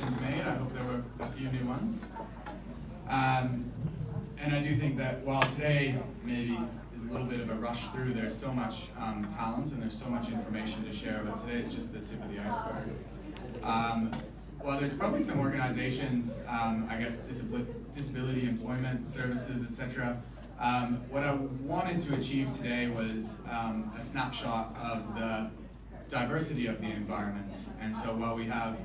connections made. I hope there were a few new ones. And I do think that while today maybe is a little bit of a rush through, there's so much talent and there's so much information to share, but today is just the tip of the iceberg. Well, there's probably some organizations, I guess disability employment services, etc. What I wanted to achieve today was a snapshot of the diversity of the environment. And so while we have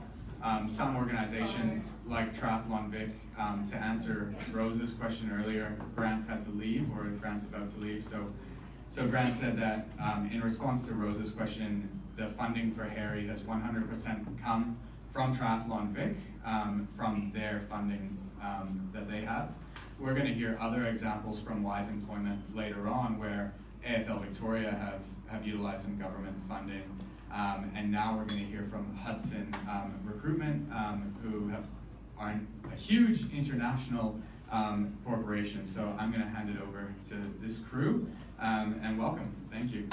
some organizations like Triathlon Vic, to answer Rose's question earlier, Grant's had to leave, or Grant's about to leave. So Grant said that in response to Rose's question, the funding for Harry has 100% come from Triathlon Vic, from their funding that they have. We're going to hear other examples from Wise Employment later on, where AFL Victoria have utilized some government funding. And now we're going to hear from Hudson Recruitment, who are a huge international corporation. So I'm going to hand it over to this crew, and welcome. Thank you.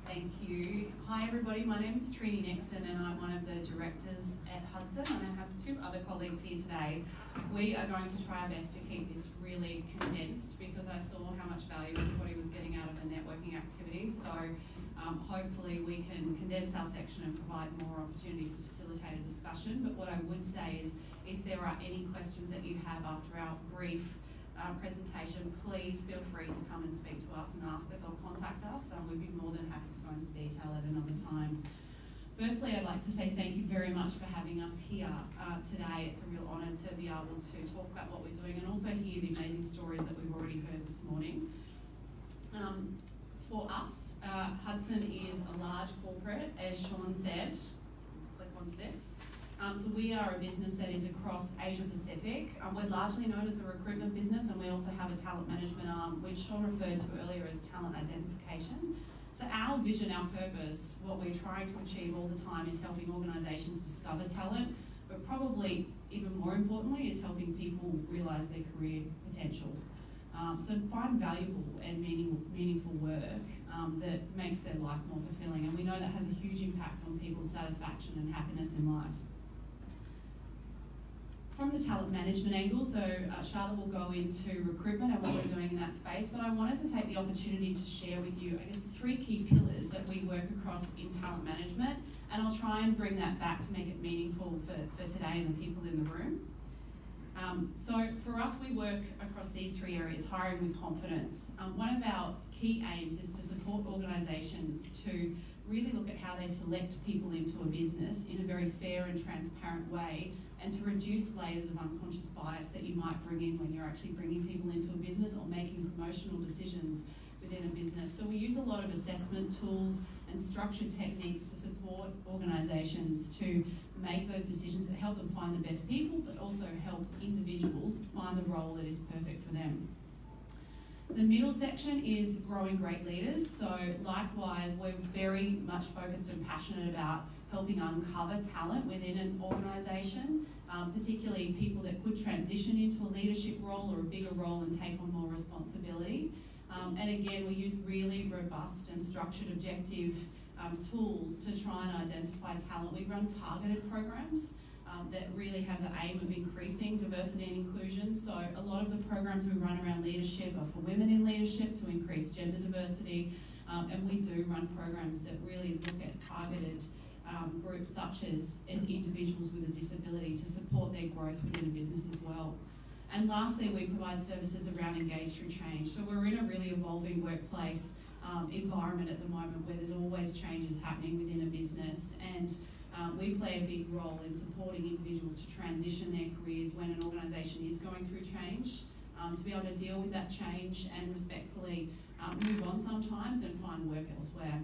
Thank you. Hi everybody, my name is Trini Nixon and I'm one of the directors at Hudson, and I have two other colleagues here today. We are going to try our best to keep this really condensed because I saw how much value everybody was getting out of the networking activities. So hopefully we can condense our section and provide more opportunity for facilitated discussion. But what I would say is if there are any questions that you have after our brief presentation, please feel free to come and speak to us and ask us or contact us. We'd be more than happy to go into detail at another time. Firstly, I'd like to say thank you very much for having us here today. It's a real honour to be able to talk about what we're doing and also hear the amazing stories that we've already heard this morning. For us, Hudson is a large corporate, as Sean said. Click onto this. So we are a business that is across Asia Pacific. We're largely known as a recruitment business, and we also have a talent management arm, which Sean referred to earlier as talent identification. So our vision, our purpose, what we're trying to achieve all the time is helping organisations discover talent, but probably even more importantly is helping people realise their career potential. So find valuable and meaningful work that makes their life more fulfilling, and we know that has a huge impact on people's satisfaction and happiness in life. From the talent management angle, so Charlotte will go into recruitment and what we're doing in that space, but I wanted to take the opportunity to share with you, I guess, the three key pillars that we work across in talent management, and I'll try and bring that back to make it meaningful for today and the people in the room. So for us, we work across these three areas: hiring with confidence. One of our key aims is to support organisations to really look at how they select people into a business in a very fair and transparent way, and to reduce layers of unconscious bias that you might bring in when you're actually bringing people into a business or making promotional decisions within a business. So we use a lot of assessment tools and structured techniques to support organisations to make those decisions that help them find the best people, but also help individuals find the role that is perfect for them. The middle section is growing great leaders. So likewise, we're very much focused and passionate about helping uncover talent within an organisation, particularly people that could transition into a leadership role or a bigger role and take on more responsibility. And again, we use really robust and structured objective tools to try and identify talent. We run targeted programs that really have the aim of increasing diversity and inclusion. So a lot of the programs we run around leadership are for women in leadership to increase gender diversity. And we do run programs that really look at targeted groups such as individuals with a disability to support their growth within a business as well. And lastly, we provide services around engage through change. So we're in a really evolving workplace environment at the moment where there's always changes happening within a business, and we play a big role in supporting individuals to transition their careers when an organisation is going through change, to be able to deal with that change and respectfully move on sometimes and find work elsewhere.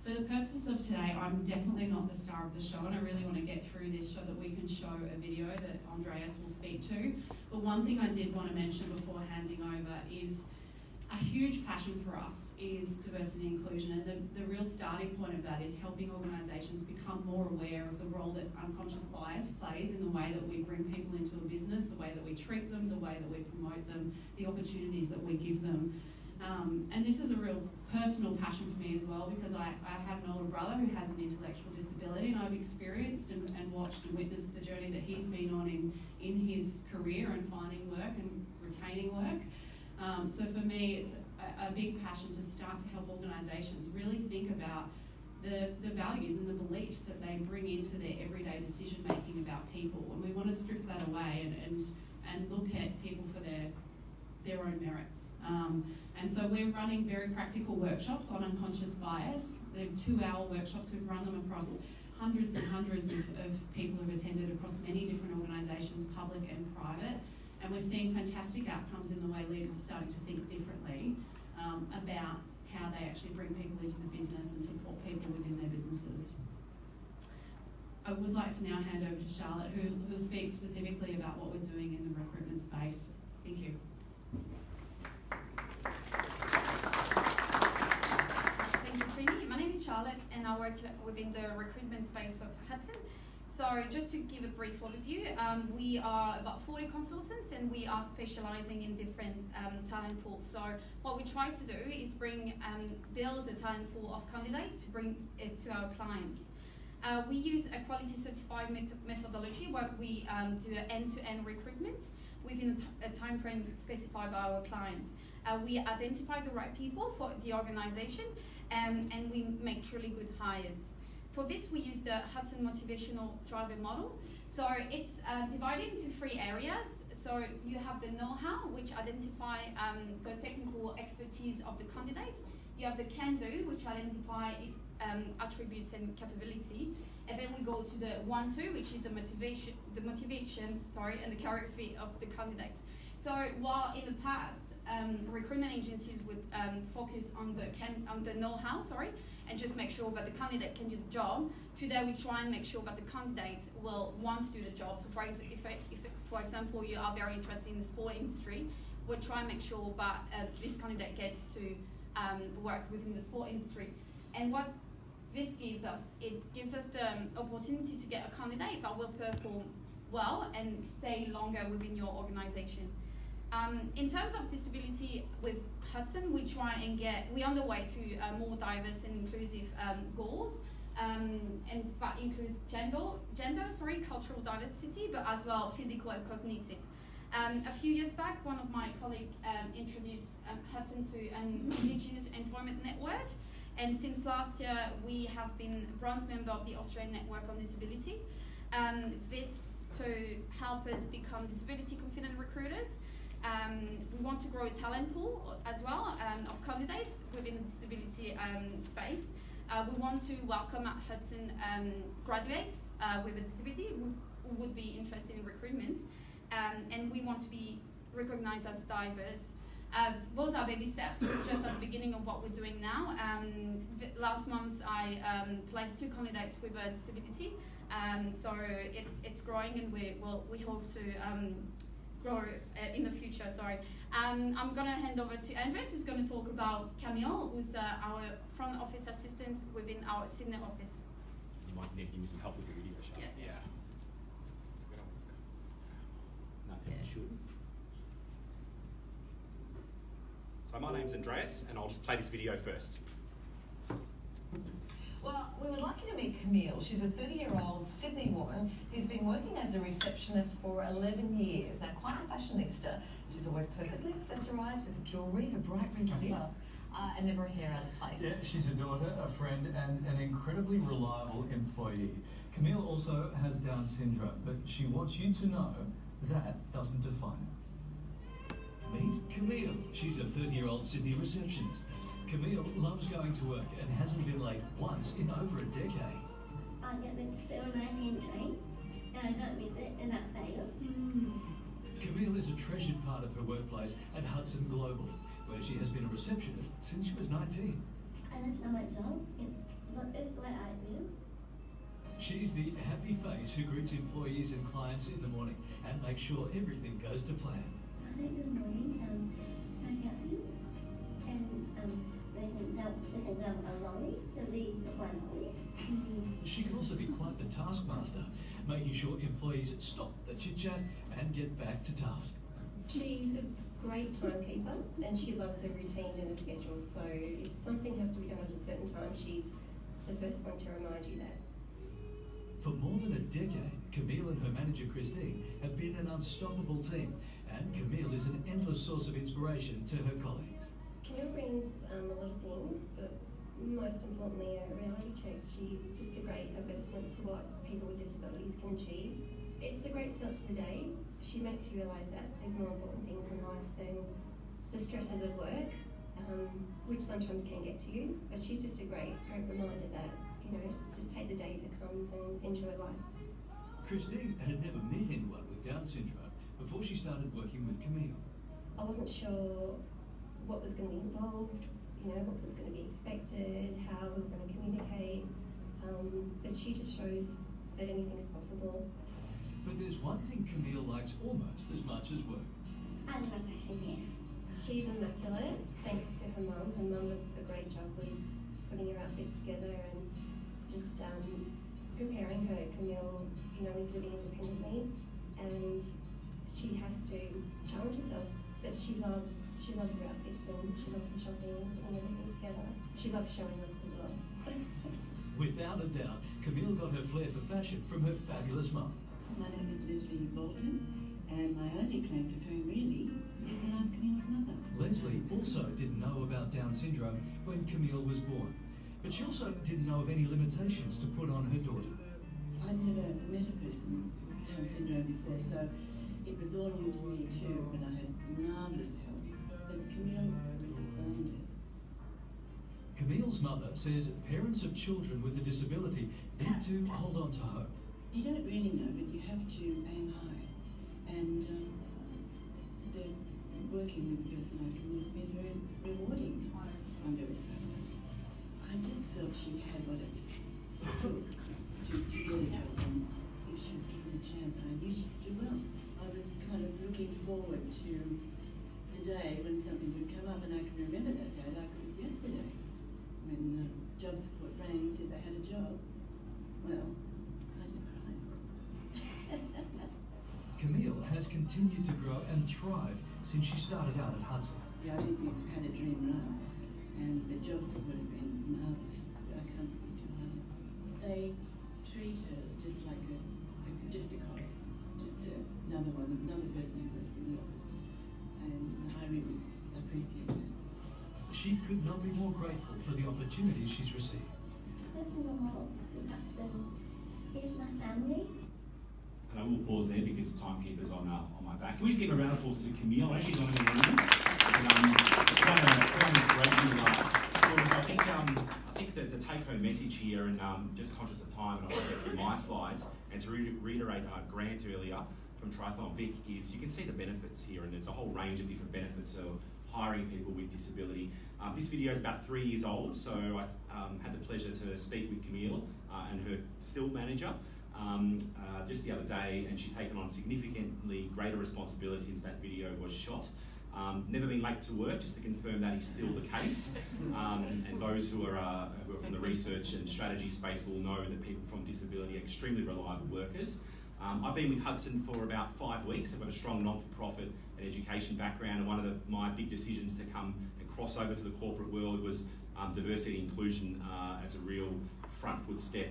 For the purposes of today, I'm definitely not the star of the show, and I really want to get through this so that we can show a video that Andreas will speak to. But one thing I did want to mention before handing over is a huge passion for us is diversity and inclusion, and the real starting point of that is helping organisations become more aware of the role that unconscious bias plays in the way that we bring people into a business, the way that we treat them, the way that we promote them, the opportunities that we give them. And this is a real personal passion for me as well, because I have an older brother who has an intellectual disability, and I've experienced and watched and witnessed the journey that he's been on in his career and finding work and retaining work. So for me, it's a big passion to start to help organisations really think about the values and the beliefs that they bring into their everyday decision making about people, and we want to strip that away and look at people for their own merits. And so we're running very practical workshops on unconscious bias. They're 2-hour workshops. We've run them across hundreds and hundreds of people who've attended across many different organisations, public and private. And we're seeing fantastic outcomes in the way leaders are starting to think differently about how they actually bring people into the business and support people within their businesses. I would like to now hand over to Charlotte, who will speak specifically about what we're doing in the recruitment space. Thank you. Thank you, Trini. My name is Charlotte, and I work within the recruitment space of Hudson. So just to give a brief overview, we are about 40 consultants, and we are specializing in different talent pools. So what we try to do is build a talent pool of candidates to bring it to our clients. We use a quality certified methodology where we do an end-to-end recruitment within a time frame specified by our clients. We identify the right people for the organization, and we make truly good hires. For this, we use the Hudson Motivational Driver model. So it's divided into 3 areas. So you have the know-how, which identify the technical expertise of the candidate. You have the can-do, which identify attributes and capability. And then we go to the want-to, which is the motivation, and the career fit of the candidate. So while in the past, recruitment agencies would focus on the know-how, and just make sure that the candidate can do the job. Today, we try and make sure that the candidate will want to do the job. So, for example, you are very interested in the sport industry, we'll try and make sure that this candidate gets to work within the sport industry. And what this gives us, it gives us the opportunity to get a candidate that will perform well and stay longer within your organization. In terms of disability with Hudson, we're on the way to more diverse and inclusive goals, and that includes cultural diversity, but as well physical and cognitive. A few years back, one of my colleagues introduced Hudson to an Indigenous Employment Network, and since last year, we have been bronze member of the Australian Network on Disability. This to help us become disability confident recruiters. We want to grow a talent pool as well of candidates within the disability space. We want to welcome at Hudson graduates with a disability who would be interested in recruitment, and we want to be recognized as diverse. Those are baby steps. We're just at the beginning of what we're doing now. Last month, I placed 2 candidates with a disability, so it's growing, and we hope to grow in the future. I'm going to hand over to Andres, who's going to talk about Camille, who's our front office assistant within our Sydney office. You might need to give me some help with the video shot. Yeah. It's going to work. No, it should. So my name's Andreas, and I'll just play this video first. Well, we would like you to meet Camille. She's a 30-year-old Sydney woman who's been working as a receptionist for 11 years. Now, quite a fashionista. She's always perfectly accessorised with jewellery, her bright red lip, and never a hair out of place. Yeah, she's a daughter, a friend, and an incredibly reliable employee. Camille also has Down syndrome, but she wants you to know that doesn't define her. Meet Camille. She's a 30-year-old Sydney receptionist. Camille loves going to work and hasn't been late once in over a decade. I get the 7:19 train and I don't miss it and I fail. Camille is a treasured part of her workplace at Hudson Global, where she has been a receptionist since she was 19. And that's not my job. It's what I do. She's the happy face who greets employees and clients in the morning and makes sure everything goes to plan. I say good morning, can I help you? And they can grab a lorry to lead the one police. She can also be quite the taskmaster, making sure employees stop the chit-chat and get back to task. She's great timekeeper, and she loves a routine and a schedule. So if something has to be done at a certain time, she's the first one to remind you that. For more than a decade, Camille and her manager Christine have been an unstoppable team, and Camille is an endless source of inspiration to her colleagues. Camille brings a lot of things, but most importantly a reality check. She's just a great advertisement for what people with disabilities can achieve. It's a great start to the day. She makes you realise that there's more important things in life than the stresses of work, which sometimes can get to you. But she's just a great reminder that, you know, just take the day as it comes and enjoy life. Christine had never met anyone with Down syndrome before she started working with Camille. I wasn't sure what was going to be involved, you know, what was going to be expected, how we were going to communicate, but she just shows that anything's possible. But there's one thing Camille likes almost as much as work. I love fashion, yes. She's immaculate, thanks to her mum. Her mum does a great job with putting her outfits together and just preparing her. Camille, you know, is living independently, and she has to challenge herself. But she loves her outfits, and she loves the shopping and putting everything together. She loves showing off as well. Without a doubt, Camille got her flair for fashion from her fabulous mum. My name is Leslie Bolton, and my only claim to fame really is that I'm Camille's mother. Leslie also didn't know about Down syndrome when Camille was born, but she also didn't know of any limitations to put on her daughter. I'd never met a person with Down syndrome before, so it was all new to me too, when I had marvellous help. But Camille responded. Camille's mother says parents of children with a disability need to hold on to hope. You don't really know, but you have to aim high. And working with a person like Camille has been very rewarding. I'm very proud of her. I just felt she had what it took to get a job, and if she was given a chance, I knew she'd do well. I was kind of looking forward to the day when something would come up, and I can remember that day like it was yesterday, when Job Support rang and said they had a job. Well, I just cried. Camille has continued to grow and thrive since she started out at Hudson. Yeah, I think we've had a dream run, and the Job Support have been marvellous. I can't speak too highly. They treat her just like just a colleague, just another person who works in the office, and I really appreciate that. She could not be more grateful for the opportunities she's received. First of all, is my family. And I will pause there because timekeeper's on my back. Can we just give a round of applause to Camille? I know she's not in the room. It's quite an inspirational story. So I think that the take-home message here, and just conscious of time, and I'll go through my slides, and to reiterate Grant earlier from Triathlon Vic, is you can see the benefits here, and there's a whole range of different benefits of hiring people with disability. This video is about 3 years old, so I had the pleasure to speak with Camille and her still manager just the other day, and she's taken on significantly greater responsibility since that video was shot. Never been late to work, just to confirm that is still the case. And those who are from the research and strategy space will know that people from disability are extremely reliable workers. I've been with Hudson for about 5 weeks. I've got a strong non-for-profit and education background, and one of my big decisions to come and cross over to the corporate world was diversity and inclusion as a real front foot step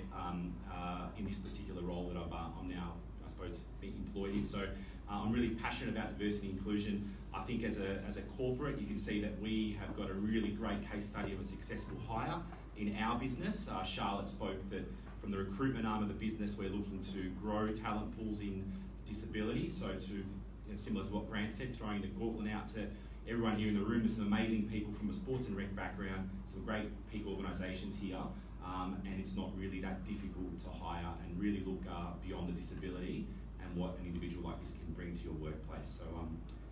in this particular role that I'm now, I suppose, being employed in. So I'm really passionate about diversity and inclusion. I think as a corporate, you can see that we have got a really great case study of a successful hire in our business. Charlotte spoke that from the recruitment arm of the business, we're looking to grow talent pools in disability. So similar to what Grant said, throwing the gauntlet out to everyone here in the room. There's some amazing people from a sports and rec background, some great peak organisations here, and it's not really that difficult to hire and really look beyond the disability and what an individual like this can bring to your workplace. So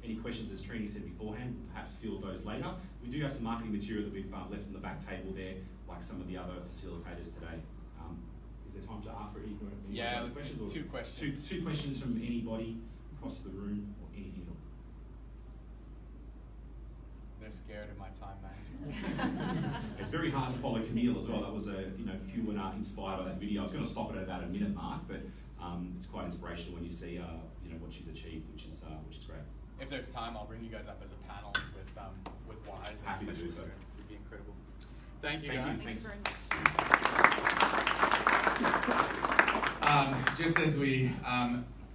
any questions, as Trini said beforehand, perhaps field those later. We do have some marketing material that we've left on the back table there, like some of the other facilitators today. Is there time to ask for any questions? Let's do 2 questions. Two questions from anybody across the room, or anything at all. They're scared of my time management. It's very hard to follow Camille as well. That was few were inspired by that video. I was going to stop it at about a minute mark, but it's quite inspirational when you see what she's achieved, which is great. if there's time, I'll bring you guys up as a panel with Wise. Happy to do so. It would be incredible. Thank you, Thank guys. you. Thanks very much. Just as we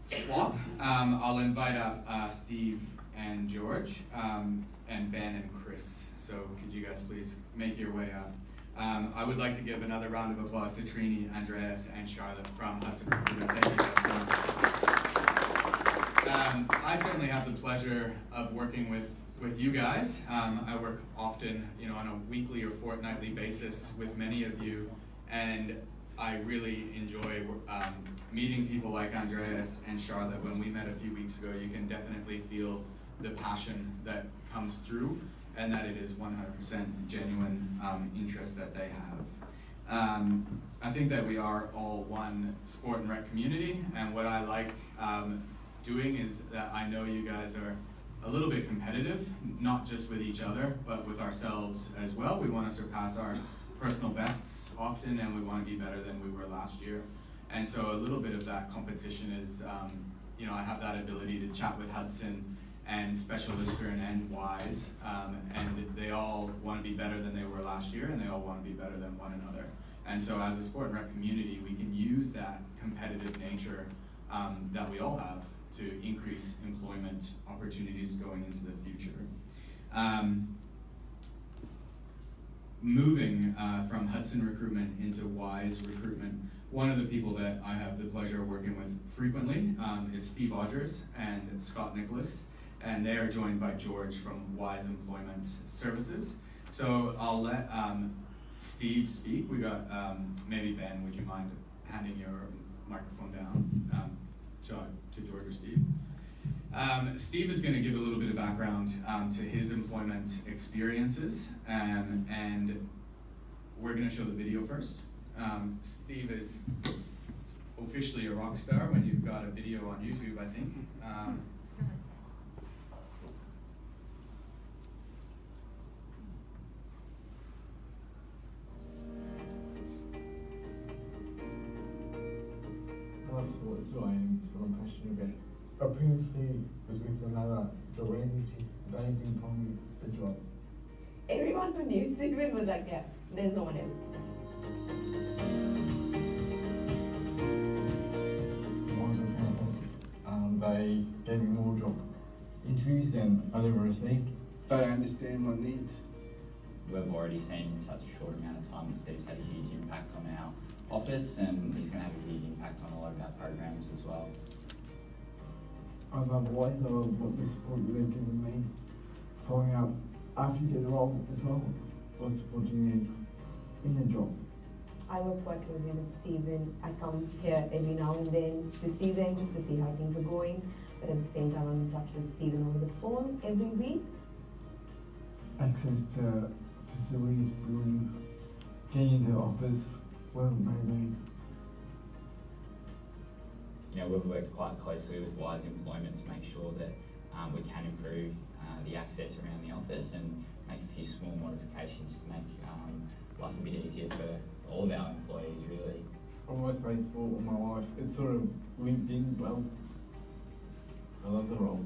swap, I'll invite up Steve and George, and Ben and Chris. So could you guys please make your way up? I would like to give another round of applause to Trini, Andreas, and Charlotte from Hudson Recruitment. Thank you guys so much. I certainly have the pleasure of working with you guys. I work often, on a weekly or fortnightly basis with many of you, and I really enjoy meeting people like Andreas and Charlotte. When we met a few weeks ago, you can definitely feel the passion that comes through, and that it is 100% genuine interest that they have. I think that we are all one sport and rec community, and what I like doing is that I know you guys are a little bit competitive, not just with each other, but with ourselves as well. We want to surpass our personal bests often, and we want to be better than we were last year. And so a little bit of that competition is, I have that ability to chat with Hudson and Special Lister and Wise, and they all want to be better than they were last year, and they all want to be better than one another. And so as a sport and rec community, we can use that competitive nature that we all have to increase employment opportunities going into the future. Moving from Hudson Recruitment into Wise Recruitment, one of the people that I have the pleasure of working with frequently is Steve Odgers and Scott Nicholas, and they are joined by George from Wise Employment Services. So I'll let Steve speak. We got, maybe Ben, would you mind handing your microphone down to George or Steve? Steve is going to give a little bit of background to his employment experiences, and we're going to show the video first. Steve is officially a rock star when you've got a video on YouTube, I think. That's what I am passionate about. I previously was with another Victorian, they didn't find me a job. Everyone who knew Stephen was like, yeah, there's no one else. It wasn't fantastic. They gave me more job interviews than I'd ever received. They understand my needs. We've already seen in such a short amount of time that Steve's had a huge impact on our office, and he's going to have a huge impact on a lot of our programs as well. I love Wise, I love what the support they've given me, following up after you get the role as well, what support you need in the job. I work quite closely with Stephen. I come here every now and then to see them, just to see how things are going. But at the same time, I'm in touch with Stephen over the phone every week. Access to facilities, buildings, getting into the office, whatever it may be. We've worked quite closely with Wise Employment to make sure that we can improve the access around the office and make a few small modifications to make life a bit easier for all of our employees, really. I've always played sport all my life. It's sort of linked in well. I love the role.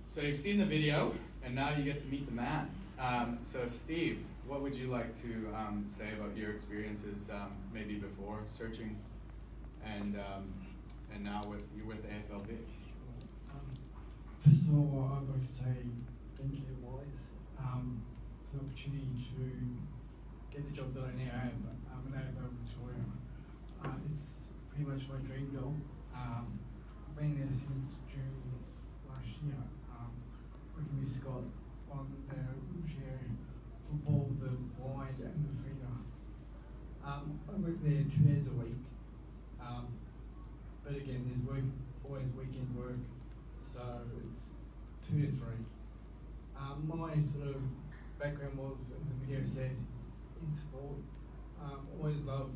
So you've seen the video, and now you get to meet the man. So Steve, what would you like to say about your experiences, maybe before searching, and now you're with AFL Vic? First of all, I'd like to say thank you to Wise for the opportunity to get the job that I now have at AFL Victoria. It's pretty much my dream job. I've been there since June last year, working with Scott on the wheelchair football, the blind and the feeder. I work there 2 days a week, but again, there's always weekend work, so it's 2 to 3. My sort of background was, as the video said, in sport. Always loved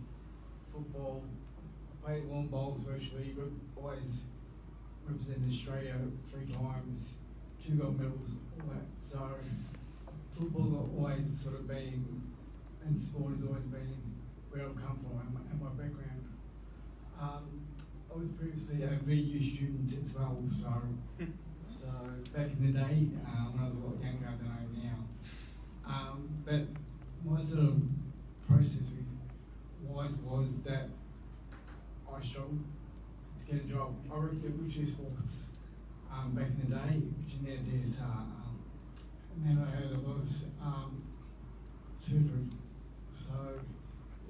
football. I played long bowl socially, but always represented Australia 3 times, 2 gold medals, all that. So football's always sort of been a and sport has always been where I've come from and my background. I was previously a VU student as well, so back in the day when I was a lot younger than I am now. But my sort of process with WISE was that I struggled to get a job. I worked at Wheelchair Sports back in the day, which is now DSR, and then I had a lot of surgery. So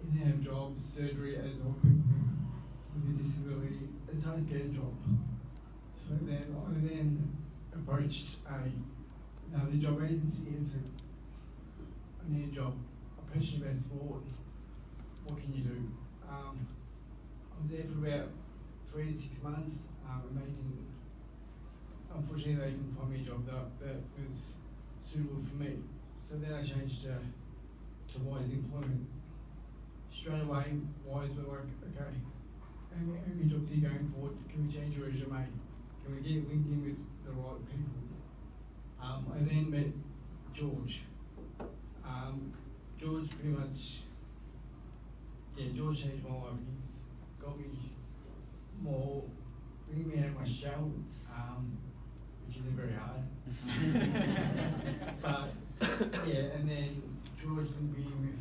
in our jobs, surgery, as all people with a disability, it's hard to get a job. So then I approached another job agency and said, I need a job. I'm passionate about sport. What can you do? I was there for about 3 to 6 months, and unfortunately they couldn't find me a job that was suitable for me. So then I changed to WISE Employment. Straight away, WISE were like, okay, how many jobs are you going for? Can we change your resume? Can we get linked in with the right people? I then met George. George pretty much, George changed my life. He's got me bringing me out of my shell, which isn't very hard. But and then George linked me with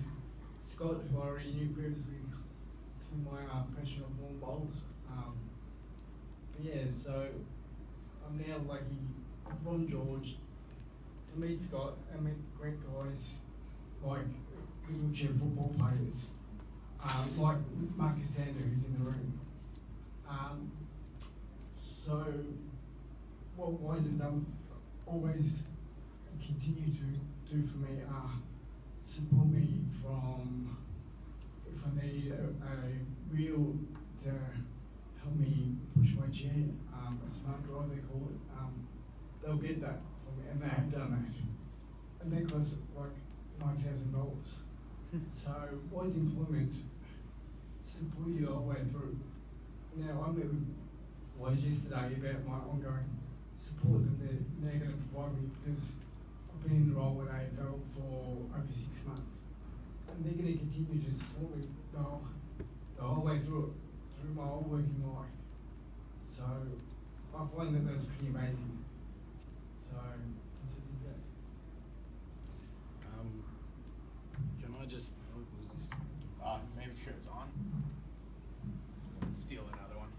Scott, who I already knew previously through my passion of lawn bowls. So I'm now lucky from George to meet Scott and meet great guys like wheelchair football players, like Marcus Sander, who's in the room. So what WISE have done always continue to do for me support me from if I need a wheel to help me push my chair, a smart drive they call it, they'll get that for me, and they have done that. And that costs like $9,000. So WISE Employment support you the whole way through. Now I met with WISE yesterday about my ongoing support that they're going to provide me, because I've been in the role at AFL for over 6 months, and they're going to continue to support me the whole way through my whole working life. So I find that that's pretty amazing. So that's it. Can I just make sure it's on? Steal another one.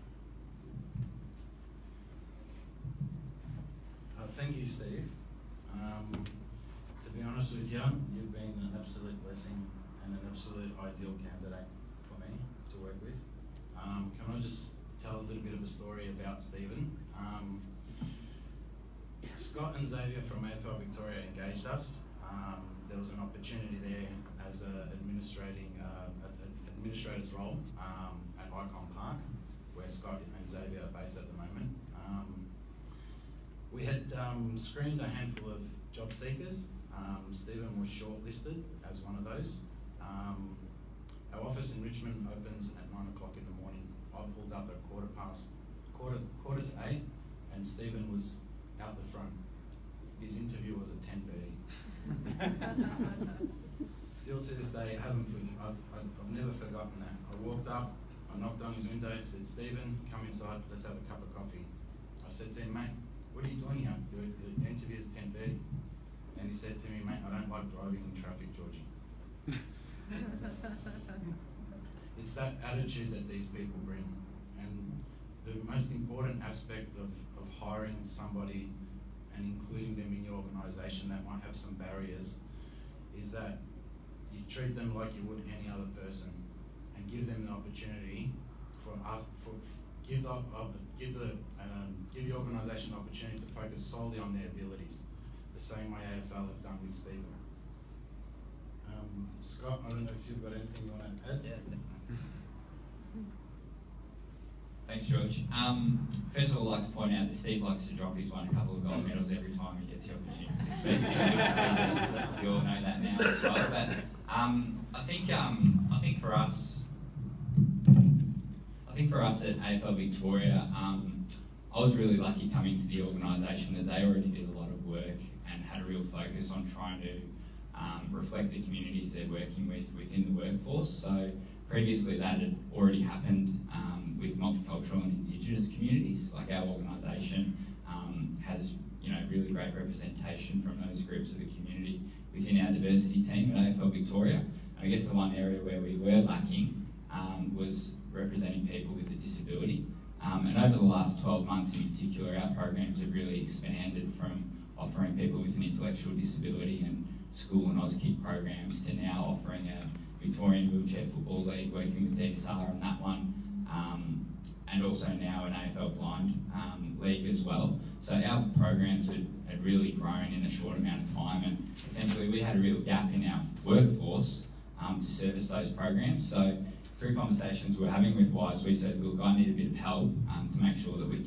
Thank you, Steve. To be honest with you, you've been an absolute blessing and an absolute ideal candidate for me to work with. Can I just tell a little bit of a story about Stephen? Scott and Xavier from AFL Victoria engaged us. There was an opportunity there as an administrator's role at Icon Park, where Scott and Xavier are based at the moment. We had screened a handful of job seekers. Stephen was shortlisted as one of those. Our office in Richmond opens at 9 o'clock in the morning. I pulled up at quarter to 8, and Stephen was out the front. His interview was at 10:30. Still to this day, I've never forgotten that. I walked up, I knocked on his window, said, "Stephen, come inside, let's have a cup of coffee." I said to him, "Mate, what are you doing here? Your interview is 10:30. And he said to me, "Mate, I don't like driving in traffic, Georgie." It's that attitude that these people bring. And the most important aspect of hiring somebody and including them in your organisation that might have some barriers is that you treat them like you would any other person, and give them the opportunity give the organisation the opportunity to focus solely on their abilities, the same way AFL have done with Stephen. Scott, I don't know if you've got anything you want to add? Yeah, definitely. Thanks, George. First of all, I'd like to point out that Steve likes to drop he's won a couple of gold medals every time he gets the opportunity to speak. So good to see that you all know that now as well. But I think for us at AFL Victoria, I was really lucky coming to the organisation that they already did a lot of work and had a real focus on trying to reflect the communities they're working with within the workforce. So previously that had already happened with multicultural and Indigenous communities. Like our organisation has really great representation from those groups of the community within our diversity team at AFL Victoria. I guess the one area where we were lacking was representing people with a disability. And over the last 12 months in particular, our programs have really expanded from offering people with an intellectual disability and school and AusKick programs to now offering a Victorian Wheelchair Football League, working with DSR on that one, and also now an AFL Blind League as well. So our programs had really grown in a short amount of time, and essentially we had a real gap in our workforce to service those programs. So through conversations we're having with WISE, we said, look, I need a bit of help to make sure that we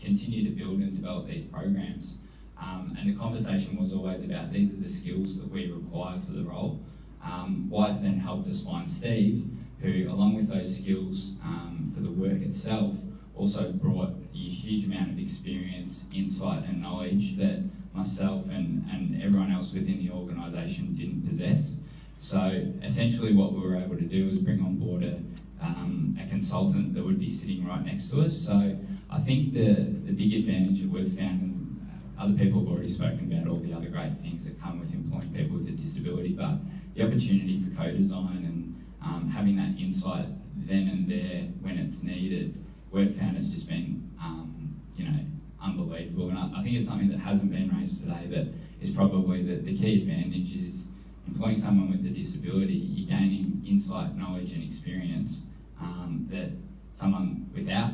continue to build and develop these programs. And the conversation was always about these are the skills that we require for the role. WISE then helped us find Steve, who, along with those skills for the work itself, also brought a huge amount of experience, insight and knowledge that myself and everyone else within the organisation didn't possess. So essentially what we were able to do was bring on board a consultant that would be sitting right next to us. So I think the big advantage that we've found, and other people have already spoken about all the other great things that come with employing people with a disability, but the opportunity for co-design and having that insight then and there when it's needed, we've found has just been, unbelievable. And I think it's something that hasn't been raised today, but is probably the key advantage is employing someone with a disability, you're gaining insight, knowledge and experience that someone without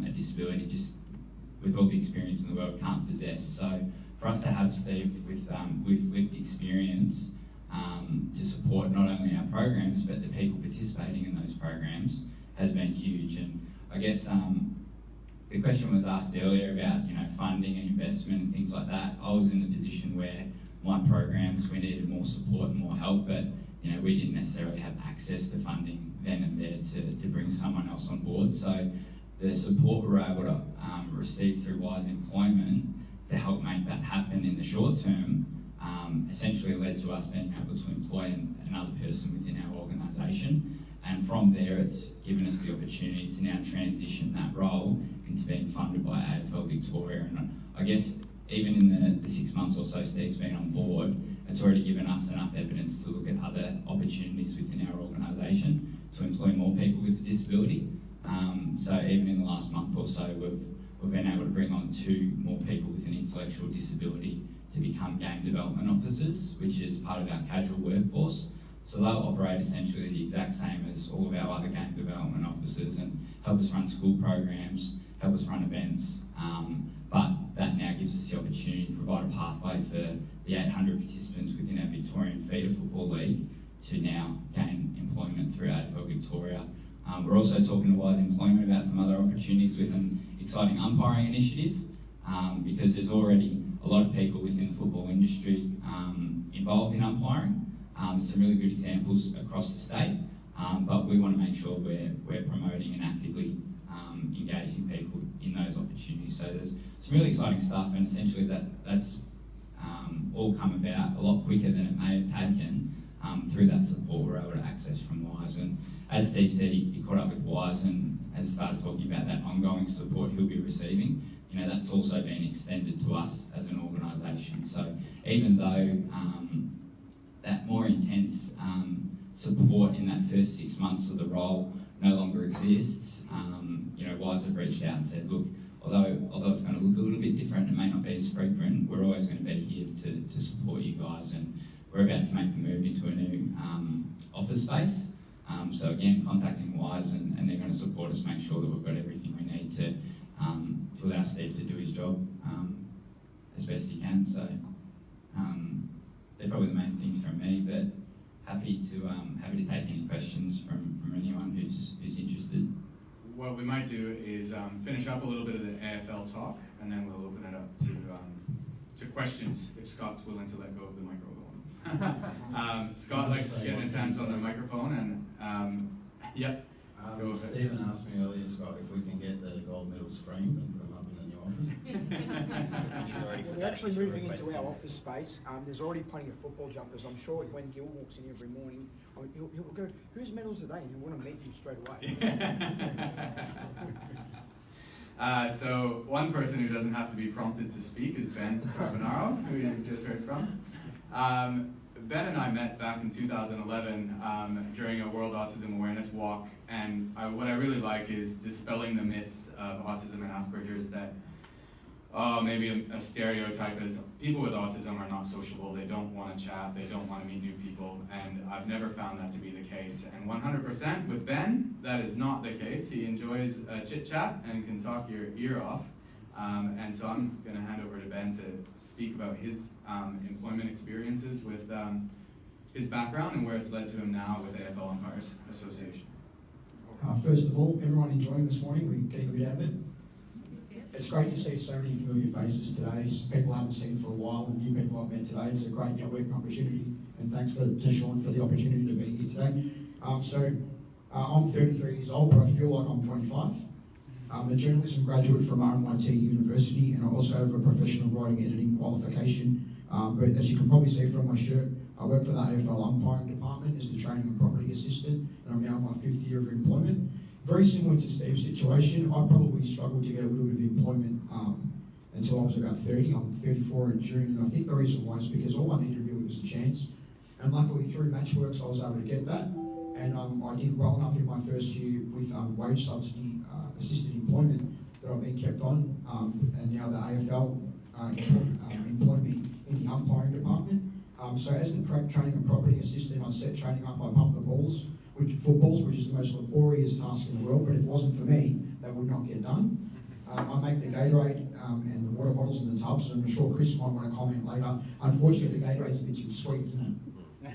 a disability, just with all the experience in the world, can't possess. So for us to have Steve with lived experience to support not only our programs but the people participating in those programs has been huge. And I guess the question was asked earlier about funding and investment and things like that. I was in the position where my programs, we needed more support and more help, but we didn't necessarily have access to funding then and there to bring someone else on board. So the support we were able to receive through WISE Employment to help make that happen in the short term essentially led to us being able to employ another person within our organisation. And from there, it's given us the opportunity to now transition that role into being funded by AFL Victoria. And I guess even in the 6 months or so Steve's been on board, it's already given us enough evidence to look at other opportunities within our organisation to employ more people with a disability. So even in the last month or so, we've been able to bring on 2 more people with an intellectual disability to become game development officers, which is part of our casual workforce. So they'll operate essentially the exact same as all of our other game development officers and help us run school programs, help us run events, but that now gives us the opportunity to provide a pathway for the 800 participants within our Victorian Feeder Football League to now gain employment through AFL Victoria. We're also talking to WISE Employment about some other opportunities with an exciting umpiring initiative because there's already a lot of people within the football industry involved in umpiring. Some really good examples across the state, but we want to make sure we're promoting and actively engaging people in those opportunities. So there's some really exciting stuff, and essentially that's all come about a lot quicker than it may have taken through that support we're able to access from WISE. And as Steve said, he caught up with WISE and has started talking about that ongoing support he'll be receiving. That's also been extended to us as an organisation. So even though that more intense support in that first 6 months of the role no longer exists, WISE have reached out and said, look, although it's going to look a little bit different, it may not be as frequent, we're always going to be here to support you guys, and we're about to make the move into a new office space. So again, contacting WISE and they're going to support us, make sure that we've got everything we need to allow Steve to do his job as best he can. So they're probably the main things from me, but happy to take any questions from anyone who's interested. What we might do is finish up a little bit of the AFL talk, and then we'll open it up to questions if Scott's willing to let go of the microphone. Scott likes getting his hands on the microphone, and yep. Stephen asked me earlier, Scott, if we can get the gold medal screened and put them up in the new office. He's already put we're actually beneficial moving request into our there. office space. There's already plenty of football jumpers. I'm sure when Gil walks in every morning, he'll go, whose medals are they? And he'll want to meet you straight away. So one person who doesn't have to be prompted to speak is Ben Carbonaro, who you just heard from. Ben and I met back in 2011 during a World Autism Awareness Walk, and what I really like is dispelling the myths of autism and Asperger's that maybe a stereotype is people with autism are not sociable, they don't want to chat, they don't want to meet new people, and I've never found that to be the case. And 100% with Ben, that is not the case. He enjoys chit-chat and can talk your ear off. And so I'm going to hand over to Ben to speak about his employment experiences with his background and where it's led to him now with AFL Umpires Association. First of all, everyone enjoying this morning? We're getting a bit out of it. It's great to see so many familiar faces today, people I haven't seen for a while and new people I've met today. It's a great networking opportunity, and thanks to Sean for the opportunity to be here today. I'm 33 years old, but I feel like I'm 25. I'm a journalism graduate from RMIT University, and I also have a professional writing editing qualification. But as you can probably see from my shirt, I work for the AFL umpiring department as the training and property assistant, and I'm now in my 5th year of employment. Very similar to Steve's situation, I probably struggled to get a little bit of employment until I was about 30. I'm 34 in June, and I think the reason why is because all I needed really was a chance. And luckily through Matchworks I was able to get that, and I did well enough in my first year with wage subsidy assisted employment that I've been kept on, and now the AFL employed me in the umpiring department. So as the training and property assistant, I set training up, I pumped the balls, footballs, which is the most laborious task in the world, but if it wasn't for me, that would not get done. I make the Gatorade and the water bottles in the tubs, and I'm sure Chris might want to comment later. Unfortunately, the Gatorade's a bit too sweet, isn't it?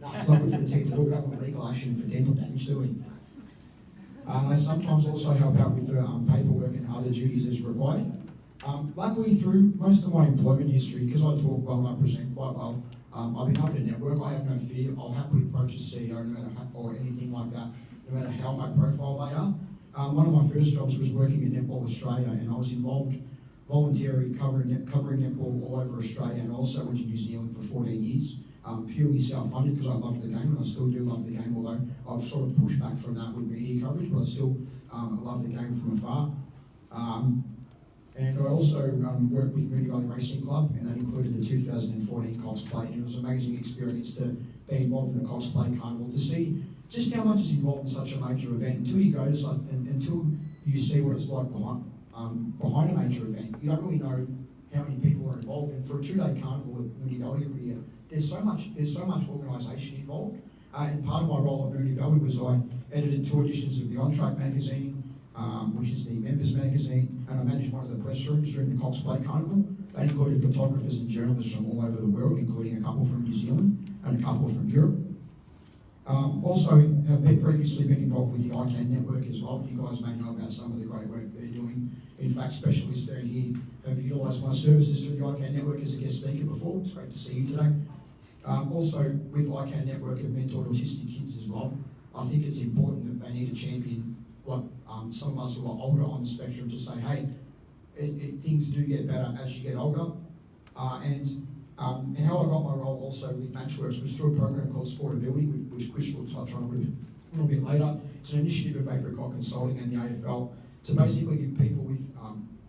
No, it's not good for the teeth. We don't want legal action for dental damage, do we? I sometimes also help out with the paperwork and other duties as required. Luckily, through most of my employment history, because I talk well and I present quite well, I've been able to network. I have no fear. I'll happily approach a CEO no matter or anything like that, no matter how high profile they are. One of my first jobs was working at Netball Australia, and I was involved voluntarily covering netball all over Australia, and also went to New Zealand for 14 years, purely self-funded because I loved the game, and I still do love the game, although I've sort of pushed back from that with media coverage, but I still love the game from afar. And I also worked with Moonee Valley Racing Club, and that included the 2014 Cox Plate, and it was an amazing experience to be involved in the Cox Plate Carnival, to see just how much is involved in such a major event. Until you go to until you see what it's like behind a major event, you don't really know how many people are involved. And for a 2-day carnival at Moonee Valley every year, there's so much organisation involved. And part of my role at Moonee Valley was I edited 2 editions of the On Track magazine, which is the members magazine, and I managed one of the press rooms during the Cox Plate Carnival. That included photographers and journalists from all over the world, including a couple from New Zealand and a couple from Europe. Also, have previously been involved with the ICANN network as well. You guys may know about some of the great work they're doing. In fact, specialists down here have utilised my services through the ICANN network as a guest speaker before. It's great to see you today. Also, with ICANN network, I've mentored autistic kids as well. I think it's important that they need a champion, like some of us who are older on the spectrum, to say, hey, things do get better as you get older. And how I got my role also with Matchworks was through a program called Sportability, which Chris will touch on a little bit later. It's an initiative of Apricot Consulting and the AFL to basically give people with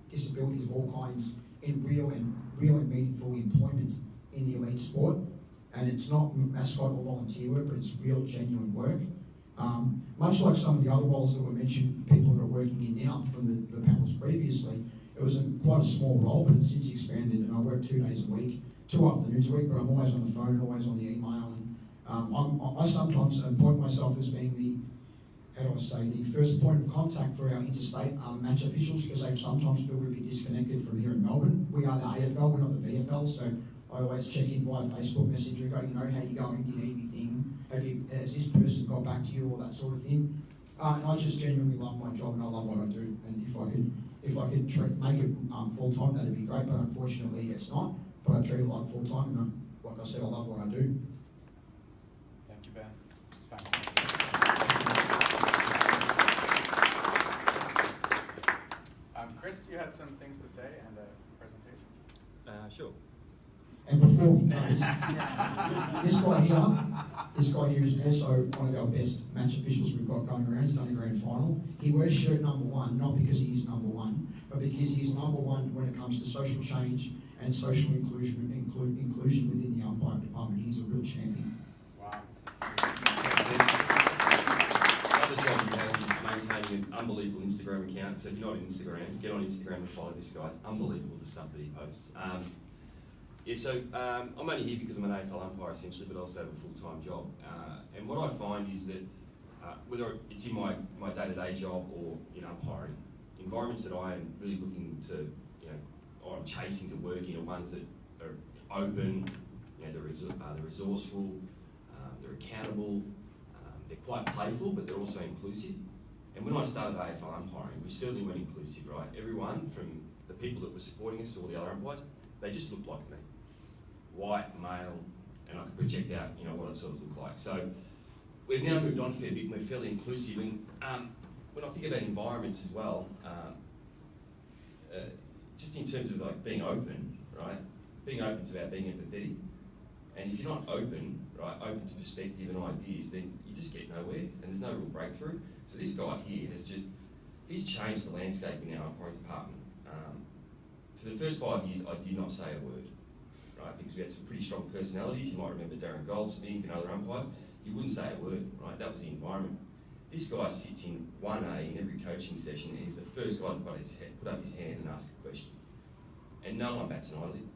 disabilities of all kinds in real and meaningful employment in the elite sport. And it's not mascot or volunteer work, but it's real, genuine work. Much like some of the other roles that were mentioned, people that are working in now from the panels previously, it was quite a small role, but it's since expanded, and I work 2 days a week, 2 afternoons a week, but I'm always on the phone, always on the email. And I sometimes point myself as being the first point of contact for our interstate match officials, because they sometimes feel we're a bit disconnected from here in Melbourne. We are the AFL, we're not the VFL, so I always check in via Facebook Messenger, go, how you going, do you need anything, has this person got back to you, or that sort of thing. And I just genuinely love my job, and I love what I do, and if I could make it full-time, that'd be great, but unfortunately it's not. But I treat it like full-time, and like I said, I love what I do. Thank you, Ben. It's fantastic. Chris, you had some things to say and a presentation. Sure. And before he goes, this guy here is also one of our best match officials we've got going around. He's done a grand final. He wears shirt number 1, not because he is number 1, but because he's number 1 when it comes to social change and social inclusion within the umpire department. He's a real champion. Wow. Another job he has is maintaining an unbelievable Instagram account. So if you're not on Instagram, get on Instagram and follow this guy. It's unbelievable the stuff that he posts. I'm only here because I'm an AFL umpire essentially, but I also have a full-time job. And what I find is that whether it's in my day-to-day job or in umpiring, environments that I am really looking to, or I'm chasing to work in are ones that are open, they're resourceful, they're accountable, they're quite playful, but they're also inclusive. And when I started AFL umpiring, we certainly weren't inclusive, right? Everyone, from the people that were supporting us to all the other umpires, they just looked like me. White, male, and I could project out, what it sort of looked like. So we've now moved on a fair bit, and we're fairly inclusive. And when I think about environments as well, just in terms of like being open, right? Being open is about being empathetic. And if you're not open, right, open to perspective and ideas, then you just get nowhere, and there's no real breakthrough. So this guy here he's changed the landscape in our umpiring department. For the first 5 years, I did not say a word, right? Because we had some pretty strong personalities. You might remember Darren Goldsmith and other umpires. You wouldn't say a word, right? That was the environment. This guy sits in 1A in every coaching session, and he's the first guy to put up his hand and ask a question. And no one bats an eyelid.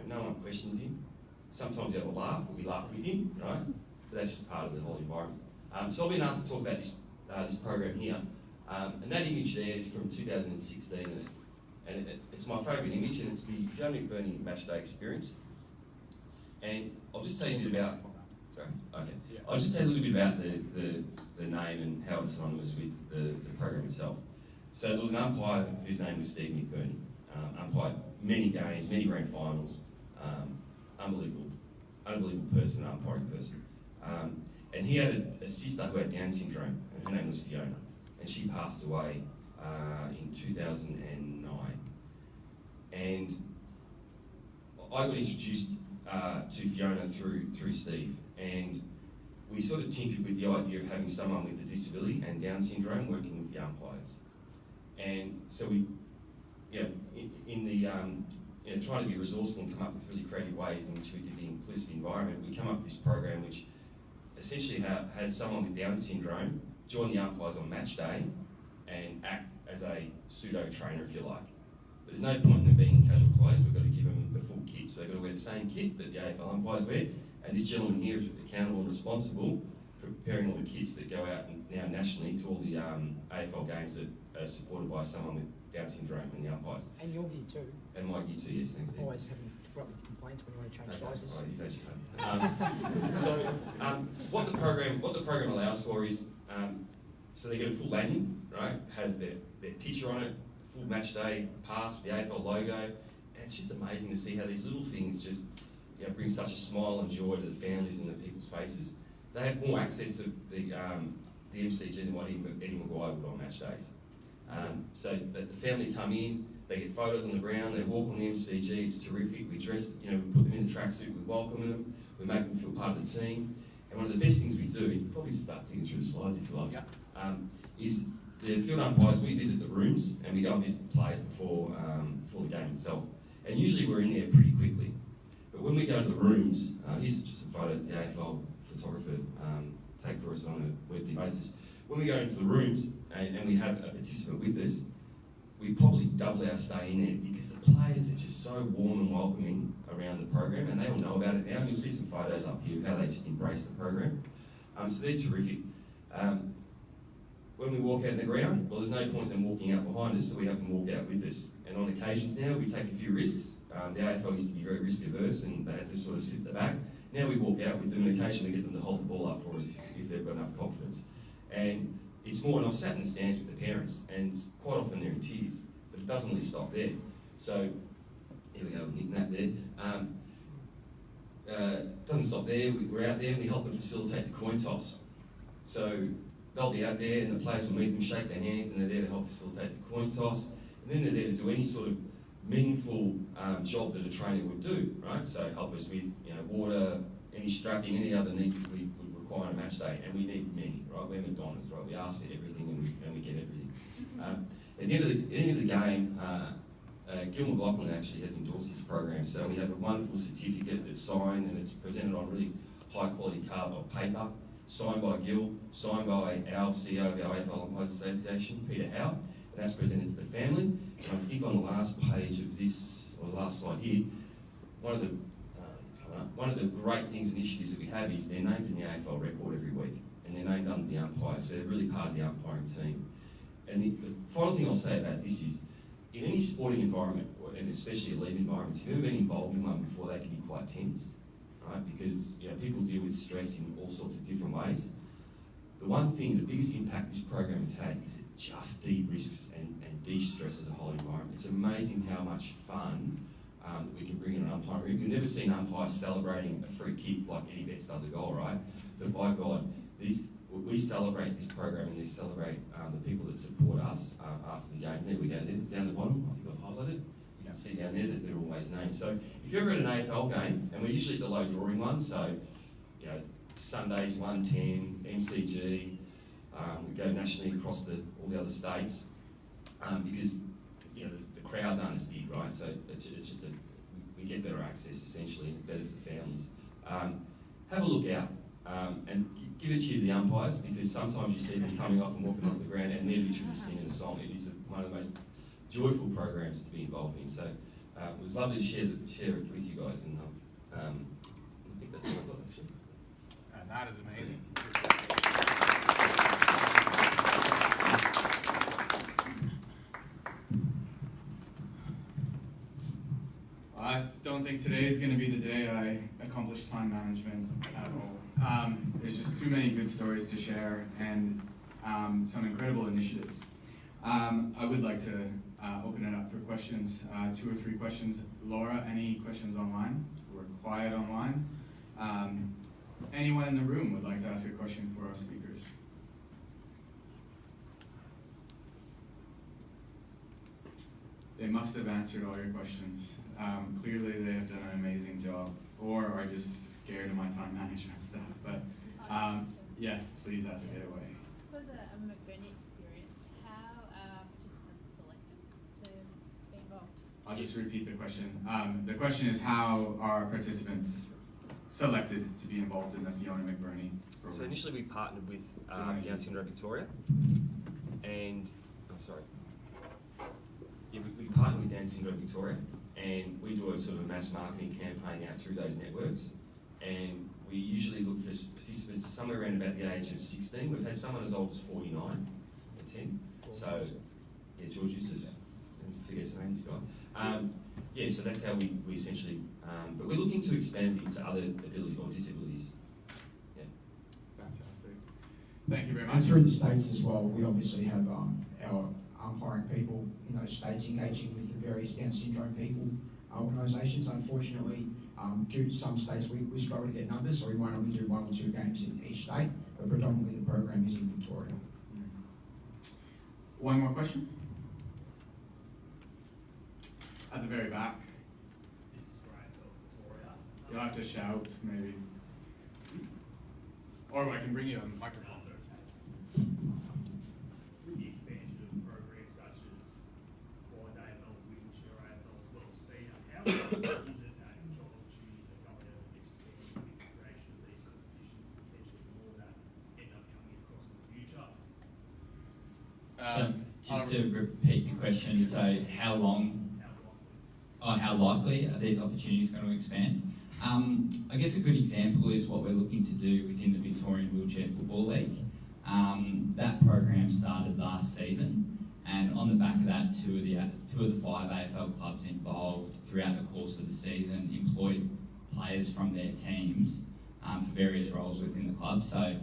No one questions him. Sometimes we have a laugh, but we laugh with him, right? But that's just part of the whole environment. So I've been asked to talk about this program here. And that image there is from 2016, and it's my favourite image, and it's the Fiona McBurney match day experience. And I'll just tell you a bit about. Sorry. Okay. Yeah. I'll just tell you a little bit about the name and how it's synonymous with the program itself. So there was an umpire whose name was Steve McBurney. Umpired many games, many grand finals. Unbelievable person, umpiring person. And he had a sister who had Down syndrome, and her name was Fiona, and she passed away in 2009. And I got introduced to Fiona through Steve, and we sort of tinkered with the idea of having someone with a disability and Down syndrome working with the umpires. And so we, trying to be resourceful and come up with really creative ways in which we could be an inclusive environment, we come up with this program which essentially has someone with Down syndrome join the umpires on match day and act as a pseudo trainer, if you like. But there's no point in them being in casual clothes. We've got to give them the full kit. So they've got to wear the same kit that the AFL umpires wear. And this gentleman here is accountable and responsible for preparing all the kits that go out now nationally to all the AFL games that are supported by someone with Down syndrome and the umpires. And your gear too. And my gear too, yes, thanks. Always having to put up with complaints when you want to change sizes. What the program allows for is, so they get a full landing, right? Has their picture on it, full match day pass with the AFL logo, and it's just amazing to see how these little things just bring such a smile and joy to the families and the people's faces. They have more access to the MCG than what Eddie Maguire would on match days. So the family come in, they get photos on the ground, they walk on the MCG, it's terrific. We dress, we put them in the tracksuit, we welcome them, we make them feel part of the team. And one of the best things we do, you can probably start thinking through the slides if you like, is the field umpires, we visit the rooms and we go and visit the players before the game itself. And usually we're in there pretty quickly. But when we go to the rooms, here's just some photos the AFL photographer take for us on a weekly basis. When we go into the rooms and we have a participant with us, we probably double our stay in there because the players are just so warm and welcoming around the program, and they all know about it now. And you'll see some photos up here of how they just embrace the program. So they're terrific. When we walk out in the ground, well, there's no point in them walking out behind us, so we have them walk out with us. And on occasions now, we take a few risks. The AFL used to be very risk averse, and they had to sort of sit at the back. Now we walk out with them, and occasionally get them to hold the ball up for us if they've got enough confidence. And it's more, and I've sat in the stands with the parents, and quite often they're in tears, but it doesn't really stop there. So, here we go, Nick Nat there. Doesn't stop there, we're out there and we help them facilitate the coin toss. So, they'll be out there and the players will meet them, shake their hands, and they're there to help facilitate the coin toss. And then they're there to do any sort of meaningful job that a trainer would do, right? So help us with water, any strapping, any other needs that we would require on a match day, and we need many, right? We're McDonald's, right? We ask for everything and we get everything. At the end of the game, Gil McLaughlin actually has endorsed this program, so we have a wonderful certificate that's signed and it's presented on really high quality cardboard paper, signed by Gil, signed by our CEO of our AFL Umpires Association, Peter Howe, and that's presented to the family. And I think on the last page of this, or the last slide here, one of the great things, initiatives that we have is they're named in the AFL record every week, and they're named under the umpires, so they're really part of the umpiring team. And the final thing I'll say about this is, in any sporting environment, and especially elite environments, if you've ever been involved in one before, they can be quite tense, right? Because people deal with stress in all sorts of different ways. The one thing, the biggest impact this program has had is it just de-risks and de-stresses the whole environment. It's amazing how much fun that we can bring in an umpiring room. You've never seen umpires celebrating a free kick like Eddie Betts does a goal, right? But by God, we celebrate this program and we celebrate the people that support us after the game. There we go, there, down the bottom, I think I've highlighted. You can see down there that they're always named. So if you're ever at an AFL game, and we're usually at the low drawing one, so Sundays 110, MCG, we go nationally across all the other states because the crowds aren't as big, right? So it's just we get better access essentially, and better for the families. Have a look out and give a cheer to the umpires, because sometimes you see them coming off and walking off the ground and they're literally singing a song. It is one of the most joyful programs to be involved in. So it was lovely to share it with you guys, and I think that's all I've got actually. And that is amazing. I don't think today is going to be the day I accomplish time management at all. There's just too many good stories to share and some incredible initiatives. I would like to open it up for questions, 2 or 3 questions. Laura, any questions online? We're quiet online. Anyone in the room would like to ask a question for our speakers? They must have answered all your questions. Clearly they have done an amazing job, or are just scared of my time management stuff. But yes, please ask it away. For the McBurney experience, how are participants selected to be involved? I'll just repeat the question. The question is, how are participants selected to be involved in the Fiona McBurney program? So initially we partnered with Down Syndrome Victoria, and we partnered with Down Syndrome Victoria, and we do a sort of a mass marketing campaign out through those networks, and we usually look for participants somewhere around about the age of 16. We've had someone as old as 49 attend. So yeah, George Yusuf, I forget his name, this guy. So that's how we essentially, but we're looking to expand into other ability or disabilities. Yeah. Fantastic. Thank you very much. And through the states as well, we obviously have our umpiring people in those states engaging with the various Down syndrome people organisations. Unfortunately, due to some states we struggle to get numbers, so we won't only do 1 or 2 games in each state, but predominantly the program is in Victoria. One more question? At the very back. This is great, Victoria. You'll have to shout, maybe. Or I can bring you a microphone. With the expansion of programs such as Blind AFL, Wheelchair AFL, as well as Speed, how is it that job opportunities are going to expand with the creation of these sort of positions, potentially more that end up coming across in the future? So just to repeat the question, so how likely are these opportunities going to expand? I guess a good example is what we're looking to do within the Victorian Wheelchair Football League. That program started last season, and on the back of that, two of the 5 AFL clubs involved throughout the course of the season employed players from their teams for various roles within the club. So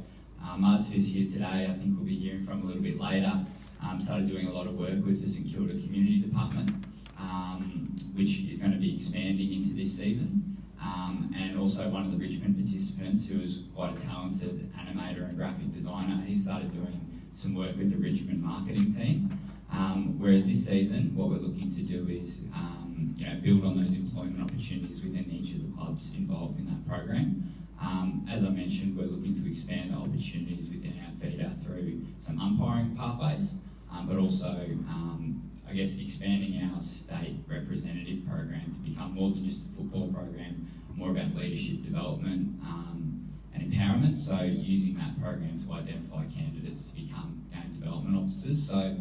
Mars, who's here today, I think we'll be hearing from a little bit later, started doing a lot of work with the St Kilda Community Department, which is going to be expanding into this season. And also one of the Richmond participants, who is quite a talented animator and graphic designer, he started doing some work with the Richmond marketing team. Whereas this season, what we're looking to do is build on those employment opportunities within each of the clubs involved in that program. As I mentioned, we're looking to expand the opportunities within our feeder through some umpiring pathways, but also, I guess, expanding our state representative program to become more than just a football program, more about leadership development and empowerment. So using that program to identify candidates to become game development officers. So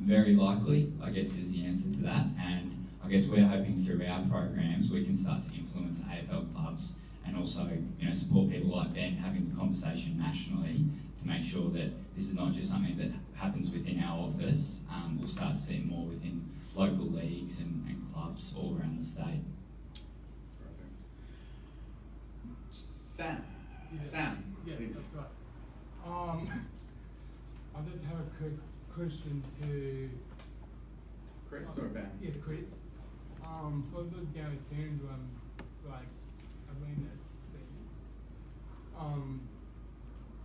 very likely, I guess, is the answer to that. And I guess we're hoping through our programs we can start to influence AFL clubs and also support people like Ben having the conversation nationally to make sure that this is not just something that happens within our office. We'll start to see more within local leagues and clubs all around the state. Perfect. Sam, yeah, please. that's right. I just have a quick question to Chris or Ben? Yeah, Chris. For the Down syndrome, like awareness thing, I'm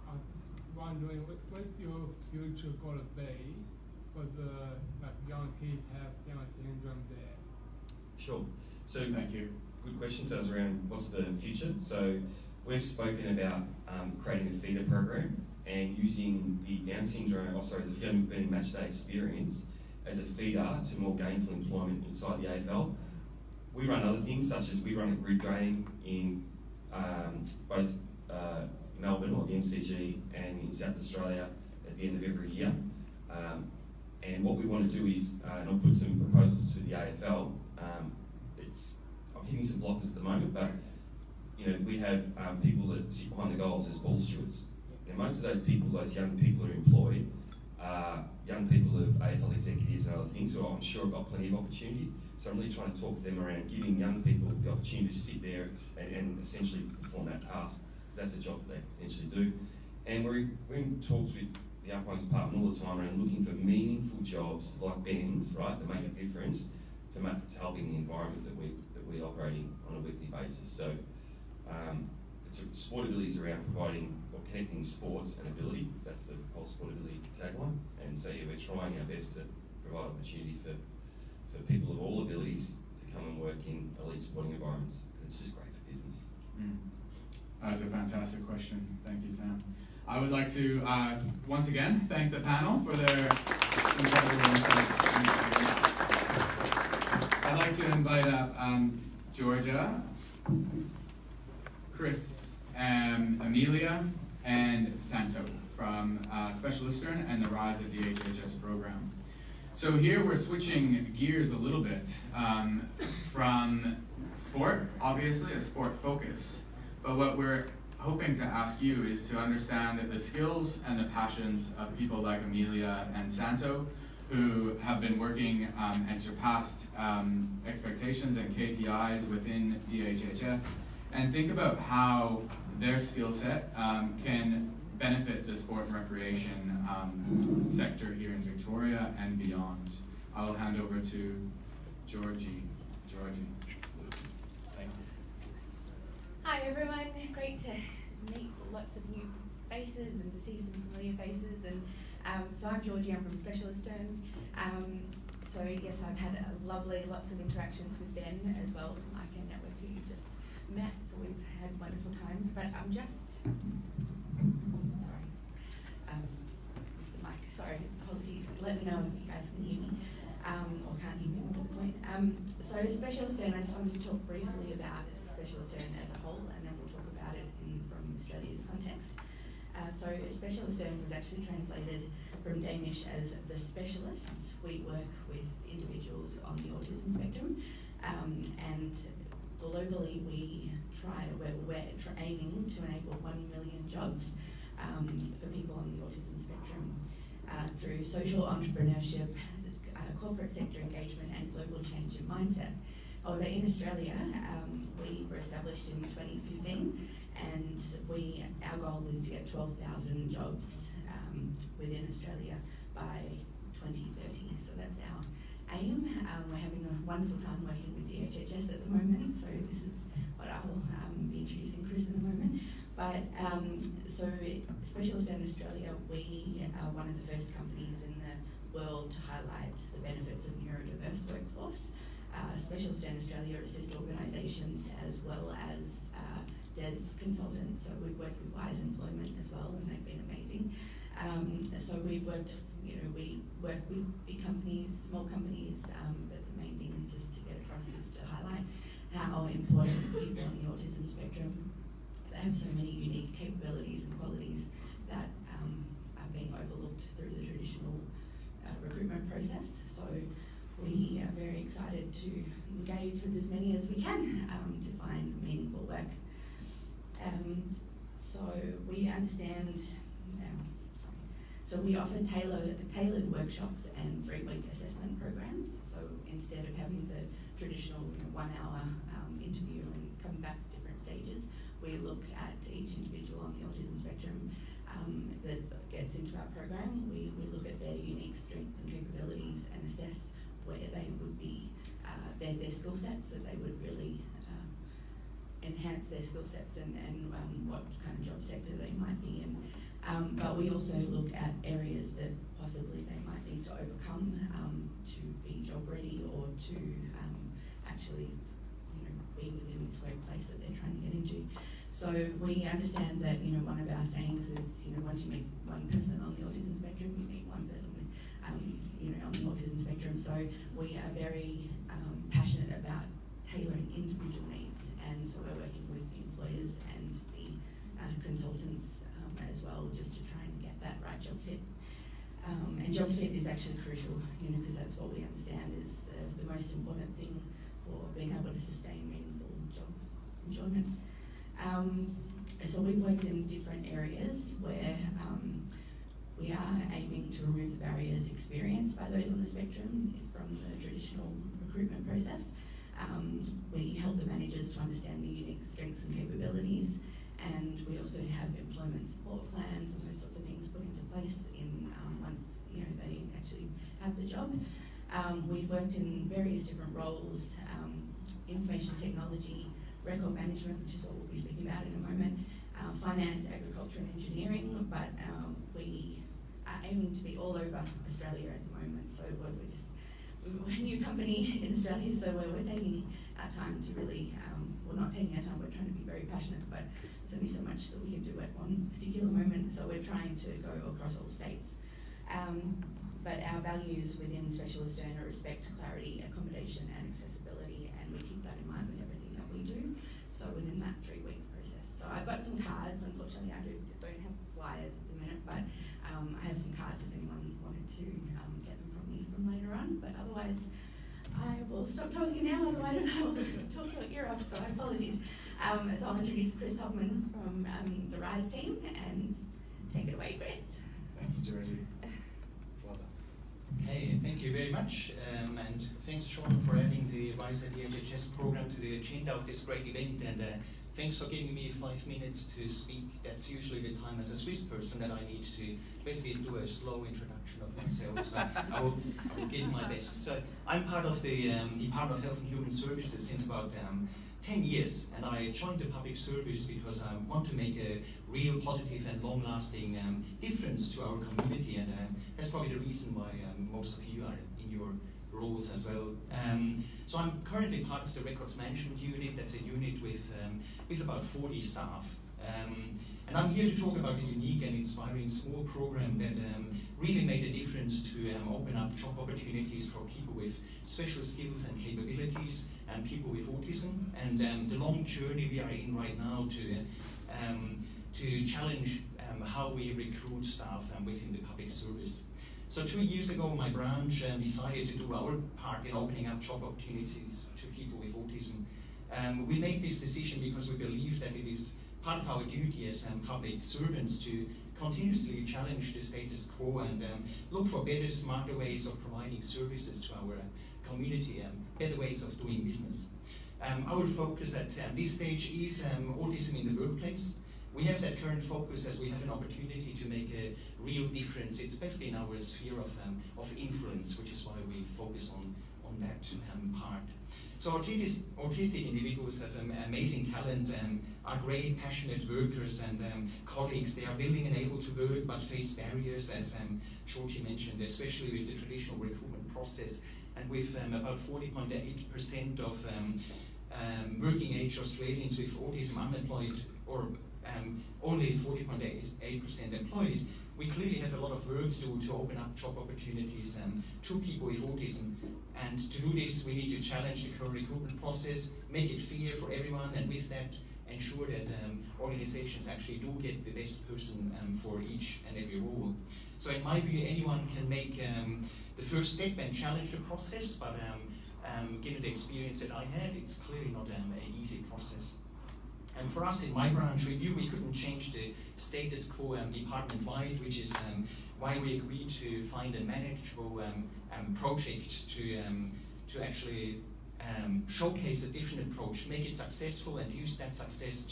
just wondering what's your future gonna be for the young kids have Down syndrome there? Sure. So thank you. Good question. So it was around what's the future. So we've spoken about creating a feeder program and using the Down syndrome, the Fiona McBurney Matchday experience as a feeder to more gainful employment inside the AFL. We run other things, such as we run a grid game in both Melbourne or the MCG and in South Australia at the end of every year. And what we want to do is, and I'll put some proposals to the AFL. I'm hitting some blockers at the moment, but we have people that sit behind the goals as ball stewards. Now, most of those people, those young people, are employed. Young people of AFL executives and other things, so I'm sure have got plenty of opportunity. So I'm really trying to talk to them around giving young people the opportunity to sit there and essentially perform that task, because that's a job that they potentially do. And we're in talks with the umpiring department all the time around looking for meaningful jobs like Ben's, right, that make a difference to helping the environment that we operate in on a weekly basis. So sport ability is around providing or connecting sports and ability. That's the whole sport ability tagline. And so we're trying our best to provide opportunity for people of all abilities to come and work in elite sporting environments, because it's just great for business. That was a fantastic question. Thank you, Sam. I would like to once again thank the panel for their incredible insights. I'd like to invite up Georgia, Chris, Amelia, and Santo from Specialistern and the Rise of DHHS program. So here we're switching gears a little bit from sport, obviously a sport focus, but what we're hoping to ask you is to understand the skills and the passions of people like Amelia and Santo, who have been working and surpassed expectations and KPIs within DHHS, and think about how their skill set can benefit the sport and recreation sector here in Victoria and beyond. I'll hand over to Georgie. Thank you. Hi everyone, great to meet lots of new faces and to see some familiar faces. And so I'm Georgie, I'm from Specialistern. So yes, I've had lots of interactions with Ben as well from ICANN Network, who you just met, so we've had wonderful times. But I'm just, sorry, apologies, let me know if you guys can hear me, or can't hear me at the point. So Specialistern, I just wanted to talk briefly about Specialistern as a whole, and then we'll talk about it from Australia's context. So Specialistern was actually translated from Danish as the specialists. We work with individuals on the autism spectrum, and globally we're aiming to enable 1 million jobs for people on the autism spectrum through social entrepreneurship, corporate sector engagement, and global change in mindset. However, in Australia, we were established in 2015, and our goal is to get 12,000 jobs within Australia by 2030. So that's our aim. We're having a wonderful time working with DHHS at the moment, so this is what I will be introducing Chris in a moment. But so Specialistern Australia, we are one of the first companies in the world to highlight the benefits of neuro-diverse workforce. Special Stern Australia assist organisations as well as DES consultants. So we've worked with Wise Employment as well, and they've been amazing. So we've worked, we work with big companies, small companies, but the main thing just to get across is to highlight how important people on the autism spectrum, they have so many unique capabilities and qualities that are being overlooked through the traditional recruitment process. So we are very excited to engage with as many as we can to find meaningful work. So we understand, so we offer tailored workshops and 3-week assessment programs. So instead of having the traditional 1-hour interview and come back at different stages, we look at each individual on the autism spectrum that gets into our program. We look at their unique strengths and capabilities and assess where they would be, their skill sets, that they would really enhance their skill sets and what kind of job sector they might be in. But we also look at areas that possibly they might need to overcome to be job ready or to actually be within this workplace that they're trying to get into. So we understand that one of our sayings is once you meet one person on the autism spectrum, you meet one person with on the autism spectrum. So we are very passionate about tailoring individual needs, and so we're working with the employers and the consultants as well, just to try and get that right job fit. And job fit is actually crucial, because that's what we understand is the most important thing for being able to sustain meaningful job enjoyment. So we've worked in different areas where we are aiming to remove the barriers experienced by those on the spectrum from the traditional recruitment process. We help the managers to understand the unique strengths and capabilities, and we also have employment support plans and those sorts of things put into place in once they actually have the job. We've worked in various different roles, information technology, record management, which is what we'll be speaking about in a moment, finance, agriculture and engineering, but we are aiming to be all over Australia at the moment. So we're a new company in Australia, so we're taking our time to really, well, not taking our time, we're trying to be very passionate, but there's only so much that we can do at one particular moment, so we're trying to go across all states. But our values within Specialist Stern are respect, clarity, accommodation and accessibility, and we keep that in mind with everything that we do, so within that 3-week process. So I've got some cards, unfortunately I don't have flyers at the minute, but I have some cards if anyone wanted to get them from me from later on, but otherwise I will stop talking now, otherwise I'll talk your ear off, so apologies. So I'll introduce Chris Hoffman from the RISE team, and take it away, Chris. Thank you, Georgie. Well done. Okay, thank you very much, and thanks, Sean, for adding the RISE at the HHS program to the agenda of this great event, and thanks for giving me 5 minutes to speak. That's usually the time as a Swiss person that I need to basically do a slow introduction of myself, so I will give my best. So I'm part of the Department of Health and Human Services since about 10 years, and I joined the public service because I want to make a real positive and long-lasting difference to our community, and that's probably the reason why most of you are in your roles as well. So I'm currently part of the records management unit. That's a unit with about 40 staff. And I'm here to talk about a unique and inspiring small program that really made a difference to open up job opportunities for people with special skills and capabilities and people with autism, and the long journey we are in right now to challenge how we recruit staff within the public service. So 2 years ago, my branch decided to do our part in opening up job opportunities to people with autism. We made this decision because we believe that it is part of our duty as public servants to continuously challenge the status quo and look for better, smarter ways of providing services to our community, better ways of doing business. Our focus at this stage is autism in the workplace. We have that current focus as we have an opportunity to make a real difference. It's basically in our sphere of influence, which is why we focus on that part. So autistic individuals have amazing talent, are great, passionate workers and colleagues. They are willing and able to work, but face barriers, as Georgie mentioned, especially with the traditional recruitment process. and with about 40.8% of working age Australians with autism unemployed, or only 40.8% employed, we clearly have a lot of work to do to open up job opportunities to people with autism. And to do this, we need to challenge the current recruitment process, make it fair for everyone, and with that, ensure that organizations actually do get the best person for each and every role. So in my view, anyone can make the first step and challenge the process, but given the experience that I had, it's clearly not an easy process. And for us in my branch review, we couldn't change the status quo department-wide, which is why we agreed to find a manageable project to actually showcase a different approach, make it successful, and use that success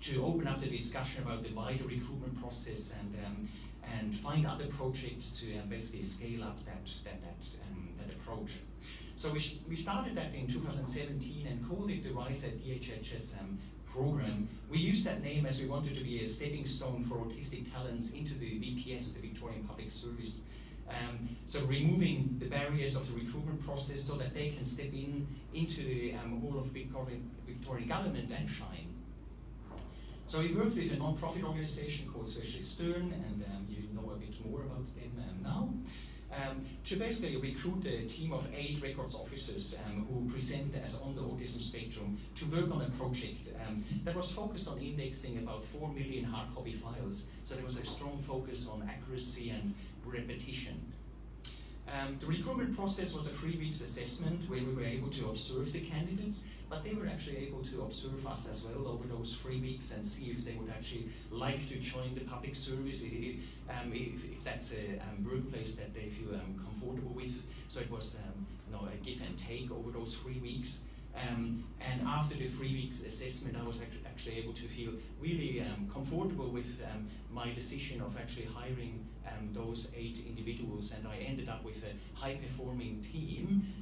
to open up the discussion about the wider recruitment process and find other projects to basically scale up that approach. So we started that in 2017 and called it the Rise at DHHS program. We used that name as we wanted to be a stepping stone for autistic talents into the VPS, the Victorian Public Service. So removing the barriers of the recruitment process so that they can step into the whole of Victorian government and shine. So we worked with a non-profit organization called Specialist Stern, and you know a bit more about them now, to basically recruit a team of 8 records officers who present as on the autism spectrum to work on a project that was focused on indexing about 4 million hard copy files. So there was a strong focus on accuracy and repetition. The recruitment process was a 3 weeks assessment where we were able to observe the candidates, but they were actually able to observe us as well over those 3 weeks and see if they would actually like to join the public service, if that's a workplace that they feel comfortable with. So it was a give and take over those 3 weeks. And after the 3 weeks assessment, I was actually able to feel really comfortable with my decision of actually hiring those 8 individuals, and I ended up with a high-performing team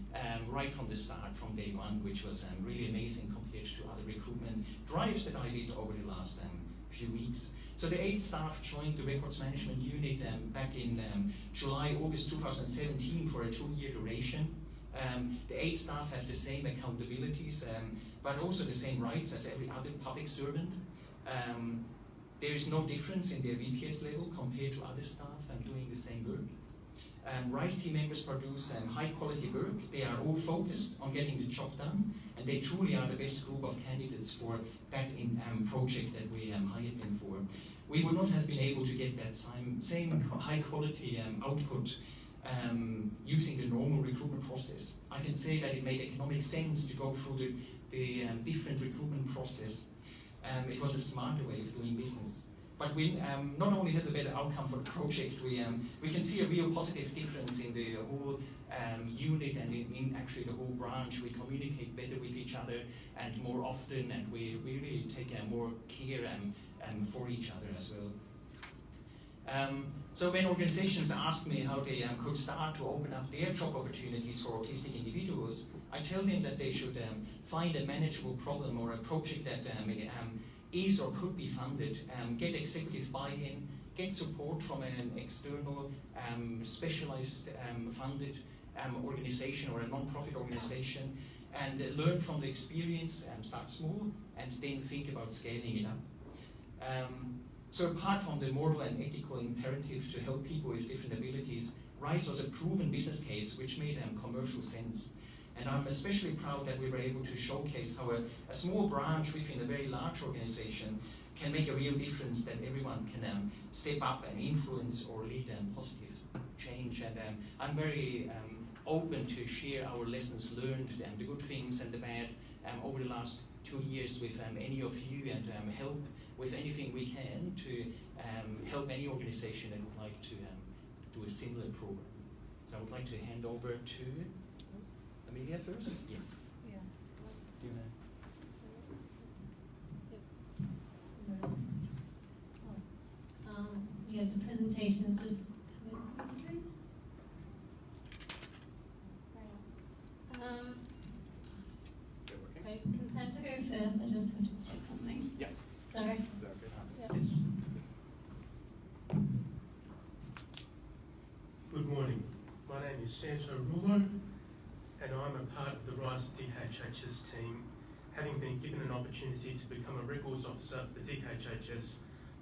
right from the start, from day one, which was really amazing compared to other recruitment drives that I did over the last few weeks. So the 8 staff joined the records management unit back in July, August 2017 for a 2-year duration. The 8 staff have the same accountabilities, but also the same rights as every other public servant. There is no difference in their VPS level compared to other staff doing the same work. RISE team members produce high quality work. They are all focused on getting the job done, and they truly are the best group of candidates for that project that we hired them for. We would not have been able to get that same high quality output using the normal recruitment process. I can say that it made economic sense to go through the different recruitment process. It was a smarter way of doing business. But we not only have a better outcome for the project, we can see a real positive difference in the whole unit and in actually the whole branch. We communicate better with each other and more often, and we really take more care for each other as well. So when organizations ask me how they could start to open up their job opportunities for autistic individuals, I tell them that they should find a manageable problem or a project that is or could be funded, get executive buy-in, get support from an external specialized funded organization or a non-profit organization, and learn from the experience, start small, and then think about scaling it up. So apart from the moral and ethical imperative to help people with different abilities, RISE was a proven business case which made commercial sense. And I'm especially proud that we were able to showcase how a small branch within a very large organization can make a real difference, that everyone can step up and influence or lead positive change. And I'm very open to share our lessons learned, the good things and the bad, over the last 2 years with any of you, and help with anything we can to help any organization that would like to do a similar program. So I would like to hand over to Amelia first? Yes. Yeah. Do you Yeah, the presentation is just coming on the screen. Okay, consent to go first. I just want to check something. Yeah. Sorry. Is that okay? Yeah. Yes. Good morning. My name is Sancho Rumo, Rise DHHS team, having been given an opportunity to become a records officer for DHHS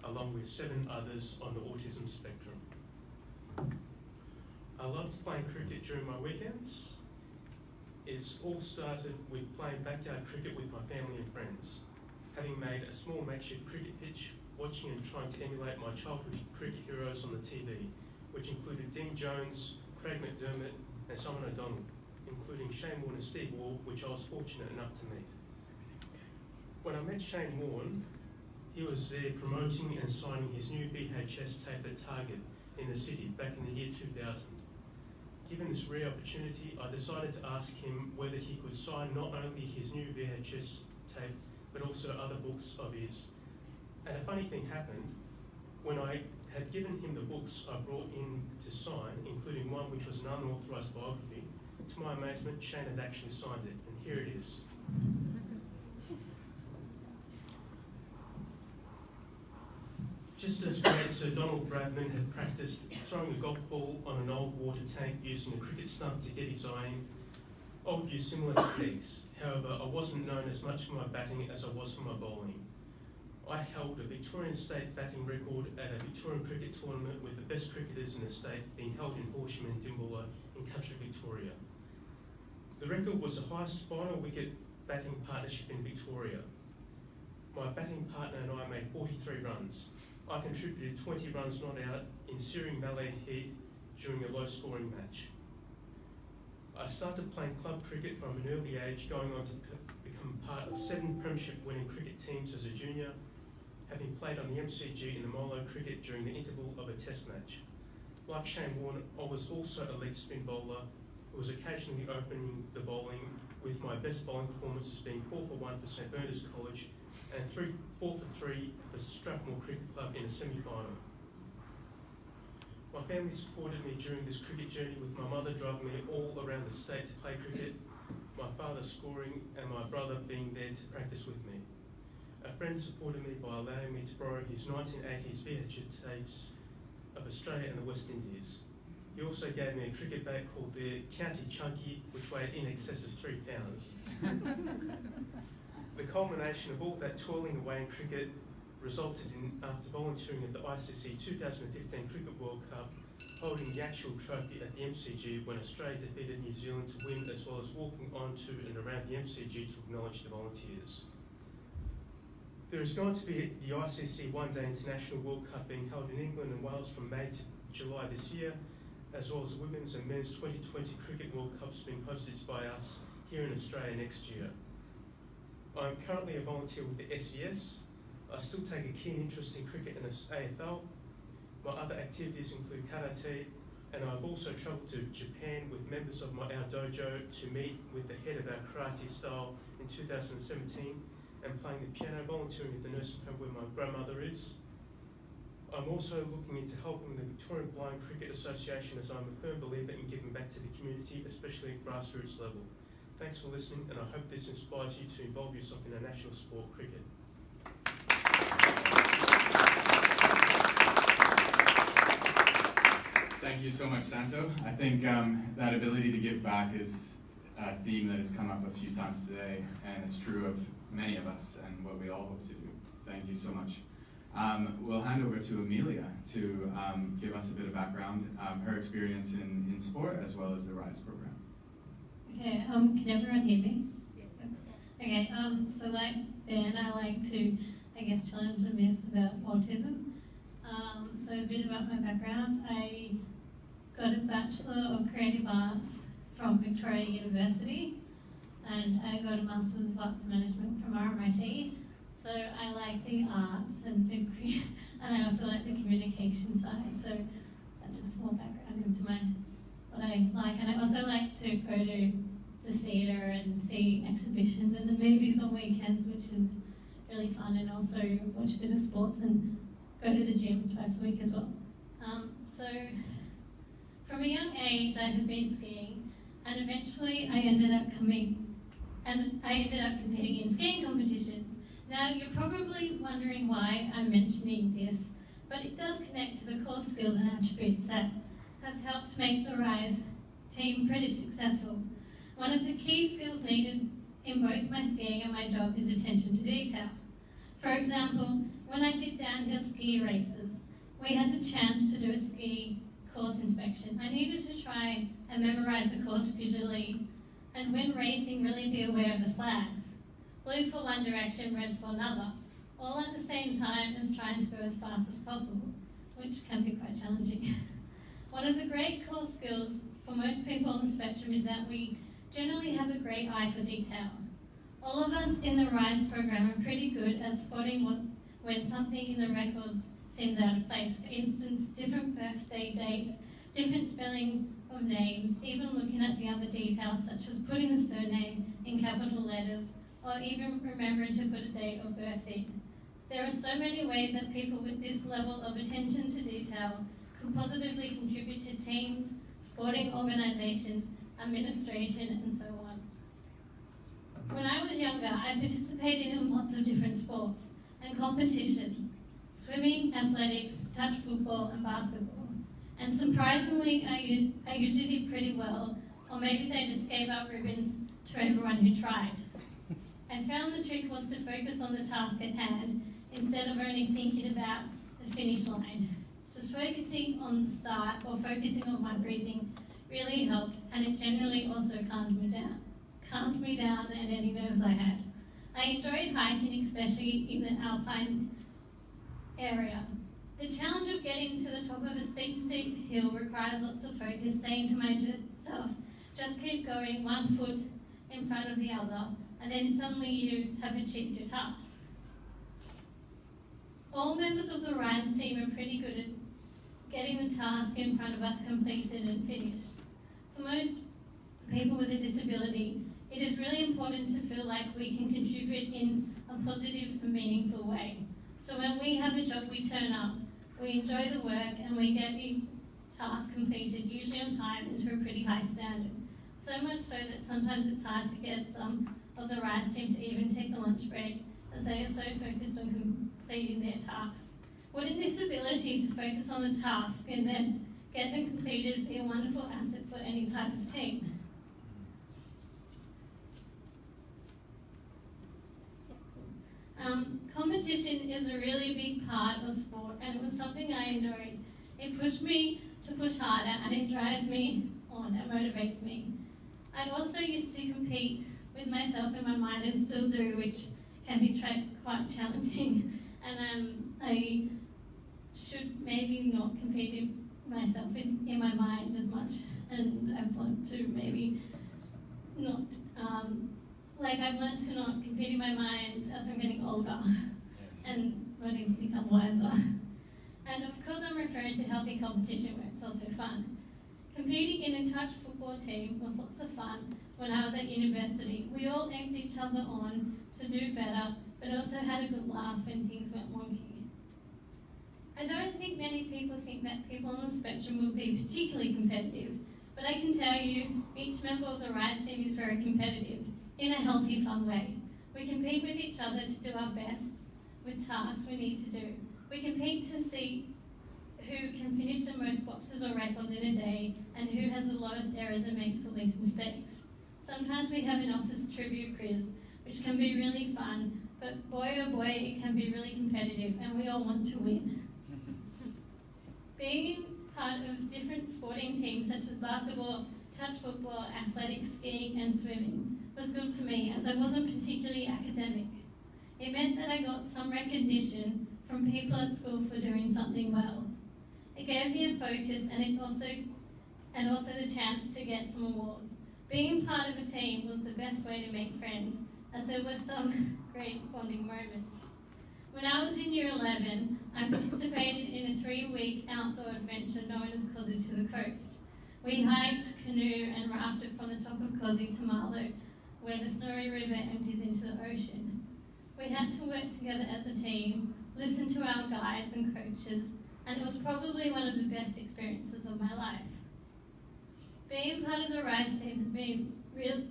along with 7 others on the autism spectrum. I loved playing cricket during my weekends. It's all started with playing backyard cricket with my family and friends, having made a small makeshift cricket pitch, watching and trying to emulate my childhood cricket heroes on the TV, which included Dean Jones, Craig McDermott and Simon O'Donnell, including Shane Warne and Steve Waugh, which I was fortunate enough to meet. When I met Shane Warne, he was there promoting and signing his new VHS tape at Target in the city back in the year 2000. Given this rare opportunity, I decided to ask him whether he could sign not only his new VHS tape, but also other books of his. And a funny thing happened. When I had given him the books I brought in to sign, including one which was an unauthorised biography, to my amazement, Shane had actually signed it, and here it is. Just as great Sir Donald Bradman had practiced throwing a golf ball on an old water tank using a cricket stump to get his eye in, I would use similar techniques. However, I wasn't known as much for my batting as I was for my bowling. I held a Victorian state batting record at a Victorian cricket tournament with the best cricketers in the state being held in Horsham and Dimbulla in country Victoria. The record was the highest final wicket batting partnership in Victoria. My batting partner and I made 43 runs. I contributed 20 runs not out in Searing Mallee Heat during a low-scoring match. I started playing club cricket from an early age, going on to become part of 7 premiership-winning cricket teams as a junior, having played on the MCG in the Molo cricket during the interval of a test match. Like Shane Warne, I was also a leg spin bowler who was occasionally opening the bowling, with my best bowling performances being 4 for 1 for St Bernard's College and 4 for 3 for Strathmore Cricket Club in a semi-final. My family supported me during this cricket journey, with my mother driving me all around the state to play cricket, my father scoring and my brother being there to practice with me. A friend supported me by allowing me to borrow his 1980s VHS tapes of Australia and the West Indies. He also gave me a cricket bat called the County Chunky, which weighed in excess of 3 pounds. The culmination of all that toiling away in cricket resulted in, after volunteering at the ICC 2015 Cricket World Cup, holding the actual trophy at the MCG when Australia defeated New Zealand to win, as well as walking onto and around the MCG to acknowledge the volunteers. There is going to be the ICC One Day International World Cup being held in England and Wales from May to July this year, as well as Women's and Men's 2020 Cricket World Cups being hosted by us here in Australia next year. I am currently a volunteer with the SES. I still take a keen interest in cricket and AFL. My other activities include karate, and I've also travelled to Japan with members of our dojo to meet with the head of our karate style in 2017, and playing the piano, volunteering at the nursing home where my grandmother is. I'm also looking into helping the Victorian Blind Cricket Association, as I'm a firm believer in giving back to the community, especially at grassroots level. Thanks for listening, and I hope this inspires you to involve yourself in a national sport, cricket. Thank you so much, Santo. I think that ability to give back is a theme that has come up a few times today, and it's true of many of us and what we all hope to do. Thank you so much. We'll hand over to Amelia to give us a bit of background, her experience in sport, as well as the RISE program. Okay, can everyone hear me? Yes. Okay, so like Ben, I like to, I guess, challenge the myths about autism. So a bit about my background. I got a Bachelor of Creative Arts from Victorian University, and I got a Masters of Arts Management from RMIT. So I like the arts and and I also like the communication side. So that's a small background into what I like. And I also like to go to the theatre and see exhibitions and the movies on weekends, which is really fun, and also watch a bit of sports and go to the gym twice a week as well. So from a young age, I had been skiing, and eventually I ended up competing in skiing competitions. Now, you're probably wondering why I'm mentioning this, but it does connect to the core skills and attributes that have helped make the RISE team pretty successful. One of the key skills needed in both my skiing and my job is attention to detail. For example, when I did downhill ski races, we had the chance to do a ski course inspection. I needed to try and memorise the course visually, and when racing, really be aware of the flags. Blue for one direction, red for another, all at the same time as trying to go as fast as possible, which can be quite challenging. One of the great core skills for most people on the spectrum is that we generally have a great eye for detail. All of us in the RISE program are pretty good at spotting when something in the records seems out of place. For instance, different birthday dates, different spelling of names, even looking at the other details such as putting the surname in capital letters or even remembering to put a date of birth in. There are so many ways that people with this level of attention to detail can positively contribute to teams, sporting organisations, administration, and so on. When I was younger, I participated in lots of different sports and competitions: swimming, athletics, touch football, and basketball. And surprisingly, I usually did pretty well, or maybe they just gave out ribbons to everyone who tried. I found the trick was to focus on the task at hand instead of only thinking about the finish line. Just focusing on the start or focusing on my breathing really helped, and it generally also calmed me down and any nerves I had. I enjoyed hiking, especially in the alpine area. The challenge of getting to the top of a steep hill requires lots of focus, saying to myself, just keep going, one foot in front of the other, and then suddenly you have achieved your task. All members of the RISE team are pretty good at getting the task in front of us completed and finished. For most people with a disability, it is really important to feel like we can contribute in a positive and meaningful way. So when we have a job, we turn up, we enjoy the work, and we get each task completed, usually on time and to a pretty high standard. So much so that sometimes it's hard to get some of the RISE team to even take a lunch break, as they are so focused on completing their tasks. Wouldn't this ability to focus on the task and then get them completed be a wonderful asset for any type of team? Competition is a really big part of sport, and it was something I enjoyed. It pushed me to push harder, and it drives me on and motivates me. I also used to compete with myself in my mind, and still do, which can be quite challenging. And I should maybe not compete myself in my mind as much, and I've learned to maybe not, I've learned to not compete in my mind as I'm getting older and learning to become wiser. And of course I'm referring to healthy competition where it's also fun. Competing in a touch football team was lots of fun when I was at university. We all egged each other on to do better, but also had a good laugh when things went wonky. I don't think many people think that people on the spectrum will be particularly competitive, but I can tell you each member of the RISE team is very competitive in a healthy, fun way. We compete with each other to do our best with tasks we need to do. We compete to see who can finish the most boxes or records in a day and who has the lowest errors and makes the least mistakes. Sometimes we have an office trivia quiz, which can be really fun, but boy oh boy, it can be really competitive and we all want to win. Being part of different sporting teams such as basketball, touch football, athletics, skiing and swimming was good for me as I wasn't particularly academic. It meant that I got some recognition from people at school for doing something well. It gave me a focus and also the chance to get some awards. Being part of a team was the best way to make friends, as there were some great bonding moments. When I was in Year 11, I participated in a 3-week outdoor adventure known as Cozy to the Coast. We hiked, canoe and rafted from the top of Cozy to Marlow, where the Snowy River empties into the ocean. We had to work together as a team, listen to our guides and coaches, and it was probably one of the best experiences of my life. Being part of the RISE team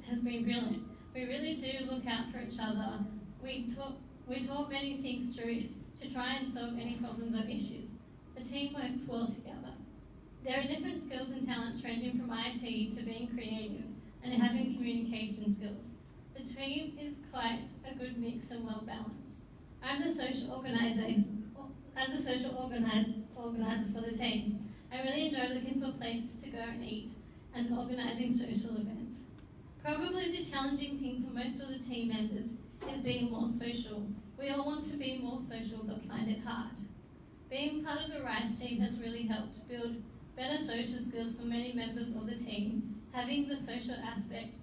has been brilliant. We really do look out for each other. We talk many things through to try and solve any problems or issues. The team works well together. There are different skills and talents ranging from IT to being creative, and having communication skills. The team is quite a good mix and well balanced. I'm the social organizer for the team. I really enjoy looking for places to go and eat and organising social events. Probably the challenging thing for most of the team members is being more social. We all want to be more social but find it hard. Being part of the RISE team has really helped build better social skills for many members of the team. Having the social aspect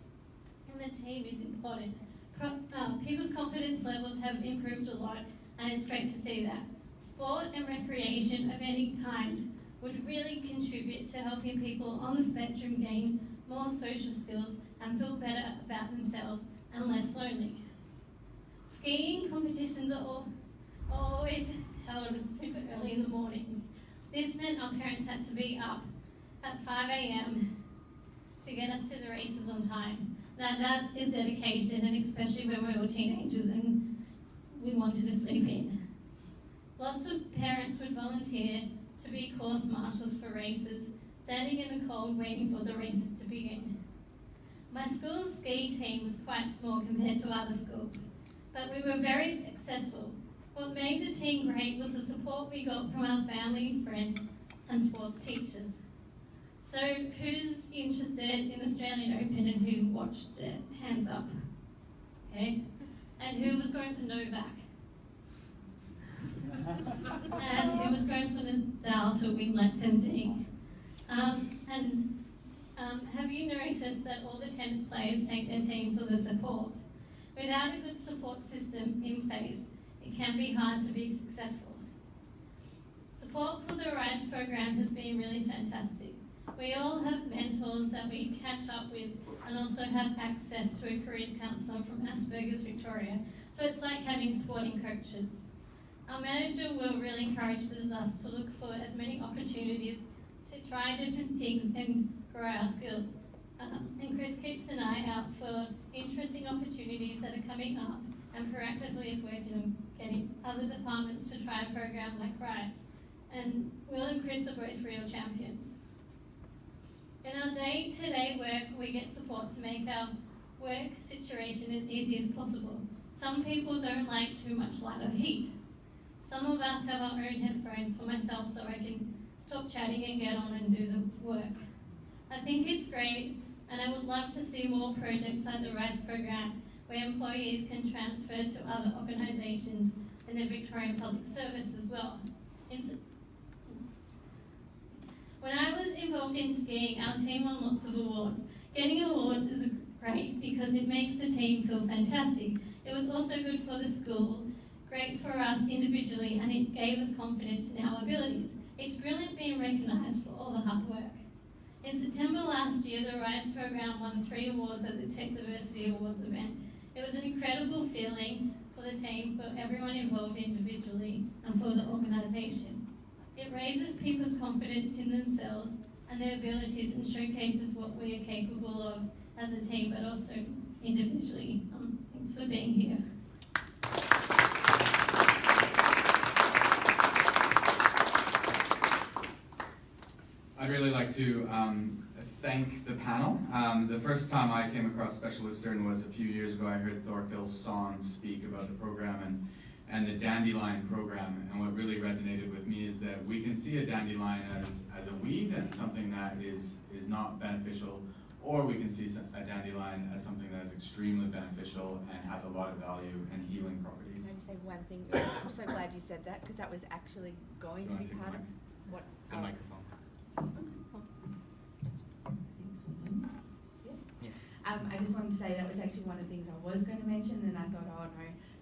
in the team is important. People's confidence levels have improved a lot, and it's great to see that. Sport and recreation of any kind would really contribute to helping people on the spectrum gain more social skills and feel better about themselves and less lonely. Skiing competitions are always held super early in the mornings. This meant our parents had to be up at 5 a.m. to get us to the races on time. That is dedication, and especially when we were teenagers and we wanted to sleep in. Lots of parents would volunteer to be course marshals for races, standing in the cold waiting for the races to begin. My school's ski team was quite small compared to other schools, but we were very successful. What made the team great was the support we got from our family, friends, and sports teachers. So who's interested in Australian Open and who watched it? Hands up. Okay. And who was going for Novak? And who was going for Nadal to win like 17? Have you noticed that all the tennis players thank their team for the support? Without a good support system in place, it can be hard to be successful. Support for the RISE program has been really fantastic. We all have mentors that we catch up with and also have access to a careers counsellor from Asperger's Victoria, so it's like having sporting coaches. Our manager Will really encourages us to look for as many opportunities to try different things and grow our skills. And Chris keeps an eye out for interesting opportunities that are coming up and proactively is working on getting other departments to try a program like RISE. And Will and Chris are both real champions. In our day-to-day work, we get support to make our work situation as easy as possible. Some people don't like too much light or heat. Some of us have our own headphones, for myself, so I can stop chatting and get on and do the work. I think it's great, and I would love to see more projects like the RISE program where employees can transfer to other organisations in the Victorian Public Service as well. When I was involved in skiing, our team won lots of awards. Getting awards is great because it makes the team feel fantastic. It was also good for the school, great for us individually, and it gave us confidence in our abilities. It's brilliant being recognised for all the hard work. In September last year, the RISE program won 3 awards at the Tech Diversity Awards event. It was an incredible feeling for the team, for everyone involved individually, and for the organisation. It raises people's confidence in themselves and their abilities and showcases what we are capable of as a team, but also individually. Thanks for being here. I'd really like to thank the panel. The first time I came across Specialist Stern was a few years ago. I heard Thorkill Son speak about the program and the dandelion program, and what really resonated with me is that we can see a dandelion as a weed and something that is not beneficial, or we can see a dandelion as something that is extremely beneficial and has a lot of value and healing properties. Can I just say one thing? I'm so glad you said that, because that was actually going to be part of what... The microphone. I just wanted to say that was actually one of the things I was going to mention, and I thought, oh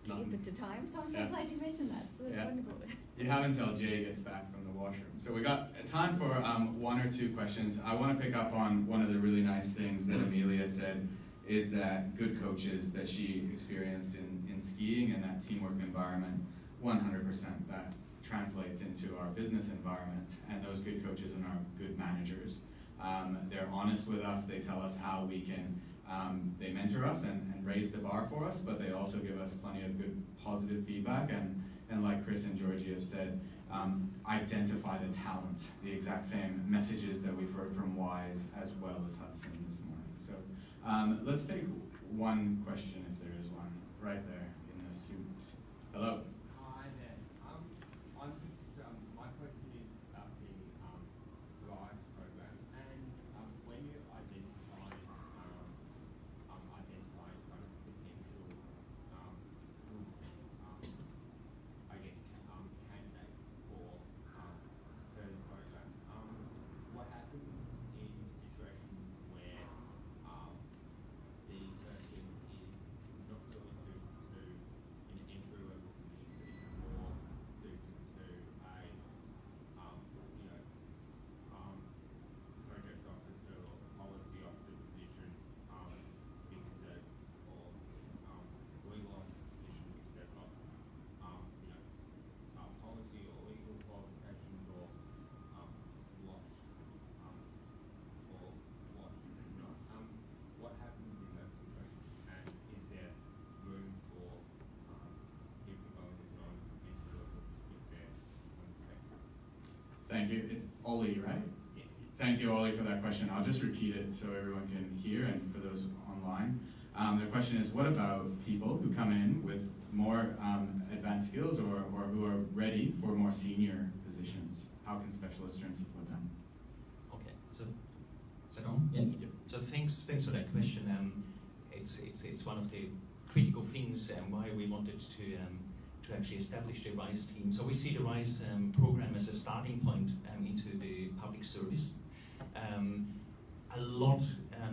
no, keep it to time. So I'm so glad you mentioned that. So that's wonderful. You have until Jay gets back from the washroom. So we got time for 1 or 2 questions. I want to pick up on one of the really nice things that Amelia said, is that good coaches that she experienced in skiing and that teamwork environment, 100% that translates into our business environment, and those good coaches and our good managers. They're honest with us. They tell us how we can, they mentor us and raise the bar for us, but they also give us plenty of good positive feedback, and like Chris and Georgie have said, identify the talent, the exact same messages that we've heard from Wise as well as Hudson this morning. So Let's take one question if there is one, right there in the suit. Hello. Hi there. I'm just my question is about the RISE program, and when you identify kind of potential I guess candidates for further program, what happens in situations where the person is not really suited to an entry-level position, but is more suited to a, project officer or policy officer position, because of, or legal officer position because they've got, policy or legal qualifications or what, what happens in those situations, and is there room for people going to non-entry-level if they're on the spectrum? Thank you. It's Ollie, right? Yes. Thank you, Ollie, for that question. I'll just repeat it so everyone can hear, and for those online. The question is, what about people who come in with more advanced skills or who are ready for more senior positions? How can specialist students support them? Okay, so is that on? Yeah. So thanks for that question. It's one of the critical things why we wanted to actually establish the RISE team. So we see the RISE program as a starting point into the public service. A lot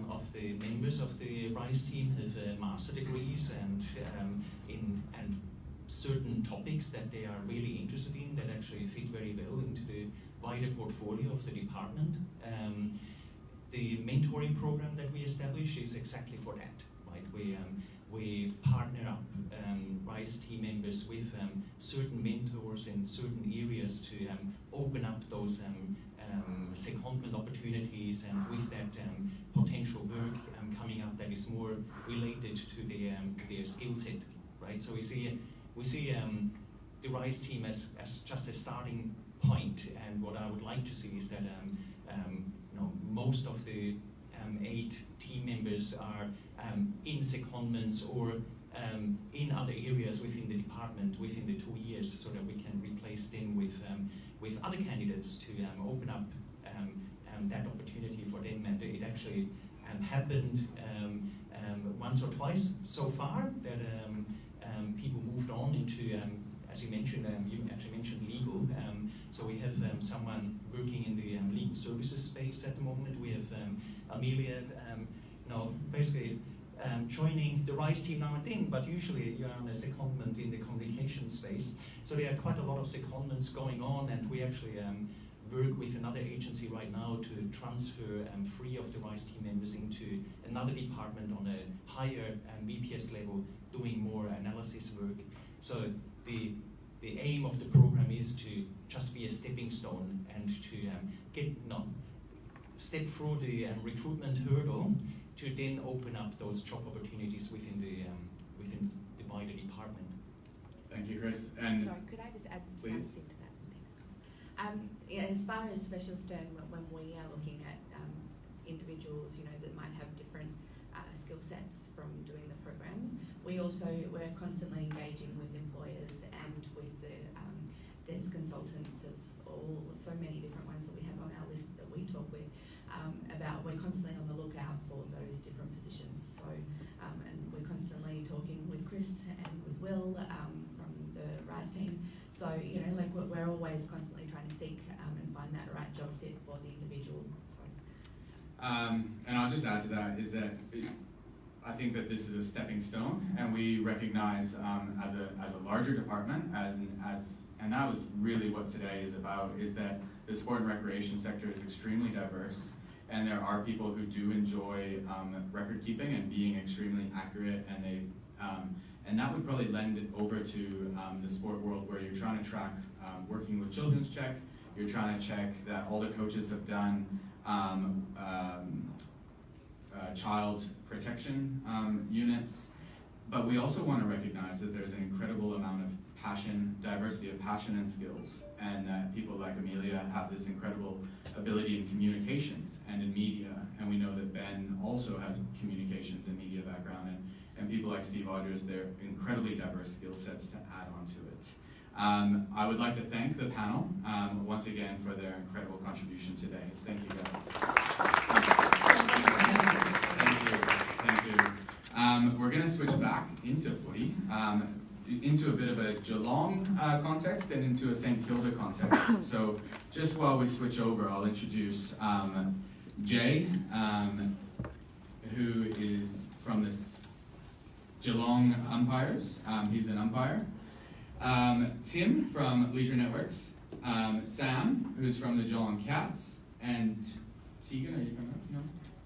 of the members of the RISE team have master degrees and certain topics that they are really interested in that actually fit very well into the wider portfolio of the department. The mentoring program that we establish is exactly for that, right? We partner up RISE team members with certain mentors in certain areas to open up those secondment opportunities, and with that potential work coming up that is more related to their skill set, right? So we see the RISE team as just a starting point, and what I would like to see is that most of the 8 team members are in secondments or in other areas within the department within the 2 years, so that we can replace them with other candidates to open up that opportunity for them. And it actually happened once or twice so far that people moved on into, as you mentioned, you actually mentioned legal. So we have someone working in the legal services space at the moment. We have Amelia, basically joining the RISE team now and then, but usually you're on a secondment in the communication space. So there are quite a lot of secondments going on, and we actually work with another agency right now to transfer 3 of the RISE team members into another department on a higher VPS level, doing more analysis work. So the aim of the program is to just be a stepping stone and to step through the recruitment hurdle to then open up those job opportunities within the wider department. Thank you, Chris. And sorry, could I just add one please? thing to that? Thanks, Chris. As far as specialist learning, when we are looking at individuals, that might have different skill sets from doing the programs, we're constantly engaging with employers and with the there's consultants of so many different ones that we have on our list that we talk with about. We're constantly on the lookout for those different positions. So, and we're constantly talking with Chris and with Will from the RISE team. So, we're always constantly trying to seek and find that right job fit for the individual. So. And I'll just add to that is that I think that this is a stepping stone, and we recognize as a larger department, and that was really what today is about, is that the sport and recreation sector is extremely diverse, and there are people who do enjoy record keeping and being extremely accurate, and that would probably lend it over to the sport world, where you're trying to track working with children's check, you're trying to check that all the coaches have done child protection units, but we also want to recognize that there's an incredible amount of passion, diversity of passion and skills, and that people like Amelia have this incredible ability in communications and in media, and we know that Ben also has communications and media background, and people like Steve Rogers, they're incredibly diverse skill sets to add on to it. I would like to thank the panel once again for their incredible contribution today. Thank you, guys. Thank you. We're going to switch back into footy, into a bit of a Geelong context and into a St Kilda context. So just while we switch over, I'll introduce Jay, who is from the Geelong Umpires. He's an umpire. Tim from Leisure Networks, Sam, who's from the Geelong Cats, and Tegan, are you coming up? No?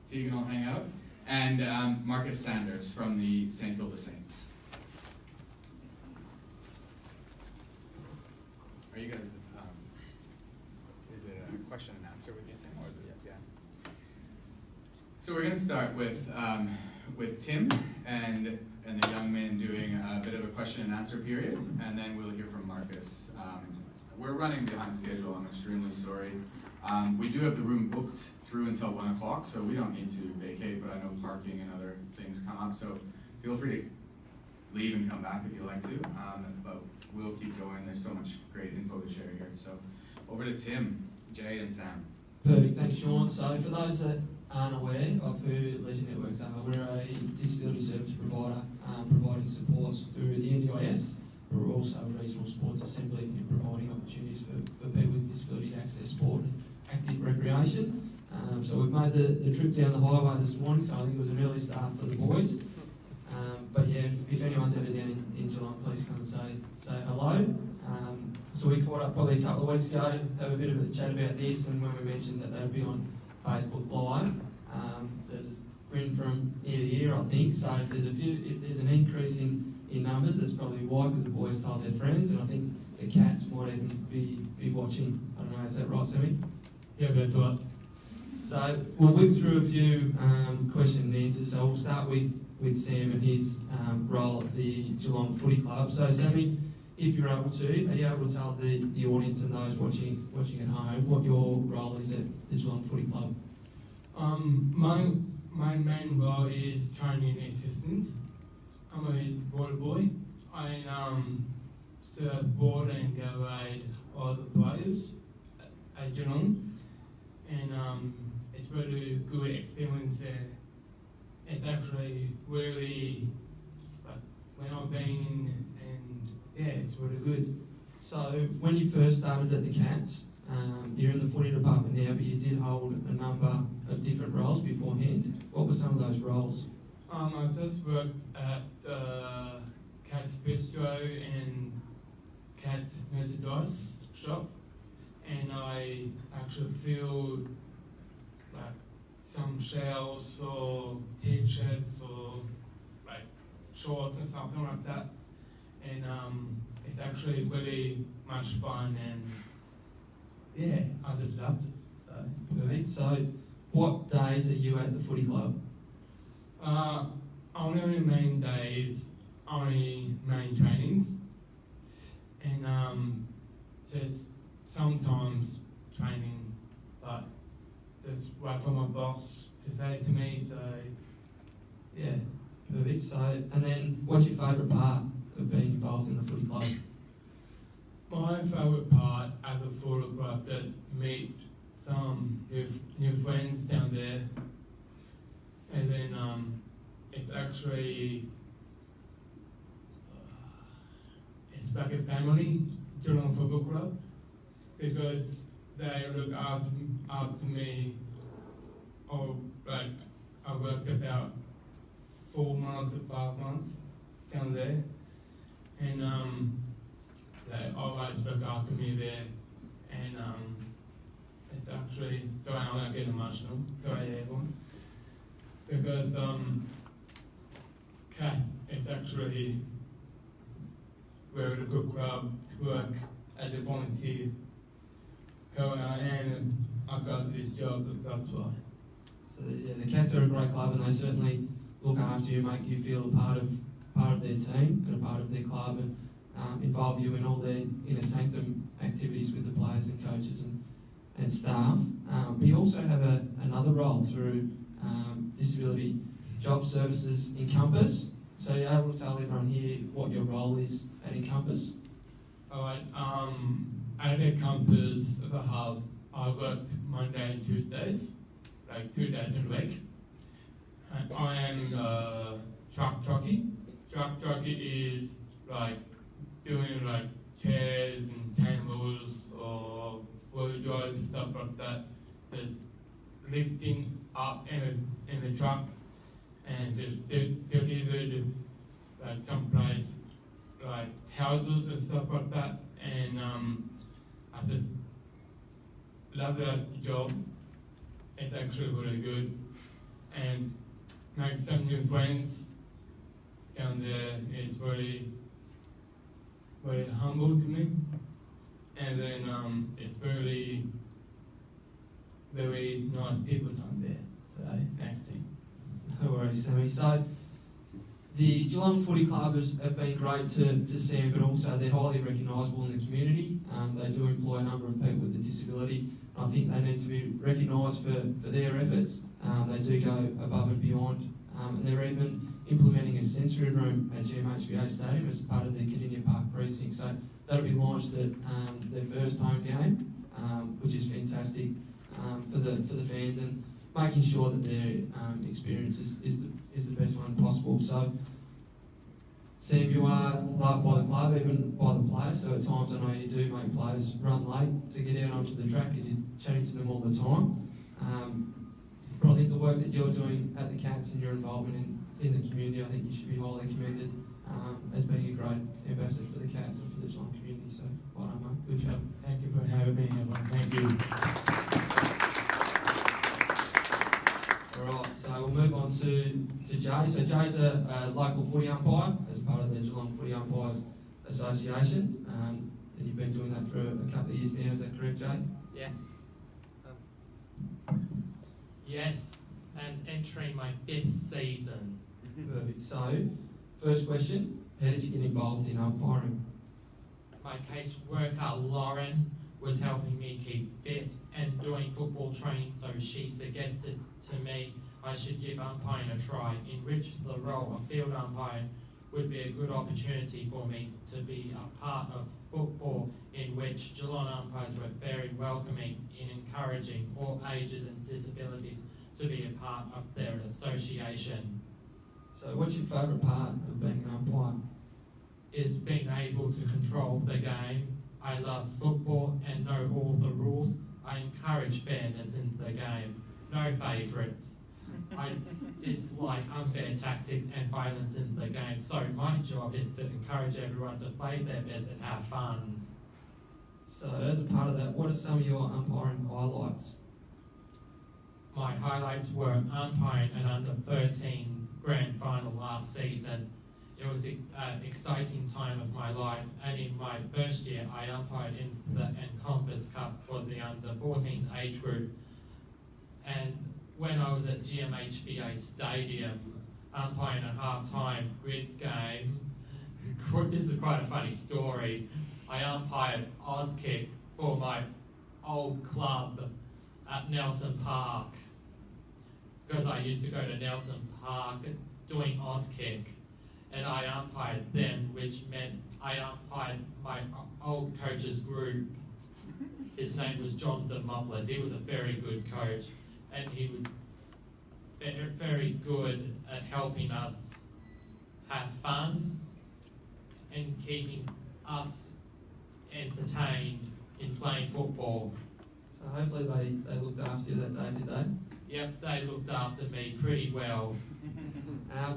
Tegan will hang out. And Marcus Sanders from the St Kilda Saints. Are you guys, is it a question and answer with you, Tim, or is it, yeah? So we're going to start with Tim and the young men doing a bit of a question and answer period, and then we'll hear from Marcus. We're running behind schedule, I'm extremely sorry. We do have the room booked through until 1 o'clock, so we don't need to vacate, but I know parking and other things come up, so feel free to leave and come back if you like to, but we'll keep going. There's so much great info to share here. So over to Tim, Jay, and Sam. Perfect, thanks Sean. So for those that aren't aware of who Leisure Networks are, we're a disability service provider providing supports through the NDIS, but we're also a regional sports assembly in providing opportunities for people with disability to access sport and active recreation. So we've made the trip down the highway this morning, so I think it was an early start for the boys. But yeah, if anyone's ever down in Geelong, please come and say hello. So we caught up probably a couple of weeks ago, have a bit of a chat about this, and when we mentioned that they'd be on Facebook Live, there's a grin from ear to ear, I think. So if there's an increase in numbers, that's probably why, because the boys told their friends, and I think the Cats might even be watching. I don't know, is that right, Sammy? Yeah, that's right. So we'll whip through a few question and answers. So we'll start with Sam and his role at the Geelong Footy Club. So Sammy, if you're able to, are you able to tell the audience and those watching at home what your role is at the Geelong Footy Club? My main role is training assistant. I'm a water boy. I serve water and Gatorade all the players at Geelong, and it's really good experience there. It's actually really, like, when I've been, and yeah, it's really good. So when you first started at the Cats, you're in the footy department now, but you did hold a number of different roles beforehand. What were some of those roles? I just worked at the Cats Bistro and Cats merchandise shop, and I actually filled like some shells or t-shirts or like shorts and something like that, and it's actually really much fun, and yeah, I just loved it. So. Perfect. So what days are you at the footy club? Only main days, only main trainings, and just sometimes training, but just wait for my boss to say to me, so yeah. Perfect. So, and then what's your favourite part of being involved in the footy club? My favourite part at the footy club is meet some new friends down there, and then it's actually it's like a family, Geelong Football Club, because they look after me. Or like I worked about 4 months or 5 months down there, and they always look after me there, and it's actually, sorry, I'm gonna get emotional, sorry everyone, because Cat is actually very good club to work as a volunteer. So I am, and I got this job, that's why. So yeah, the Cats are a great club, and they certainly look after you, make you feel a part of their team and a part of their club. And involve you in all the inner sanctum activities with the players and coaches and staff. But you also have another role through Disability Job Services Encompass. So you're able to tell everyone here what your role is at Encompass? Alright, at Encompass, the hub, I work Monday and Tuesdays, like 2 days in a week. And I am truck jockey. Truck jockey is like doing like chairs and tables or wardrobe, stuff like that. Just lifting up in the truck and just delivered like someplace like houses and stuff like that. And I just love that job. It's actually really good. And make some new friends down there. It's very, very humble to me. And then it's very, very nice people down there. So thanks, team. No worries, Sammy. So the Geelong Footy Club have been great to Sam, but also they're highly recognisable in the community. They do employ a number of people with a disability. I think they need to be recognised for their efforts. They do go above and beyond, and they're even implementing a sensory room at GMHBA Stadium as part of the Cardinia Park precinct. So that'll be launched at their first home game, which is fantastic for the fans, and making sure that their experience is the best one possible. So, Sam, you are loved by the club, even by the players, so at times I know you do make players run late to get out onto the track because you're chatting to them all the time. But I think the work that you're doing at the Cats and your involvement in the community, I think you should be highly commended as being a great ambassador for the Cats and for the Geelong community. So, well done, mate. Good job. Thank you for having me, everyone. Thank you. Alright, so we'll move on to Jay. So Jay's a local footy umpire as part of the Geelong Footy Umpires Association. And you've been doing that for a couple of years now, is that correct, Jay? Yes. Yes, and entering my 5th season. Perfect. So, first question, how did you get involved in umpiring? My caseworker, Lauren, was helping me keep fit and doing football training, so she suggested to me I should give umpiring a try, in which the role of field umpiring would be a good opportunity for me to be a part of football, in which Geelong umpires were very welcoming in encouraging all ages and disabilities to be a part of their association. So what's your favourite part of being an umpire? Is being able to control the game. I love football and know all the rules. I encourage fairness in the game. No favourites. I dislike unfair tactics and violence in the game, so my job is to encourage everyone to play their best and have fun. So as a part of that, what are some of your umpiring highlights? My highlights were umpiring an under-13 grand final last season. It was an exciting time of my life, and in my first year I umpired in the Encompass Cup for the under-14s age group. And when I was at GMHBA Stadium umpiring a half-time grid game, this is quite a funny story, I umpired Auskick for my old club at Nelson Park, because I used to go to Nelson Park doing Auskick, and I umpired them, which meant I umpired my old coach's group. His name was John Demopoulos. He was a very good coach, and he was very good at helping us have fun and keeping us entertained in playing football. So hopefully they looked after you that day, did they? Yep, they looked after me pretty well.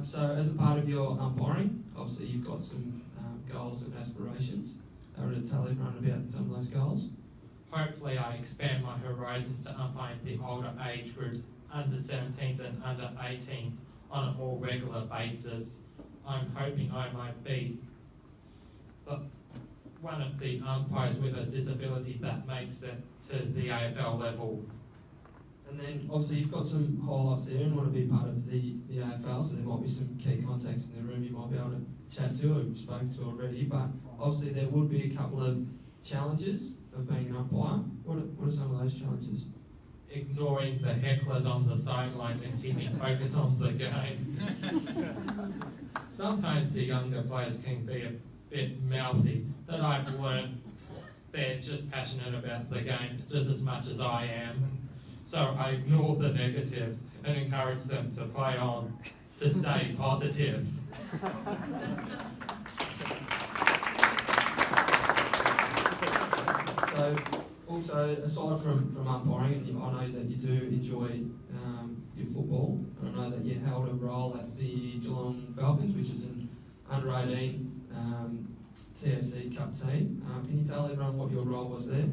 So as a part of your umpiring, obviously you've got some goals and aspirations. Able to tell everyone about some of those goals? Hopefully I expand my horizons to umpiring the older age groups, under 17s and under 18s, on a more regular basis. I'm hoping I might be one of the umpires with a disability that makes it to the AFL level. And then obviously you've got some highlights there and want to be part of the AFL, so there might be some key contacts in the room you might be able to chat to or you've spoken to already. But obviously there would be a couple of challenges of being an umpire. What are some of those challenges? Ignoring the hecklers on the sidelines and keeping focus on the game. Sometimes the younger players can be a bit mouthy, but I've learned they're just passionate about the game just as much as I am. So I ignore the negatives and encourage them to play on, to stay positive. So, also, aside from umpiring, and I know that you do enjoy your football, and I know that you held a role at the Geelong Falcons, which is an under-18 TAC Cup team. Can you tell everyone what your role was there?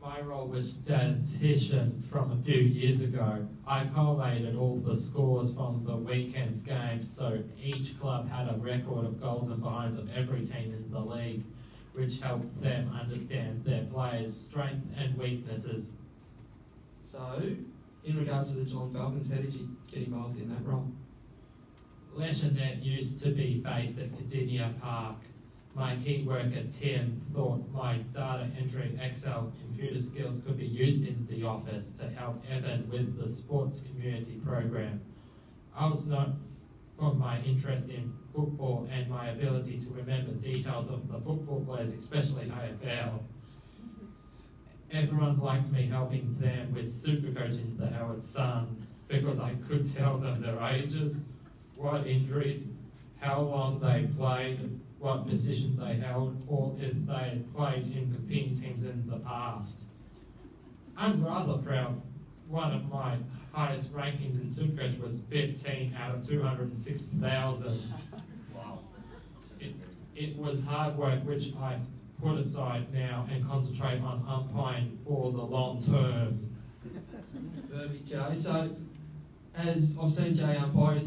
My role was statistician from a few years ago. I collated all the scores from the weekend's games, so each club had a record of goals and behinds of every team in the league, which helped them understand their players' strengths and weaknesses. So, in regards to the Geelong Falcons, how did you get involved in that role? Leisurenet used to be based at Cardinia Park. My key worker, Tim, thought my data entry Excel computer skills could be used in the office to help Evan with the sports community program. I was known for my interest in football and my ability to remember details of the football players, especially AFL. Everyone liked me helping them with Supercoaching the Howard Sun because I could tell them their ages, what injuries, how long they played, what positions they held, or if they had played in competing teams in the past. I'm rather proud. One of my highest rankings in Supercoach was 15 out of 206,000. Wow. It was hard work, which I've put aside now and concentrate on umpiring for the long term. Perfect, Jay. So, as I've seen Jay umpire,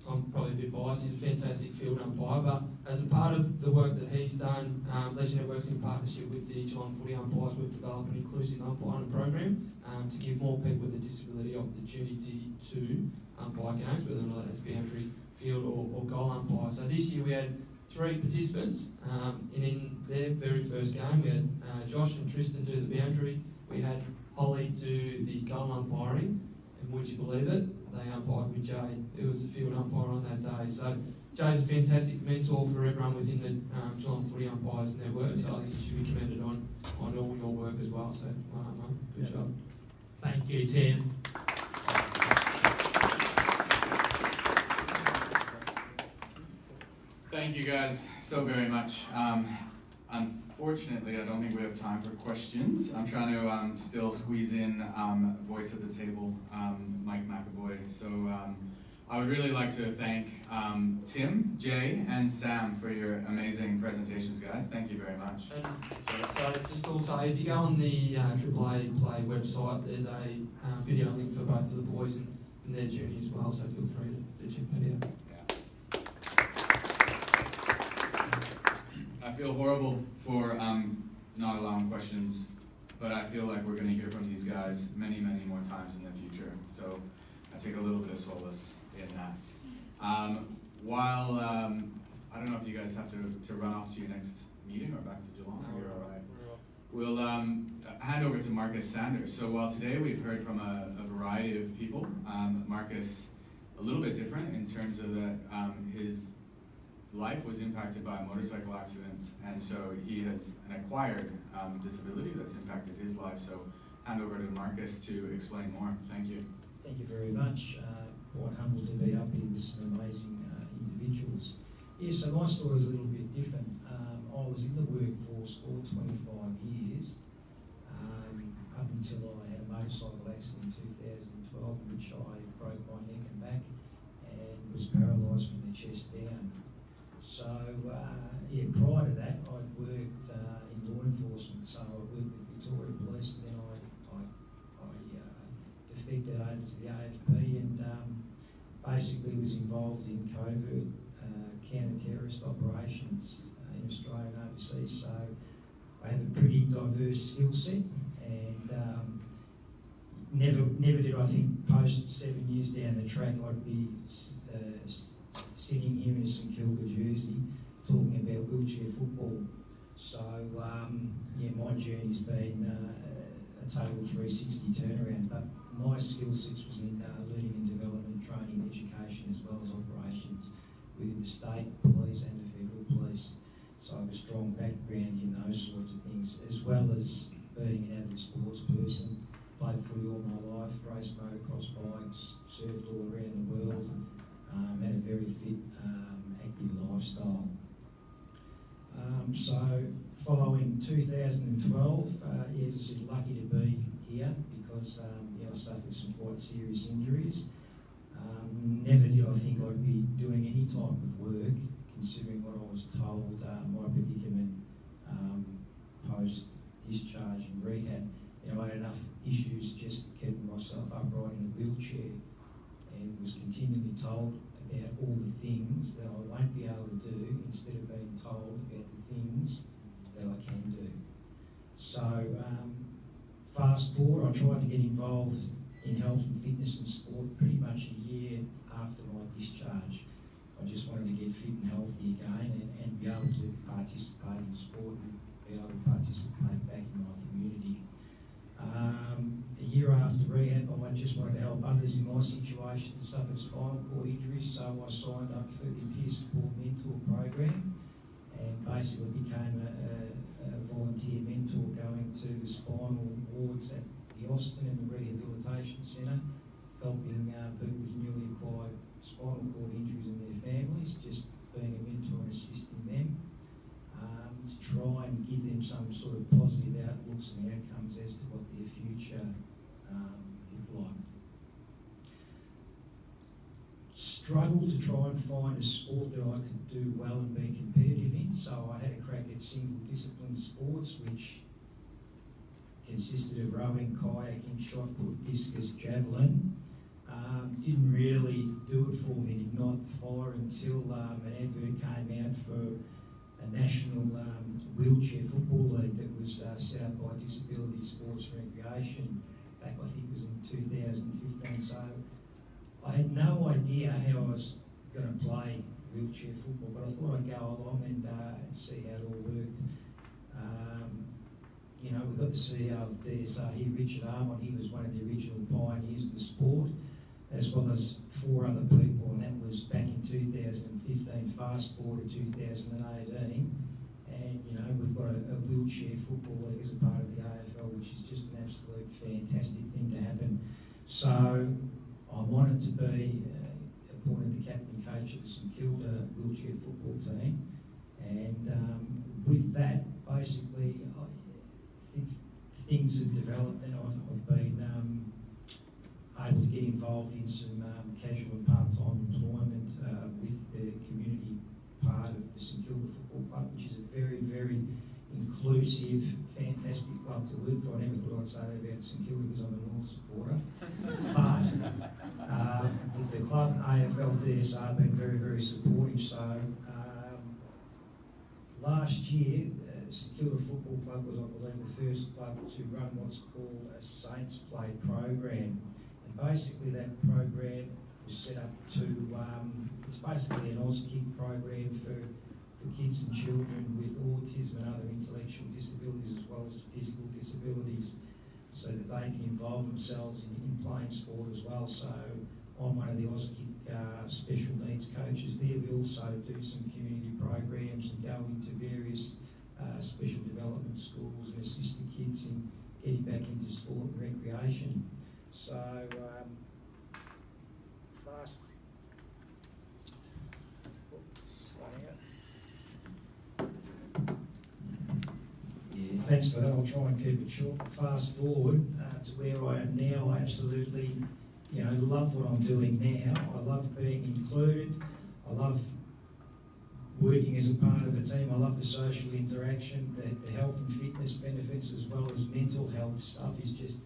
I'm probably a bit biased, he's a fantastic field umpire, but as a part of the work that he's done, Leisurenet works in partnership with the Geelong Footy Umpires. We've developed an inclusive umpiring program to give more people with a disability opportunity to umpire games, whether or not that's boundary, field or goal umpire. So this year we had 3 participants, and in their very first game we had Josh and Tristan do the boundary, we had Holly do the goal umpiring, and would you believe it? They umpired with Jay, who was the field umpire on that day. So Jay's a fantastic mentor for everyone within the Geelong Footy Umpires and their work, so I think you should be commended on all your work as well. So good job. Thank you, Tim. Thank you guys so very much. Unfortunately, I don't think we have time for questions. I'm trying to still squeeze in voice at the table, Mike McAvoy. So I would really like to thank Tim, Jay, and Sam for your amazing presentations, guys. Thank you very much. So just also, if you go on the AAA Play website, there's a video link for both of the boys and their journey as well, so feel free to check that out. I feel horrible for not allowing questions, but I feel like we're going to hear from these guys many, many more times in the future. So I take a little bit of solace in that. While I don't know if you guys have to run off to your next meeting or back to Geelong. You're all right. We'll hand over to Marcus Sanders. So while today we've heard from a variety of people, Marcus a little bit different in terms of that his life was impacted by a motorcycle accident, and so he has an acquired disability that's impacted his life. So hand over to Marcus to explain more. Thank you. Thank you very much. Quite humbled to be up here with some amazing individuals. Yeah, so my story is a little bit different. I was in the workforce for 25 years, up until I had a motorcycle accident in 2012, in which I broke my neck and back and was paralysed from the chest down. So, yeah, prior to that, I'd worked in law enforcement. So I worked with Victorian Police, and then I defected over to the AFP and basically was involved in covert counter-terrorist operations in Australia and overseas. So I have a pretty diverse skill set, and never did I think post 7 years down the track I'd be sitting here in a St Kilda jersey talking about wheelchair football. So yeah, my journey's been a total 360 turnaround, but my skill sets was in learning and development, training, education, as well as operations within the state police and the federal police. So I have a strong background in those sorts of things, as well as being an avid sports person. Played footy all my life, raced motocross bikes, surfed all around the world, had a very fit, active lifestyle. So following 2012, yeah, as I said, lucky to be here because I suffered some quite serious injuries. Never did I think I'd be doing any type of work, considering what I was told my predicament post-discharge and rehab. I had enough issues just keeping myself upright in a wheelchair and was continually told about all the things that I won't be able to do instead of being told about the things that I can do. So fast forward, I tried to get involved in health and fitness and sport pretty much a year after my discharge. I just wanted to get fit and healthy again and be able to participate in sport and be able to participate back in my community. A year after rehab, I just wanted to help others in my situation that suffered spinal cord injuries, so I signed up for the Peer Support Mentor program and basically became a volunteer mentor going to the spinal wards at the Austin and the Rehabilitation Centre, helping people with newly acquired spinal cord injuries and their families, just being a mentor and assisting them. To try and give them some sort of positive outlooks and outcomes as to what their future looked like. Struggled to try and find a sport that I could do well and be competitive in, so I had a crack at single discipline sports, which consisted of rowing, kayaking, shot put, discus, javelin. Didn't really do it for me, did not fire until an advert came out for a national wheelchair football league that was set up by Disability Sports and Recreation back, I think it was in 2015. So I had no idea how I was going to play wheelchair football, but I thought I'd go along and see how it all worked. We've got the CEO of DSA here, Richard Armond. He was one of the original pioneers of the sport, as well as 4 other people, and that was back in 2015. Fast forward to 2018, and we've got a wheelchair football league as a part of the AFL, which is just an absolute fantastic thing to happen. So I wanted to be appointed the captain coach of the St Kilda wheelchair football team, and with that, basically, things have developed, and I've been able to get involved in some casual and part-time employment with the community part of the St Kilda Football Club, which is a very, very inclusive, fantastic club to work for. I never thought I'd say that about St Kilda because I'm a North supporter. But the club, AFL, DSA, have been very, very supportive. So last year, St Kilda Football Club was, I believe, the first club to run what's called a Saints Play program. And basically that program was set up to, it's basically an Auskick program for kids and children with autism and other intellectual disabilities as well as physical disabilities, so that they can involve themselves in playing sport as well. So I'm one of the Auskick special needs coaches there. We also do some community programs and go into various special development schools and assist the kids in getting back into sport and recreation. So thanks for that. I'll try and keep it short. Fast forward to where I am now. I absolutely, love what I'm doing now. I love being included. I love working as a part of a team. I love the social interaction, the health and fitness benefits, as well as mental health stuff is just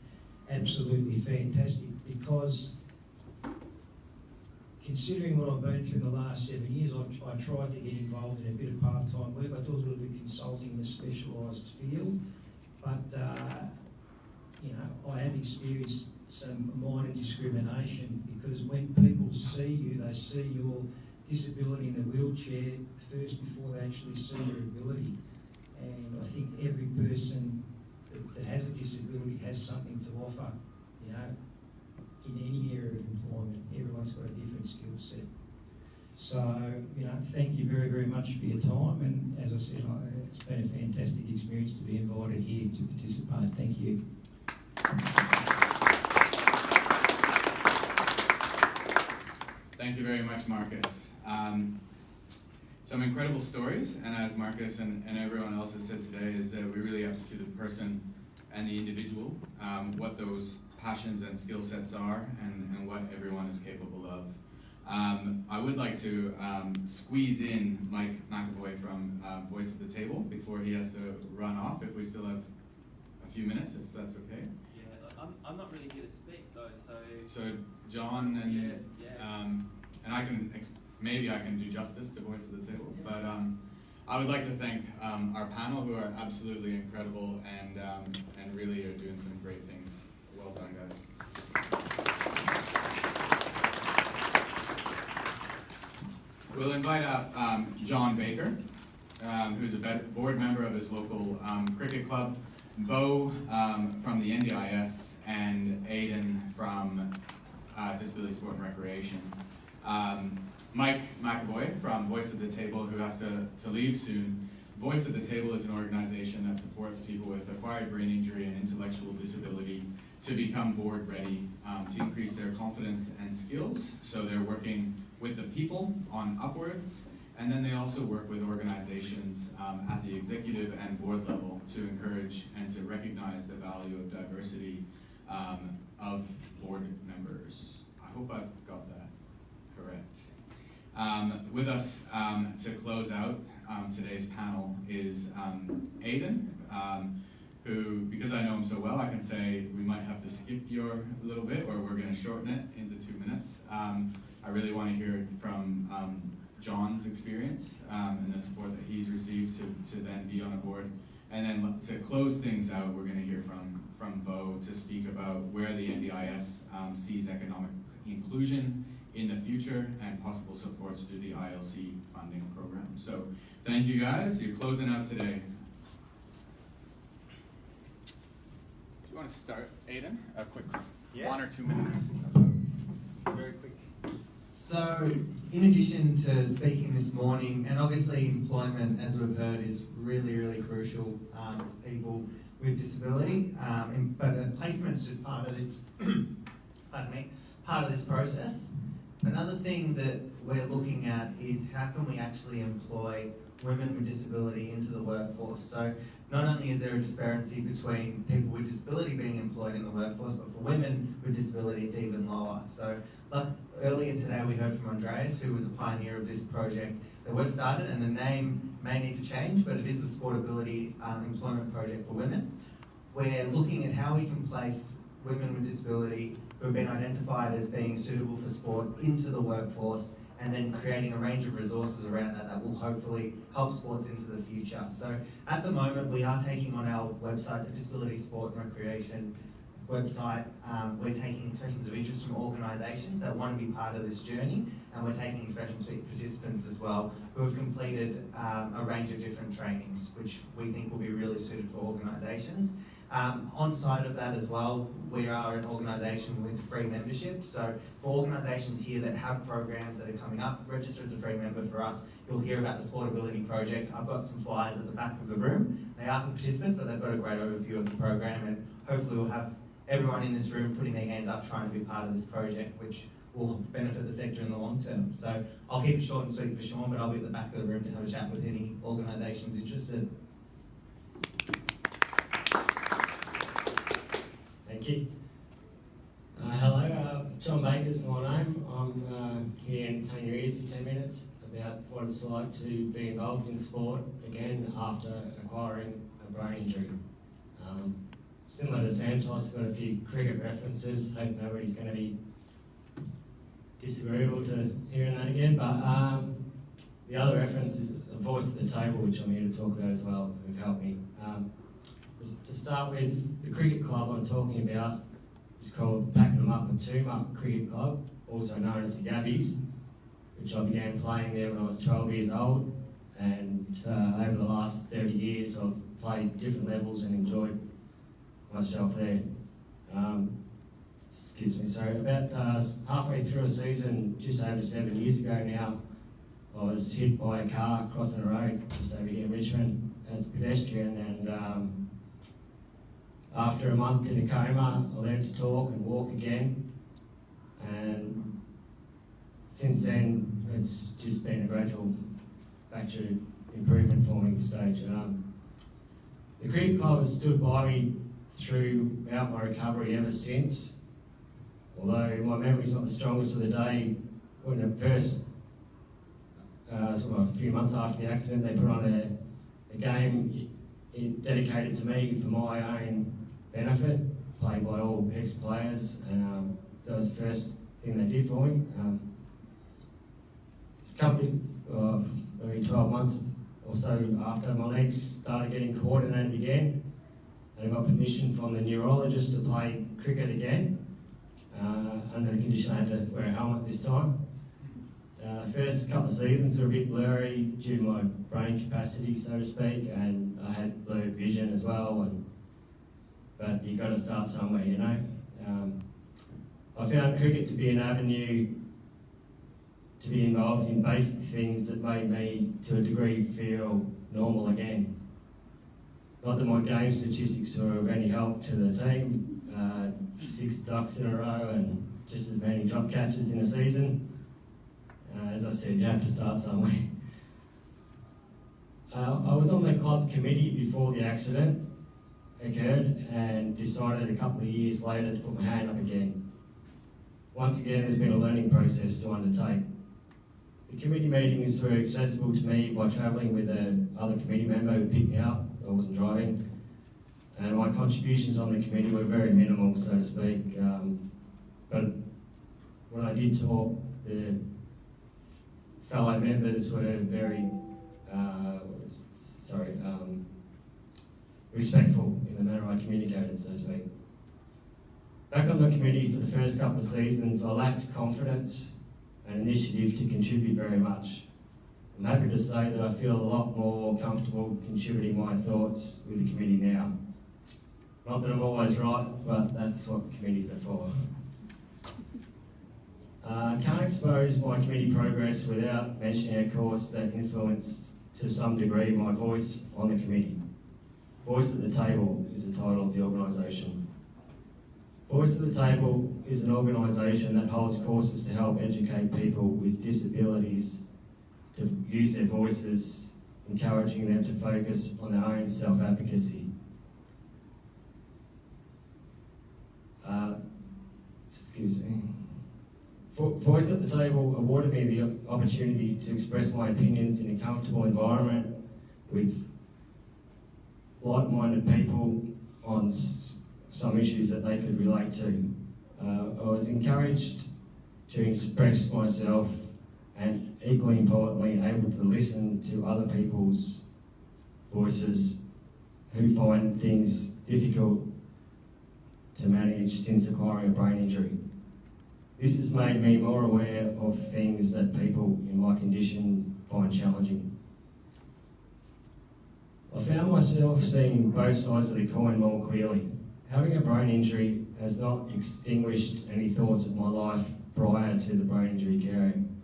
absolutely fantastic, because considering what I've been through the last 7 years, I tried to get involved in a bit of part-time work. I do a little bit of consulting in a specialised field, but I am experience some minor discrimination, because when people see you, they see your disability in a wheelchair first before they actually see your ability. And I think every person that has a disability has something to offer, you know, in any area of employment. Everyone's got a different skill set. So, you know, thank you very, very much for your time. And as I said, it's been a fantastic experience to be invited here to participate. Thank you. Thank you very much, Marcus. Some incredible stories, and as Marcus and everyone else has said today, is that we really have to see the person and the individual, what those passions and skill sets are, and what everyone is capable of. I would like to squeeze in Mike McAvoy from Voice at the Table before he has to run off, if we still have a few minutes, if that's okay. Yeah, I'm not really here to speak though, so... So John and and I can maybe I can do justice to Voice at the Table, but I would like to thank our panel, who are absolutely incredible and really are doing some great things. Well done, guys. We'll invite up John Baker, who's a board member of his local cricket club, Bo from the NDIS, and Aidan from Disability Sport and Recreation. Mike McAvoy from Voice at the Table, who has to leave soon. Voice at the Table is an organization that supports people with acquired brain injury and intellectual disability to become board ready, to increase their confidence and skills. So they're working with the people on upwards, and then they also work with organizations at the executive and board level to encourage and to recognize the value of diversity of board members. I hope I've got that correct. With us to close out today's panel is Aidan, who, because I know him so well, I can say we might have to skip your little bit, or we're going to shorten it into 2 minutes. I really want to hear from John's experience and the support that he's received to then be on a board. And then to close things out, we're going to hear from Bo to speak about where the NDIS sees economic inclusion in the future and possible supports through the ILC funding program. So thank you guys. You're closing out today. Do you want to start, Aidan? A quick 1 or 2 minutes. Very quick. So, in addition to speaking this morning, and obviously employment, as we've heard, is really, really crucial for people with disability, but placement's just part of this, part of this process. Another thing that we're looking at is how can we actually employ women with disability into the workforce. So not only is there a disparity between people with disability being employed in the workforce, but for women with disability it's even lower. So like earlier today we heard from Andreas, who was a pioneer of this project that we've started, and the name may need to change, but it is the Sportability Employment Project for Women. We're looking at how we can place women with disability who have been identified as being suitable for sport into the workforce, and then creating a range of resources around that will hopefully help sports into the future. So at the moment we are taking on our website, so Disability Sport and Recreation website, we're taking expressions of interest from organisations that want to be part of this journey, and we're taking expressions from participants as well who have completed a range of different trainings which we think will be really suited for organisations. On side of that as well, we are an organisation with free membership, so for organisations here that have programs that are coming up, register as a free member for us. You'll hear about the Sportability Project. I've got some flyers at the back of the room. They are for participants, but they've got a great overview of the program, and hopefully we'll have everyone in this room putting their hands up trying to be part of this project, which will benefit the sector in the long term. So I'll keep it short and sweet for Sean, but I'll be at the back of the room to have a chat with any organisations interested. Thank you. Hello, John Baker's my name. I'm here in telling your ears for 10 minutes about what it's like to be involved in sport again after acquiring a brain injury. Similar to Santos, got a few cricket references. Hope nobody's going to be disagreeable to hearing that again. But the other reference is the Voice at the Table, which I'm here to talk about as well, who've helped me. To start with, the cricket club I'm talking about is called Pakenham Upper Tooma Cricket Club, also known as the Gabbies, which I began playing there when I was 12 years old, and over the last 30 years I've played different levels and enjoyed myself there. Excuse me, sorry, about halfway through a season, just over 7 years ago now, I was hit by a car crossing the road just over here in Richmond as a pedestrian, and after a month in a coma, I learned to talk and walk again, and since then it's just been a gradual back to improvement for me stage. The cricket club has stood by me throughout my recovery ever since, although my memory's not the strongest of the day. When it first, sort of a few months after the accident, they put on a game dedicated to me for my own benefit, played by all ex-players, and that was the first thing they did for me. A couple of maybe 12 months or so after, my legs started getting coordinated again, and I got permission from the neurologist to play cricket again, under the condition I had to wear a helmet this time. First couple of seasons were a bit blurry due to my brain capacity, so to speak, and I had blurred vision as well, but you've got to start somewhere, you know. I found cricket to be an avenue to be involved in basic things that made me, to a degree, feel normal again. Not that my game statistics were of any help to the team, 6 ducks in a row and just as many drop catches in a season. As I said, you have to start somewhere. I was on the club committee before the accident occurred and decided a couple of years later to put my hand up again. Once again, there's been a learning process to undertake. The committee meetings were accessible to me by travelling with another committee member who picked me up. I wasn't driving. And my contributions on the committee were very minimal, so to speak. But when I did talk, the fellow members were very respectful in the manner I communicated, so to speak. Back on the committee for the first couple of seasons, I lacked confidence and initiative to contribute very much. I'm happy to say that I feel a lot more comfortable contributing my thoughts with the committee now. Not that I'm always right, but that's what committees are for. I can't expose my committee progress without mentioning a course that influenced to some degree my voice on the committee. Voice at the Table is the title of the organisation. Voice at the Table is an organisation that holds courses to help educate people with disabilities to use their voices, encouraging them to focus on their own self-advocacy. Excuse me. Voice at the Table awarded me the opportunity to express my opinions in a comfortable environment with like-minded people on some issues that they could relate to. I was encouraged to express myself and, equally importantly, able to listen to other people's voices who find things difficult to manage since acquiring a brain injury. This has made me more aware of things that people in my condition find challenging. I found myself seeing both sides of the coin more clearly. Having a brain injury has not extinguished any thoughts of my life prior to the brain injury occurring.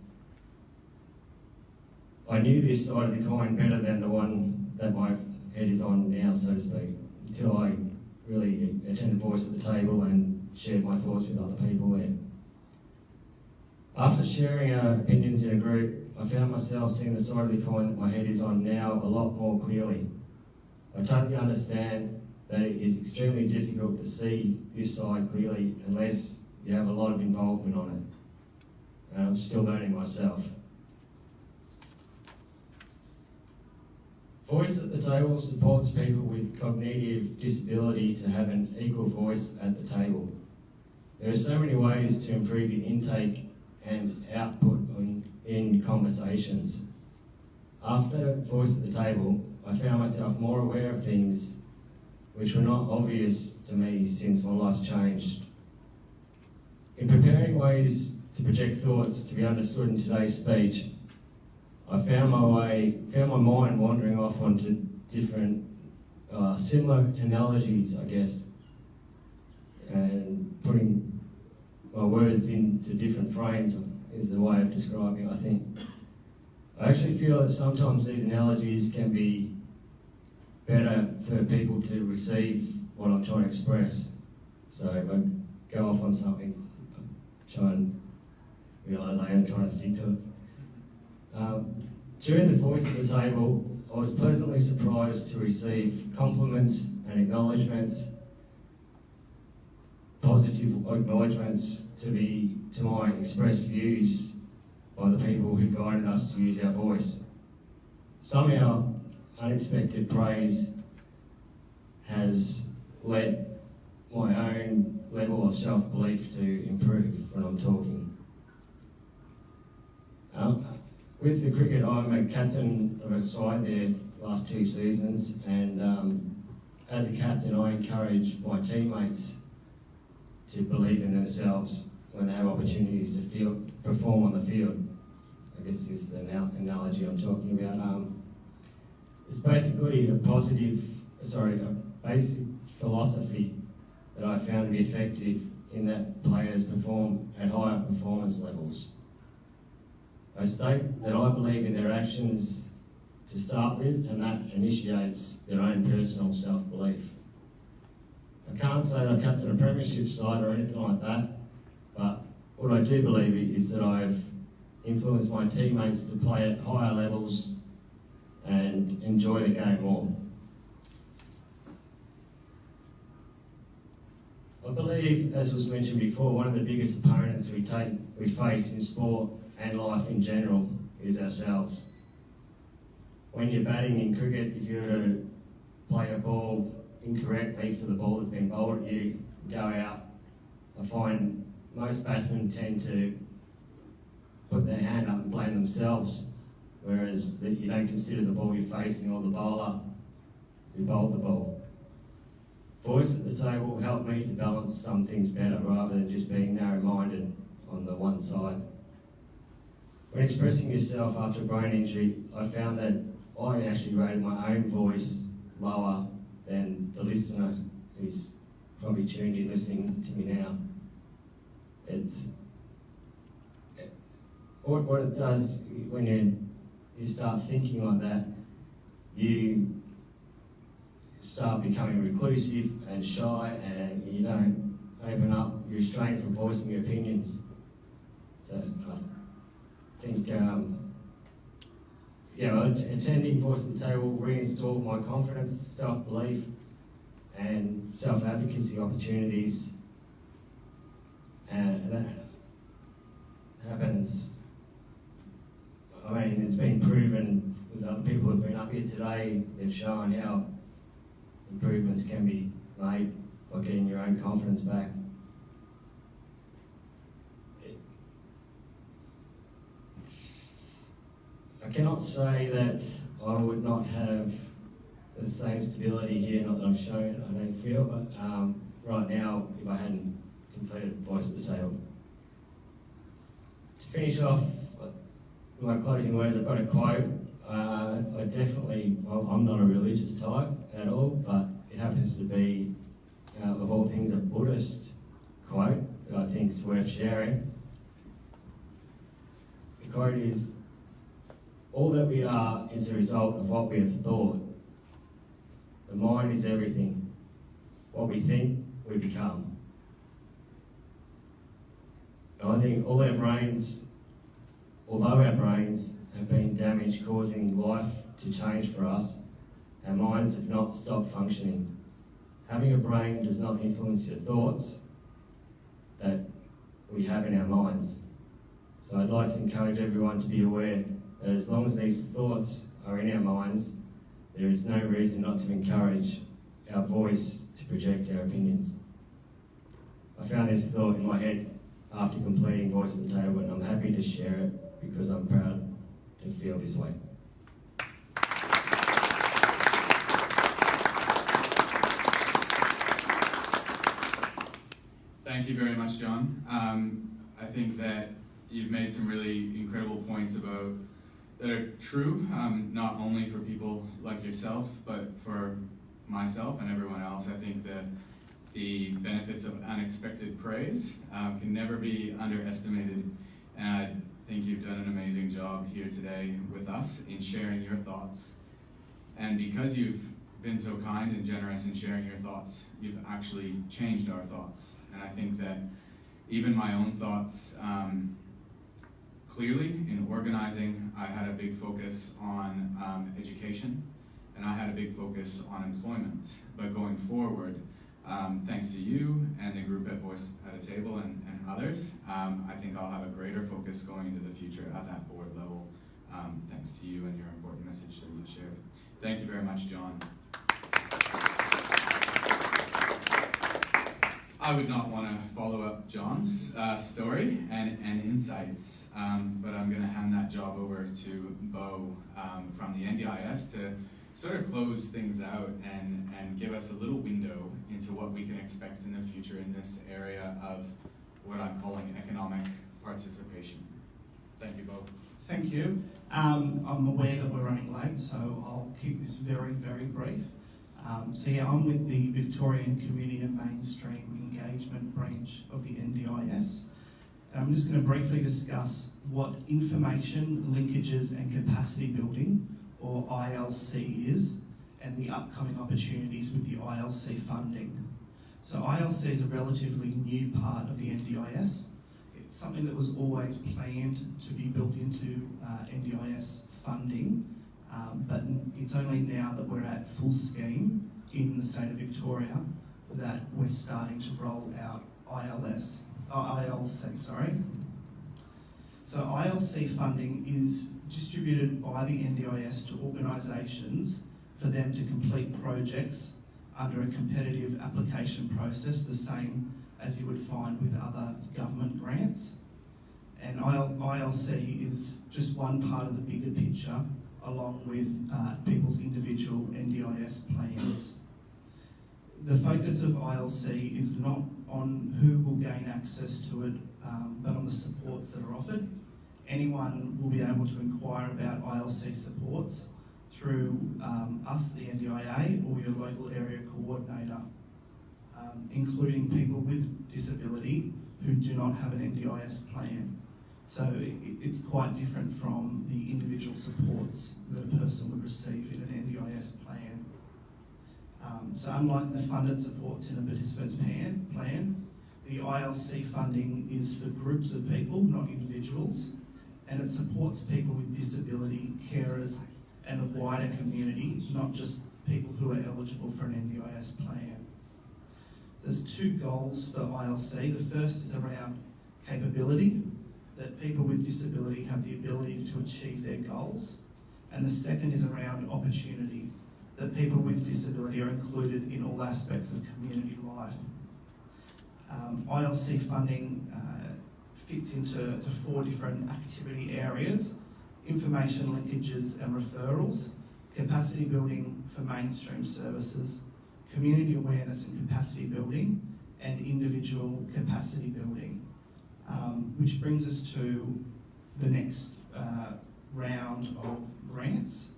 I knew this side of the coin better than the one that my head is on now, so to speak, until I really attended Voice at the Table and shared my thoughts with other people there. After sharing our opinions in a group, I found myself seeing the side of the coin that my head is on now a lot more clearly. I totally understand that it is extremely difficult to see this side clearly unless you have a lot of involvement on it. And I'm still learning myself. Voice at the Table supports people with cognitive disability to have an equal voice at the table. There are so many ways to improve your intake and output in conversations. After Voice at the Table, I found myself more aware of things which were not obvious to me since my life's changed. In preparing ways to project thoughts to be understood in today's speech, I found my mind wandering off onto different similar analogies, I guess, and putting my words into different frames is a way of describing it, I think. I actually feel that sometimes these analogies can be better for people to receive what I'm trying to express. So if I go off on something, I try and realise I am trying to stick to it. During the Voice at the Table, I was pleasantly surprised to receive compliments and acknowledgements, positive acknowledgements to my expressed views by the people who guided us to use our voice. Somehow, unexpected praise has led my own level of self-belief to improve when I'm talking. With the cricket, I'm a captain of a side there last 2 seasons, and as a captain, I encourage my teammates to believe in themselves when they have opportunities to perform on the field. I guess this is the analogy I'm talking about. It's basically a basic philosophy that I found to be effective in that players perform at higher performance levels. I state that I believe in their actions to start with, and that initiates their own personal self-belief. I can't say that I captain a premiership side or anything like that, but what I do believe is that I've influenced my teammates to play at higher levels and enjoy the game more. I believe, as was mentioned before, one of the biggest opponents we face in sport and life in general is ourselves. When you're batting in cricket, if you were to play a ball incorrectly for the ball that's been bowled at you, go out, I find most batsmen tend to put their hand up and blame themselves, whereas you don't consider the ball you're facing or the bowler who bowled the ball. Voice at the Table helped me to balance some things better rather than just being narrow-minded on the one side. When expressing yourself after a brain injury, I found that I actually rated my own voice lower than the listener who's probably tuned in listening to me now. What it does when you start thinking like that, you start becoming reclusive and shy, and you don't open up, you're restrained from voicing your opinions. So I think, attending Voice at the Table reinstalled my confidence, self-belief, and self-advocacy opportunities. And that happens, I mean, it's been proven with other people who've been up here today. They've shown how improvements can be made by getting your own confidence back. I cannot say that I would not have the same stability here, not that I've shown, I don't feel, but right now, if I hadn't completed Voice at the Table. To finish off my closing words, I've got a quote. I'm not a religious type at all, but it happens to be, of all things, a Buddhist quote that I think is worth sharing. The quote is, "All that we are is the result of what we have thought. The mind is everything. What we think, we become." And I think although our brains have been damaged, causing life to change for us, our minds have not stopped functioning. Having a brain does not influence your thoughts that we have in our minds. So I'd like to encourage everyone to be aware that as long as these thoughts are in our minds, there is no reason not to encourage our voice to project our opinions. I found this thought in my head after completing Voice at the Table, and I'm happy to share it because I'm proud to feel this way. Thank you very much. much, John. I think that you've made some really incredible points about that are true, not only for people like yourself, but for myself and everyone else. I think that the benefits of unexpected praise can never be underestimated. And I think you've done an amazing job here today with us in sharing your thoughts. And because you've been so kind and generous in sharing your thoughts, you've actually changed our thoughts. And I think that even my own thoughts, clearly in organizing, I had a big focus on education, and I had a big focus on employment. But going forward, thanks to you and the group at Voice at a Table and others, I think I'll have a greater focus going into the future at that board level, thanks to you and your important message that you've shared. Thank you very much, John. I would not want to follow up John's story and insights, but I'm going to hand that job over to Bo from the NDIS to sort of close things out and give us a little window into what we can expect in the future in this area of what I'm calling economic participation. Thank you, Bo. Thank you. I'm aware that we're running late, so I'll keep this very, very brief. I'm with the Victorian Community and Mainstream Engagement branch of the NDIS. And I'm just going to briefly discuss what information, linkages and capacity building, or ILC, is, and the upcoming opportunities with the ILC funding. So ILC is a relatively new part of the NDIS. It's something that was always planned to be built into NDIS funding, but it's only now that we're at full scheme in the state of Victoria that we're starting to roll out ILC. So ILC funding is distributed by the NDIS to organisations for them to complete projects under a competitive application process, the same as you would find with other government grants. And ILC is just one part of the bigger picture, along with people's individual NDIS plans. The focus of ILC is not on who will gain access to it, but on the supports that are offered. Anyone will be able to inquire about ILC supports through us, the NDIA, or your local area coordinator, including people with disability who do not have an NDIS plan. So it's quite different from the individual supports that a person would receive in an NDIS plan. So unlike the funded supports in a participant's plan, the ILC funding is for groups of people, not individuals, and it supports people with disability, carers, and a wider community, not just people who are eligible for an NDIS plan. There's two goals for ILC. The first is around capability, that people with disability have the ability to achieve their goals. And the second is around opportunity, that people with disability are included in all aspects of community life. ILC funding fits into four different activity areas: information linkages and referrals, capacity building for mainstream services, community awareness and capacity building, and individual capacity building. Which brings us to the next round of grants.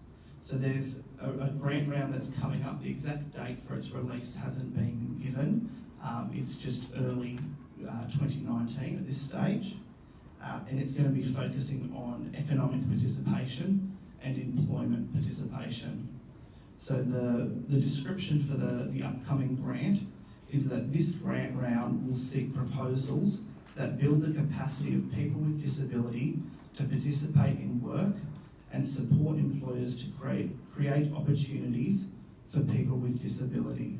So there's a grant round that's coming up. The exact date for its release hasn't been given. It's just early 2019 at this stage. And it's going to be focusing on economic participation and employment participation. So the description for the upcoming grant is that this grant round will seek proposals that build the capacity of people with disability to participate in work and support employers to create opportunities for people with disability.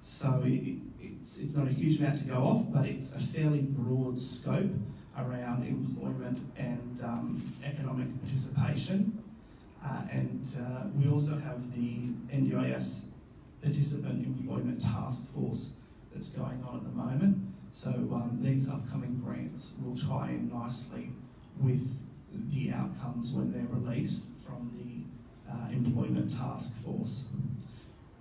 So it's not a huge amount to go off, but it's a fairly broad scope around employment and economic participation. We also have the NDIS Participant Employment Task Force that's going on at the moment. So these upcoming grants will tie in nicely with the outcomes when they're released from the Employment Task Force.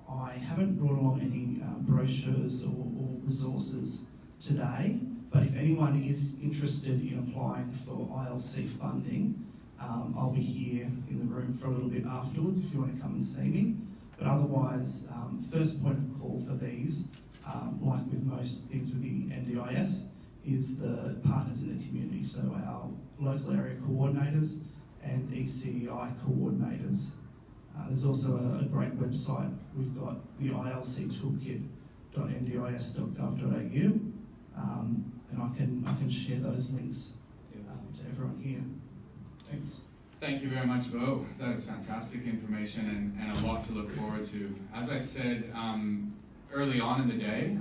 I haven't brought along any brochures or resources today, but if anyone is interested in applying for ILC funding, I'll be here in the room for a little bit afterwards if you want to come and see me. But otherwise, first point of call for these, like with most things with the NDIS, is the partners in the community, so our local area coordinators and ECEI coordinators. There's also a great website. We've got the ilctoolkit.ndis.gov.au, and I can share those links to everyone here. Thanks. Thank you very much, Bo. That is fantastic information and a lot to look forward to. As I said early on in the day,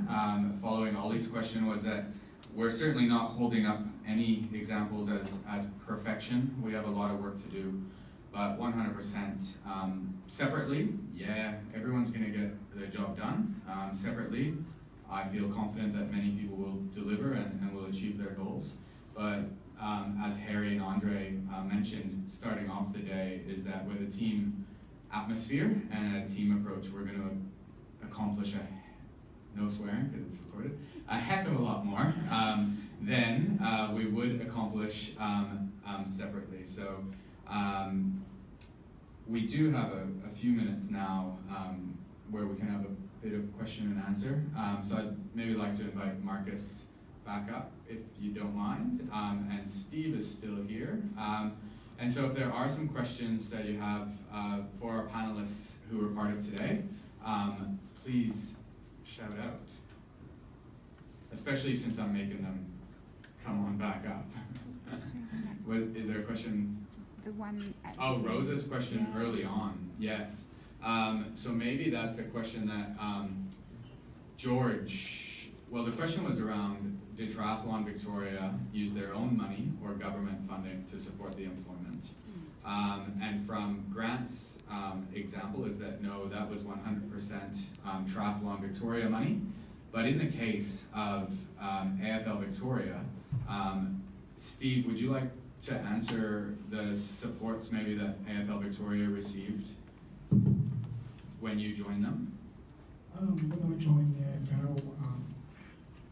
following Ollie's question, was that we're certainly not holding up any examples as perfection. We have a lot of work to do, but 100% separately, yeah, everyone's going to get their job done. Separately, I feel confident that many people will deliver and will achieve their goals. But as Harry and Andre mentioned, starting off the day is that with a team atmosphere and a team approach, we're going to accomplish no swearing because it's recorded, a heck of a lot more than we would accomplish separately. So we do have a few minutes now where we can have a bit of question and answer. So I'd maybe like to invite Marcus back up, if you don't mind. And Steve is still here. And so if there are some questions that you have for our panelists who are part of today, please shout out. Especially since I'm making them come on back up. Is there a question? The one at Oh, Rosa's question early on, yes. So maybe that's a question that George, well, the question was around, did Triathlon Victoria use their own money or government funding to support the employment? And from Grant's example is that no, that was 100% Triathlon Victoria money. But in the case of AFL Victoria, Steve, would you like to answer the supports maybe that AFL Victoria received when you joined them? When I joined the AFL,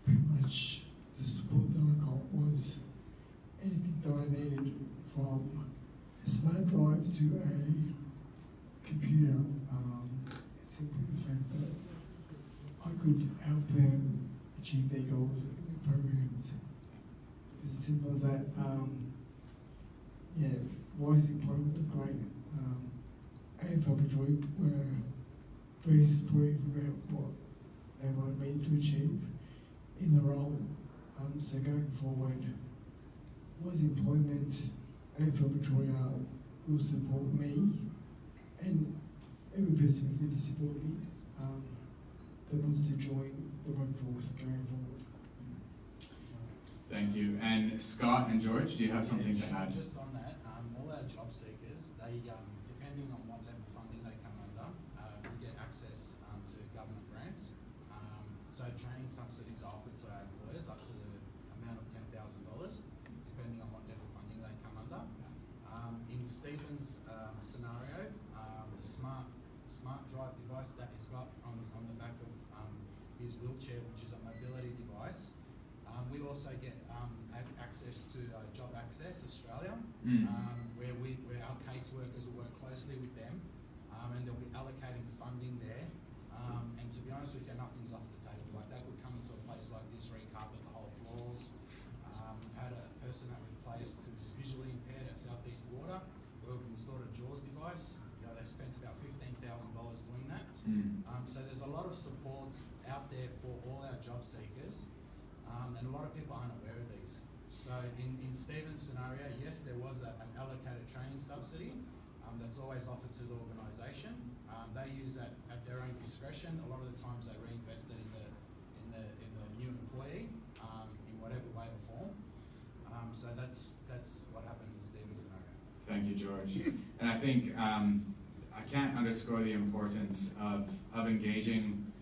pretty much the support that I got was anything that I needed, from a smart drive to a computer. Simply the fact that I could help them achieve their goals in their programs. It's as simple as that. Wise employment was great. AFL Victoria were very supportive about what they wanted me to achieve in the role. So going forward, wise employment, AFL Victoria will support me and every person with a disability that wants to join the workforce going forward. Thank you. And Scott and George, do you have something to add? Just on that, all our job seekers, they, depending on what level of funding they come under, we get access to government grants. So training subsidies are offered to our employers up to the amount of $10,000, depending on what level of funding they come under. In Stephen's scenario, the smart drive device that he's got on the back of his wheelchair, which is a mobility device. We also get access to Job Access Australia, where our caseworkers will work closely with them, and they'll be allocating funding there. And to be honest with you, nothing's off the table. Like, they could come into a place like this, recarpet the whole floors. We've had a person that we've placed who's visually impaired at Southeast Water, where we've installed a JAWS device. They spent about $15,000 doing that. So there's a lot of support out there for all our job seekers, and a lot of people aren't aware of these. So in Stephen's scenario, yes, there was an allocated training subsidy that's always offered to the organisation. They use that at their own discretion. A lot of the times they reinvest it in the new employee in whatever way or form. So that's what happened in Stephen's scenario. Thank you, George. And I think I can't underscore the importance of engaging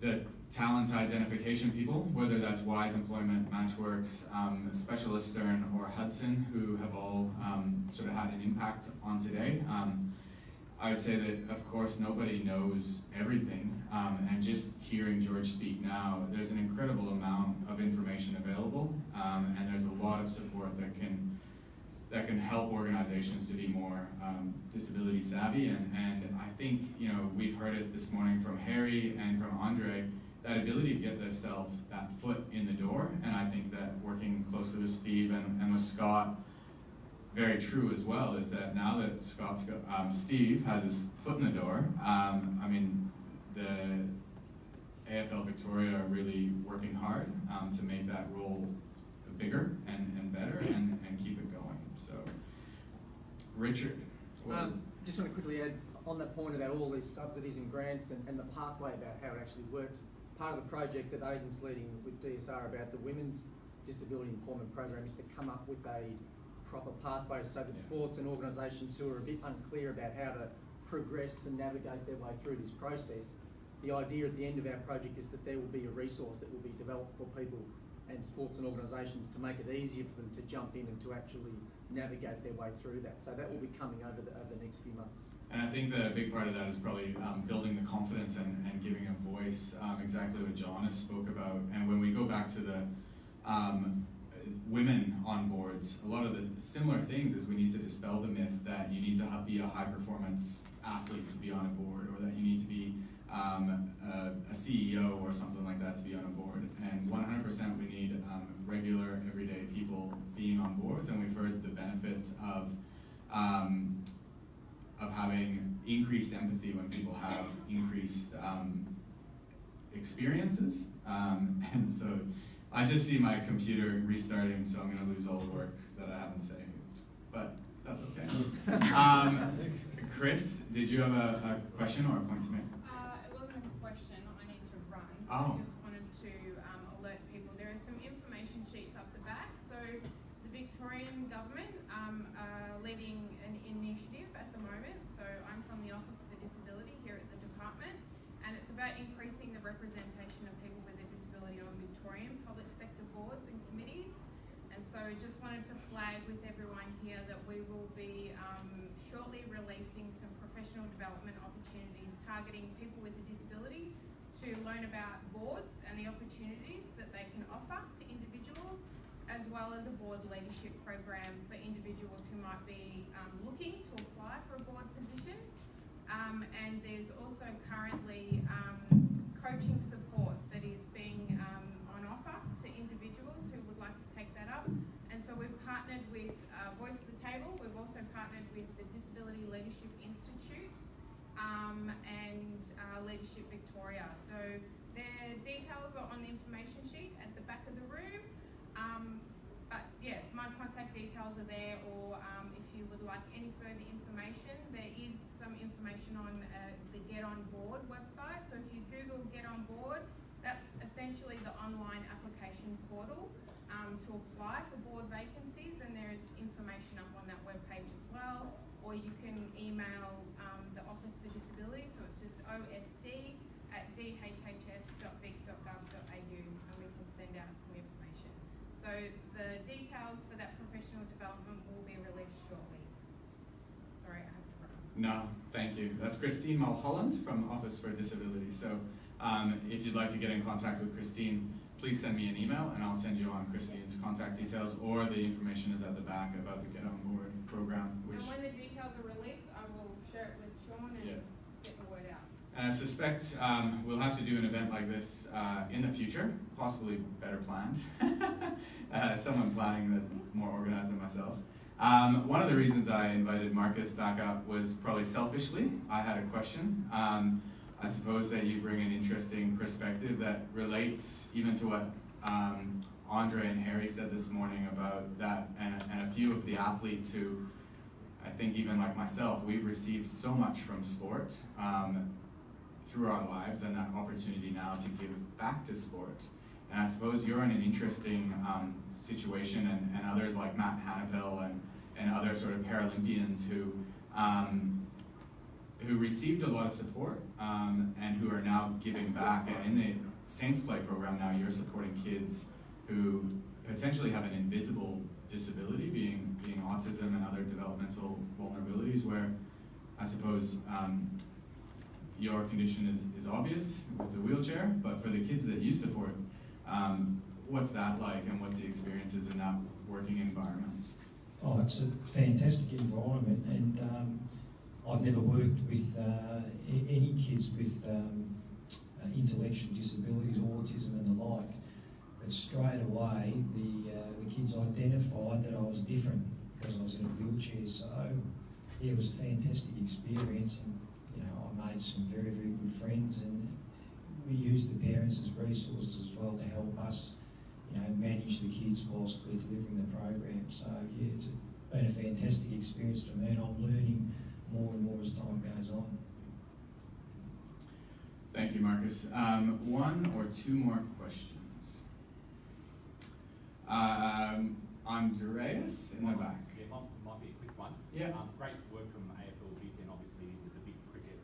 the talent identification people, whether that's Wise Employment, Matchworks, Specialist Stern, or Hudson, who have all sort of had an impact on today. I would say that, of course, nobody knows everything, and just hearing George speak now, there's an incredible amount of information available, and there's a lot of support that can help organizations to be more disability savvy, and I think, we've heard it this morning from Harry and from Andre, that ability to get themselves that foot in the door, and I think that working closely with Steve and with Scott, very true as well, is that now that Steve has his foot in the door, the AFL Victoria are really working hard to make that role bigger and better and keep it going. So, Richard. Just want to quickly add on that point about all these subsidies and grants and the pathway about how it actually works. Part of the project that Aidan's leading with DSR about the Women's Disability Employment Program is to come up with a proper pathway so that sports and organisations who are a bit unclear about how to progress and navigate their way through this process, the idea at the end of our project is that there will be a resource that will be developed for people and sports and organisations to make it easier for them to jump in and to actually navigate their way through that. So that will be coming over the next few months. And I think that a big part of that is probably building the confidence and giving a voice, exactly what John has spoke about. And when we go back to the women on boards, a lot of the similar things is we need to dispel the myth that you need to be a high performance athlete to be on a board, or that you need to be a CEO or something like that to be on a board. And 100% we need regular, everyday people being on boards, and we've heard the benefits of having increased empathy when people have increased experiences. And so I just see my computer restarting, so I'm going to lose all the work that I haven't saved. But that's okay. Chris, did you have a question or a point to make? It wasn't a question. I need to run. Oh. I just wanted to alert people. There are some information sheets up the back. So the Victorian government are leading an initiative at the moment. So I'm from the Office for Disability here at the department, and it's about increasing the representation of people with a disability on Victorian public sector boards and committees. And so just wanted to flag with everyone here that we will be shortly releasing some professional development opportunities targeting people with a disability to learn about boards and the opportunities that they can offer to individuals, as well as a board leadership program for individuals who might be looking to apply for a board position. And there's also currently coaching support that is being on offer to individuals who would like to take that up. And so we've partnered with Voice at the Table. We've also partnered with the Disability Leadership Institute and Leadership Victoria. So their details are on the information sheet at the back of the room. But yeah, my contact details are there, or if you would like any further information, there is some information on the Get On Board website. So if you Google Get On Board, that's essentially the online application portal to apply for board vacancies, and there's information up on that webpage as well. Or you can email the Office for Disability, so it's just ofd@dhhs.vic.gov.au, and we can send out some information. So the details for that professional development will be released shortly. Sorry, I have to run. No, thank you. That's Christine Mulholland from Office for Disability. So if you'd like to get in contact with Christine, please send me an email and I'll send you on Christine's contact details, or the information is at the back about the Get On Board program. And when the details are released, I will share it with Sean and get the word out. And I suspect we'll have to do an event like this in the future, possibly better planned. Someone planning that's more organized than myself. One of the reasons I invited Marcus back up was probably selfishly. I had a question. I suppose that you bring an interesting perspective that relates even to what Andre and Harry said this morning about that, and a few of the athletes who, I think even like myself, we've received so much from sport through our lives, and that opportunity now to give back to sport. And I suppose you're in an interesting situation, and others like Matt Hannibal and other sort of Paralympians who received a lot of support and who are now giving back. And in the Saints Play program now, you're supporting kids who potentially have an invisible disability, being autism and other developmental vulnerabilities, where I suppose your condition is obvious with the wheelchair, but for the kids that you support, what's that like, and what's the experiences in that working environment? Oh, it's a fantastic environment, and I've never worked with any kids with intellectual disabilities, autism and the like, but straight away the kids identified that I was different because I was in a wheelchair. So yeah, it was a fantastic experience, and you know, I made some very, very good friends, and we used the parents as resources as well to help us, you know, manage the kids whilst we're delivering the program. So yeah, it's been a fantastic experience for me, and I'm learning more and more as time goes on. Thank you, Marcus. One or two more questions. Andreas in the back. Yeah, might be a quick one. Yeah. Great work from AFL Vic, and obviously there's a big cricket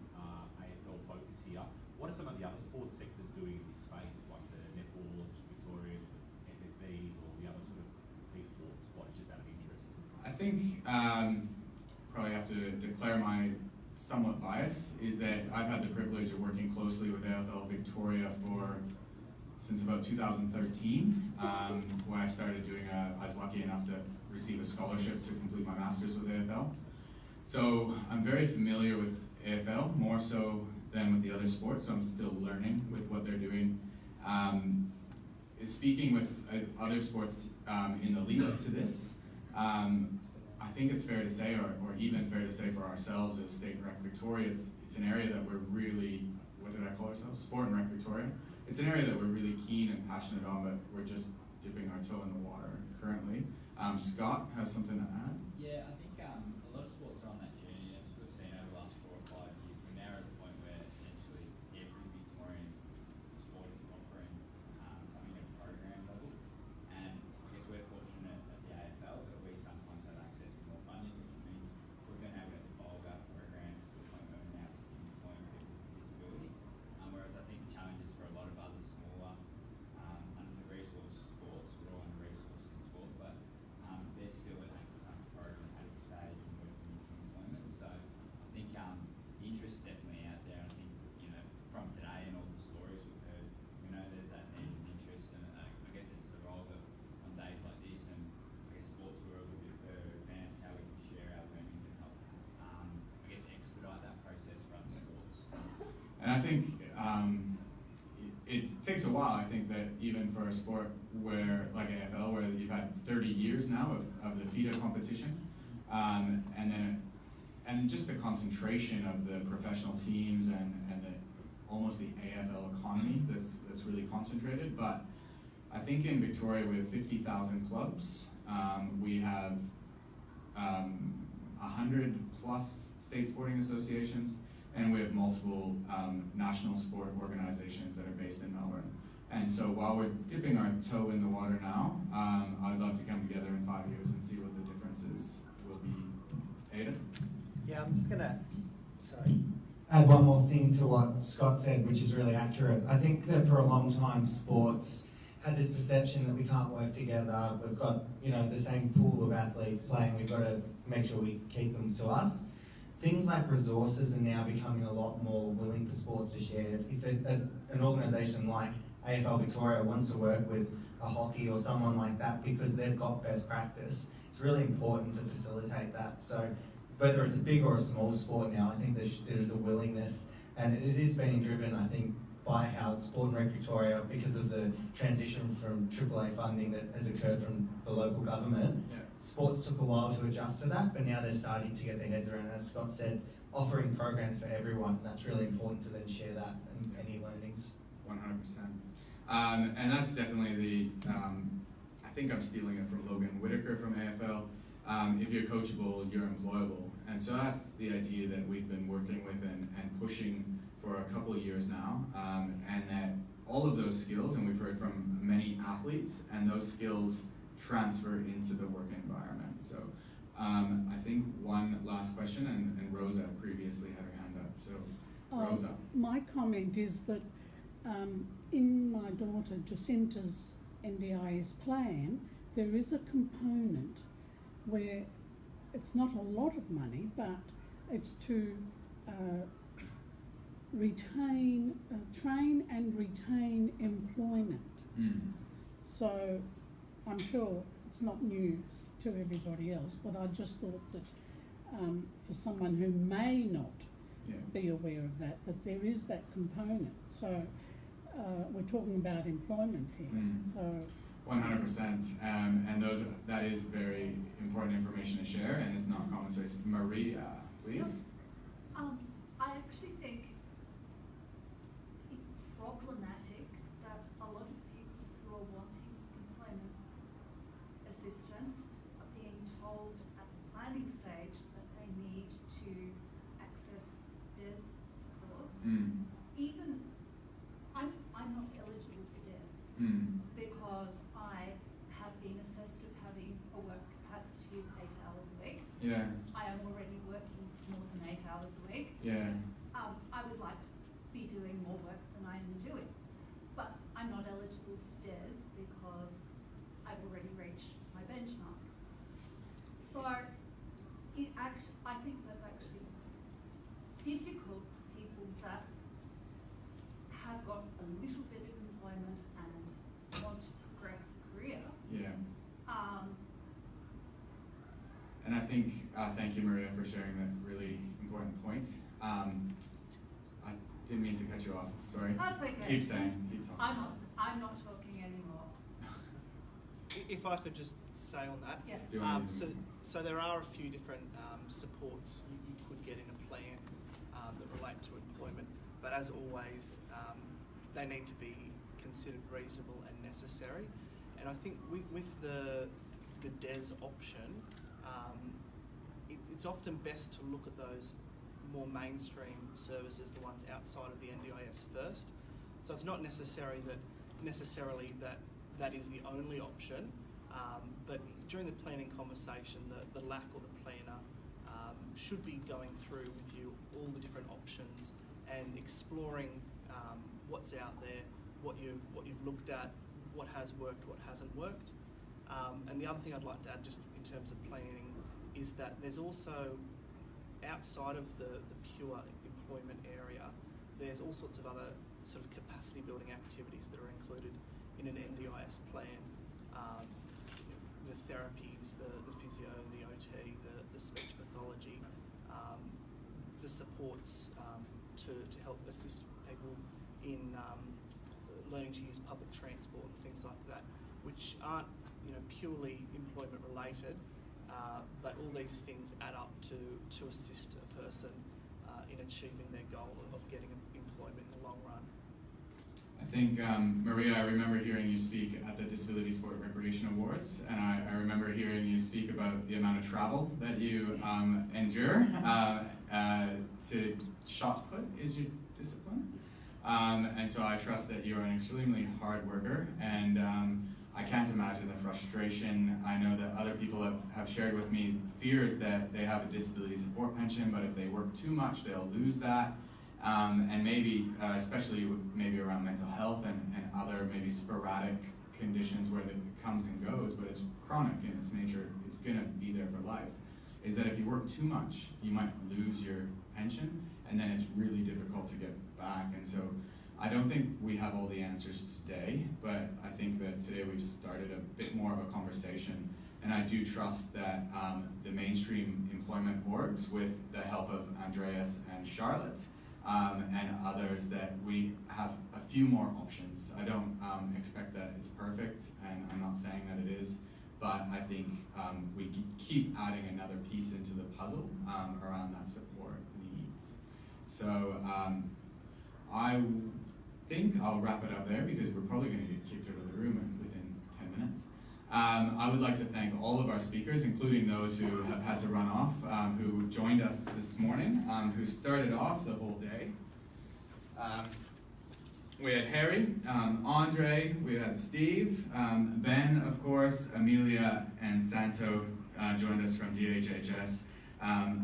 AFL focus here. What are some of the other sports sectors doing in this space, like the netball, Victorian, FFVs, or the other sort of big sports? What, just out of interest? I think probably have to declare my somewhat bias is that I've had the privilege of working closely with AFL Victoria since about 2013, when I started doing I was lucky enough to receive a scholarship to complete my master's with AFL. So I'm very familiar with AFL, more so than with the other sports, so I'm still learning with what they're doing. Speaking with other sports in the lead up to this, I think it's fair to say, or even fair to say for ourselves as State Rec Victoria, it's an area that we're really, what did I call ourselves? Sport and Rec Victoria. It's an area that we're really keen and passionate on, but we're just dipping our toe in the water currently. Scott has something to add? Yeah, I think a lot of sports are on that journey, as we've seen over the last 4 or 5 years. We're now at the point where essentially every Victorian sport is offering something at a program level. And I guess we're fortunate at the AFL that we sometimes have access to more funding, which means we've been able to evolve our programs to the point where we're now employing people with disability. Whereas I think the challenges for a lot of other smaller, under-resourced sports, we're all under-resourced in sport, but they're still at that program at the stage and working into employment. So I think the interest is definitely out there. I think, you know, from today and all the stories we've heard, we know there's that need and interest, and I guess it's the role that on days like this, and I guess sports were a little bit further advanced, how we can share our learnings and help, I guess, expedite that process for other sports. And I think it takes a while. I think that even for a sport where, like AFL, where you've had 30 years now of the FIDA competition, and just the concentration of the professional teams and almost the AFL economy that's really concentrated. But I think in Victoria we have 50,000 clubs. We have 100 plus state sporting associations, and we have multiple national sport organizations that are based in Melbourne. And so while we're dipping our toe in the water now, I'd love to come together in 5 years and see what the differences will be. Ada? Yeah, I'm just gonna, add one more thing to what Scott said, which is really accurate. I think that for a long time, sports had this perception that we can't work together. We've got, you know, the same pool of athletes playing. We've got to make sure we keep them to us. Things like resources are now becoming a lot more willing for sports to share. If an organisation like AFL Victoria wants to work with a hockey or someone like that because they've got best practice, it's really important to facilitate that. So whether it's a big or a small sport now, I think there's a willingness, and it is being driven, I think, by how Sport and Rec Victoria, because of the transition from AAA funding that has occurred from the local government. Yeah. Sports took a while to adjust to that, but now they're starting to get their heads around, as Scott said, offering programs for everyone. And that's really important to then share that and any learnings. 100%. And that's definitely I think I'm stealing it from Logan Whitaker from AFL. If you're coachable, you're employable. And so that's the idea that we've been working with and pushing for a couple of years now. And that all of those skills, and we've heard from many athletes, and those skills transfer into the work environment. So I think one last question, and Rosa previously had her hand up. So Rosa. My comment is that in my daughter Jacinta's NDIS plan, there is a component where it's not a lot of money, but It's to train and retain employment. So I'm sure it's not news to everybody else, but I just thought that for someone who may not be aware of that there is that component. So we're talking about employment here. So 100%, and that is very important information to share, and it's not common. So it's Maria, please. I actually think it's problematic that a lot of people who are wanting employment assistance are being told at the planning stage that they need to access DES supports. Even I'm not eligible for DES because I have been assessed with having a work capacity of 8 hours a week. Yeah. I am already working more than 8 hours a week. Yeah. I would like to be doing more work than I am doing, but I'm not eligible for DES because I've already reached my benchmark. So I think that's actually difficult for people that have got a little bit of employment and want to progress a career. Yeah. And I think, thank you, Maria, for sharing that really important point. I didn't mean to cut you off, sorry. That's okay. Keep talking. I'm not talking anymore. If I could just say on that. Yeah. So there are a few different supports you could get in a plan that relate to employment, but as always, they need to be considered reasonable and necessary. And I think with the DES option, it's often best to look at those more mainstream services, the ones outside of the NDIS first. So it's not necessarily that is the only option, but during the planning conversation, the LAC or the planner should be going through with you all the different options and exploring what's out there, what you've looked at, what has worked, what hasn't worked. And the other thing I'd like to add, just in terms of planning, is that there's also, outside of the pure employment area, there's all sorts of other sort of capacity building activities that are included in an NDIS plan. The therapies, the physio, the OT, the speech pathology, the supports to help assist people in learning to use public transport and things like that, which aren't purely employment related, but all these things add up to assist a person in achieving their goal of getting employment in the long run. I think, Maria, I remember hearing you speak at the Disability Sport Recreation Awards, and I remember hearing you speak about the amount of travel that you endure to shot put is your discipline. And so I trust that you're an extremely hard worker, and I can't imagine the frustration. I know that other people have shared with me fears that they have a disability support pension, but if they work too much, they'll lose that. And maybe, especially maybe around mental health and other maybe sporadic conditions where it comes and goes, but it's chronic in its nature, it's gonna be there for life, is that if you work too much, you might lose your pension, and then it's really difficult to get back. And so I don't think we have all the answers today, but I think that today we've started a bit more of a conversation, and I do trust that the mainstream employment orgs, with the help of Andreas and Charlotte, and others, that we have a few more options. I don't expect that it's perfect, and I'm not saying that it is, but I think we keep adding another piece into the puzzle around that support needs. So I think I'll wrap it up there, because we're probably going to get kicked out of the room within 10 minutes. I would like to thank all of our speakers, including those who have had to run off, who joined us this morning, who started off the whole day. We had Harry, Andre, we had Steve, Ben, of course, Amelia, and Santo joined us from DHHS,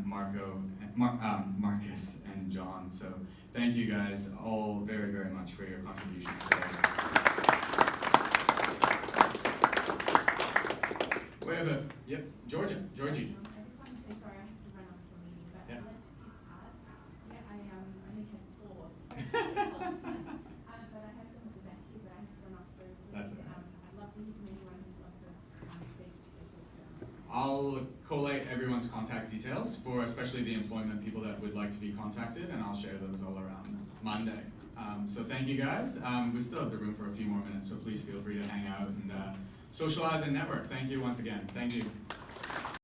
Marcus, and John. So thank you guys all very, very much for your contributions today. We have Georgie. I just want to say sorry, I have to run off to a meeting, but Yeah. I'll collate everyone's contact details for especially the employment people that would like to be contacted, and I'll share those all around Monday. So thank you guys. We still have the room for a few more minutes, so please feel free to hang out and socialize and network. Thank you once again. Thank you.